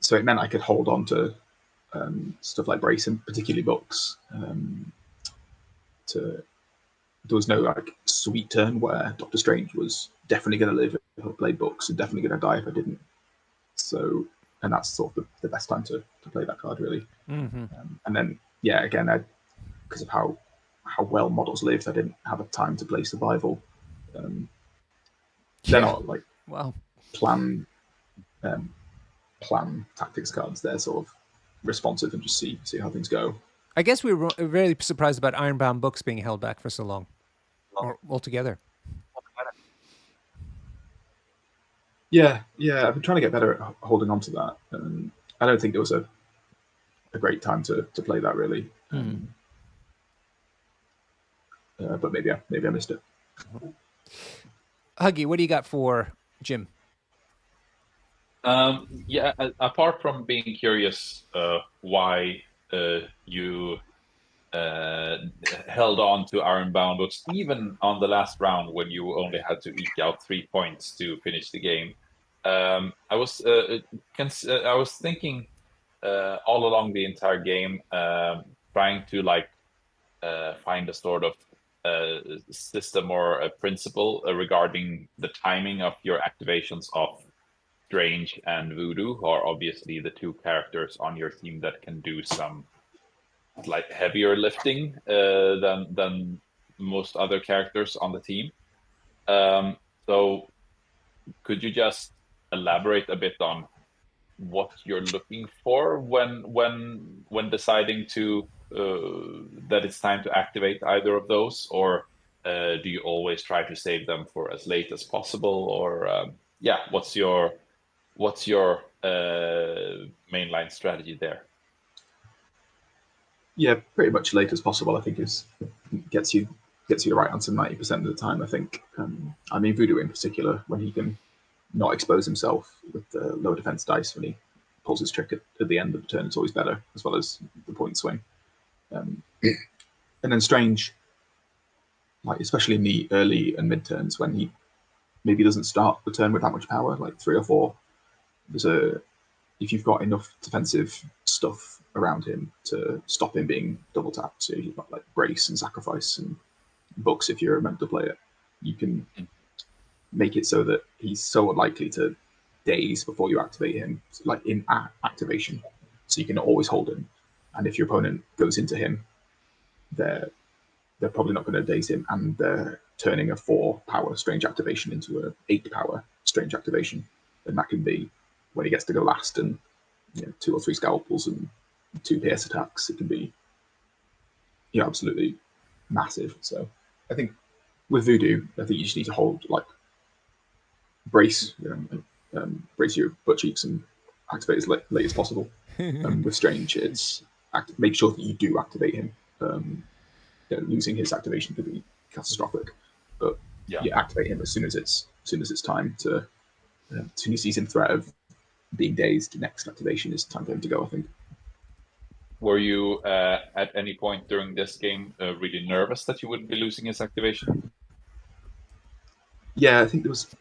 So it meant I could hold on to stuff like Brace and particularly books. There was no like sweet turn where Doctor Strange was definitely going to live if I played books and definitely going to die if I didn't. So, and that's sort of the best time to play that card really. And then again, because of how well models lived, I didn't have a time to play survival. They're not like plan tactics cards. They're sort of responsive and just see how things go. I guess we were really surprised about Ironbound books being held back for so long, or altogether. Yeah, I've been trying to get better at holding on to that. I don't think it was a great time to play that really. But maybe I missed it. Huggy, what do you got for Jim? Yeah, apart from being curious why you held on to Ironbound books, even on the last round when you only had to eke out 3 points to finish the game, I was thinking all along the entire game, trying to find a sort of system or a principle regarding the timing of your activations of Strange and Voodoo, who are obviously the two characters on your team that can do some heavier lifting than most other characters on the team. So could you just elaborate a bit on what you're looking for when deciding to that it's time to activate either of those, or do you always try to save them for as late as possible, or what's your mainline strategy there? Yeah, pretty much late as possible. I think is gets you the right answer 90% of the time. I think. I mean, Voodoo in particular, when he can not expose himself with the low defense dice when he pulls his trick at the end of the turn, it's always better, as well as the point swing. And then Strange, especially in the early and mid turns when he maybe doesn't start the turn with that much power, like 3 or 4. If you've got enough defensive stuff around him to stop him being double tapped, so you've got Brace and Sacrifice and Books if you're meant to play it, you can make it so that he's so unlikely to daze before you activate him, in activation, so you can always hold him. And if your opponent goes into him, they're probably not going to daze him, and they're turning a 4 power Strange activation into a 8 power Strange activation, and that can be when he gets to go last and 2 or 3 scalpels and 2 PS attacks. It can be absolutely massive. So I think with Voodoo, I think you just need to hold brace, brace your butt cheeks and activate as late as possible. With Strange, it's make sure that you do activate him. Losing his activation could be catastrophic, but activate him as soon as it's time to. As soon as he's in threat of being dazed, next activation is time for him to go, I think. Were you at any point during this game really nervous that you would be losing his activation? Yeah, I think there was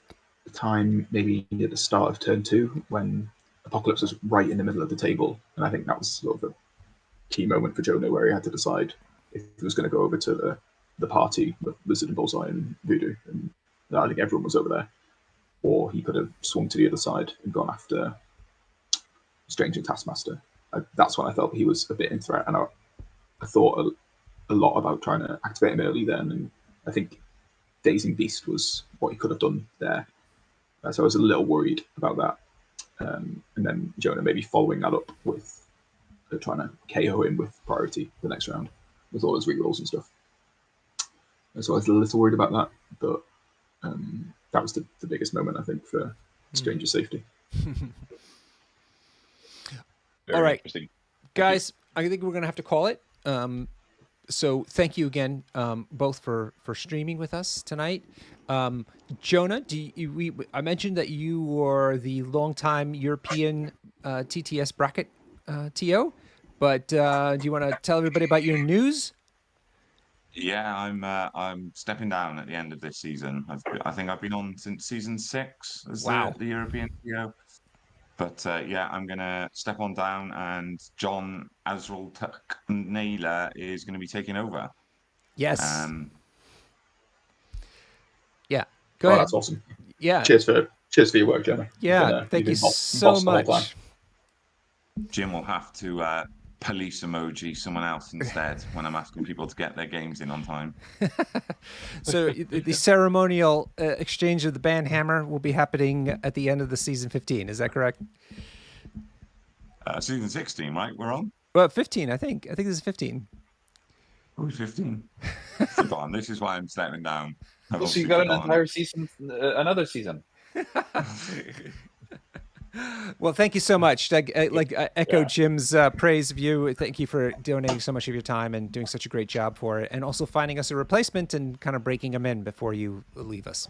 a time maybe at the start of turn 2 when Apocalypse was right in the middle of the table, and I think that was sort of a key moment for Jonah where he had to decide if he was going to go over to the party with Lizard and Bullseye and Voodoo, and I think everyone was over there, or he could have swung to the other side and gone after Strange and Taskmaster. That's when I felt he was a bit in threat, and I thought a lot about trying to activate him early then, and I think Dazing Beast was what he could have done there. So I was a little worried about that. And then Jonah maybe following that up with trying to KO him with priority the next round with all his rerolls and stuff. And so I was a little worried about that, but that was the biggest moment, I think, for Stranger's safety. All right, guys, I think we're going to have to call it. So thank you again, both for streaming with us tonight. Jonah, I mentioned that you were the longtime European TTS bracket TO, but do you want to tell everybody about your news? Yeah, I'm stepping down at the end of this season. I think I've been on since season 6 as the European TO. But I'm going to step on down, and John Azrael-Naylor is going to be taking over. Yes. Go ahead. That's awesome. Yeah. Cheers for your work, Jonah. Yeah, thank you so much. Jim will have to police emoji someone else instead when I'm asking people to get their games in on time. So the ceremonial exchange of the band hammer will be happening at the end of the season 15. Is that correct? Season 16, right? We're on? Well, 15, I think. I think this is 15. Are we 15? Forgotten. This is why I'm stepping down. So you got an entire season, another season. Well, thank you so much. Echo Jim's praise of you. Thank you for donating so much of your time and doing such a great job for it, and also finding us a replacement and kind of breaking them in before you leave us.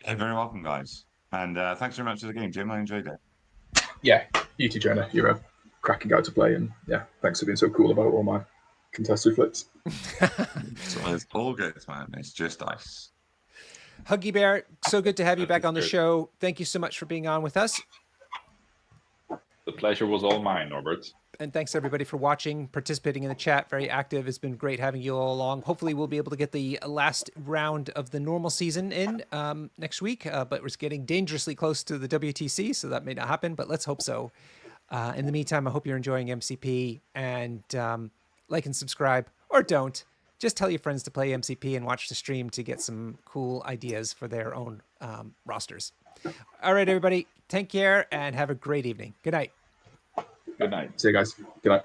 You're very welcome, guys. And thanks very much for the game, Jim. I enjoyed it. Yeah, you too, Jonah. You're a cracking guy to play, and yeah, thanks for being so cool about all my contested flips. So it's all good, man. It's just ice. Huggy Bear, so good to have you back on the show. Thank you so much for being on with us. The pleasure was all mine, Norbert. And thanks everybody for watching, participating in the chat, very active. It's been great having you all along. Hopefully we'll be able to get the last round of the normal season in next week, but we're getting dangerously close to the WTC, so that may not happen, but let's hope so. In the meantime, I hope you're enjoying MCP, and like and subscribe, or don't. Just tell your friends to play MCP and watch the stream to get some cool ideas for their own rosters. All right, everybody, take care and have a great evening. Good night. Good night. See you guys. Good night.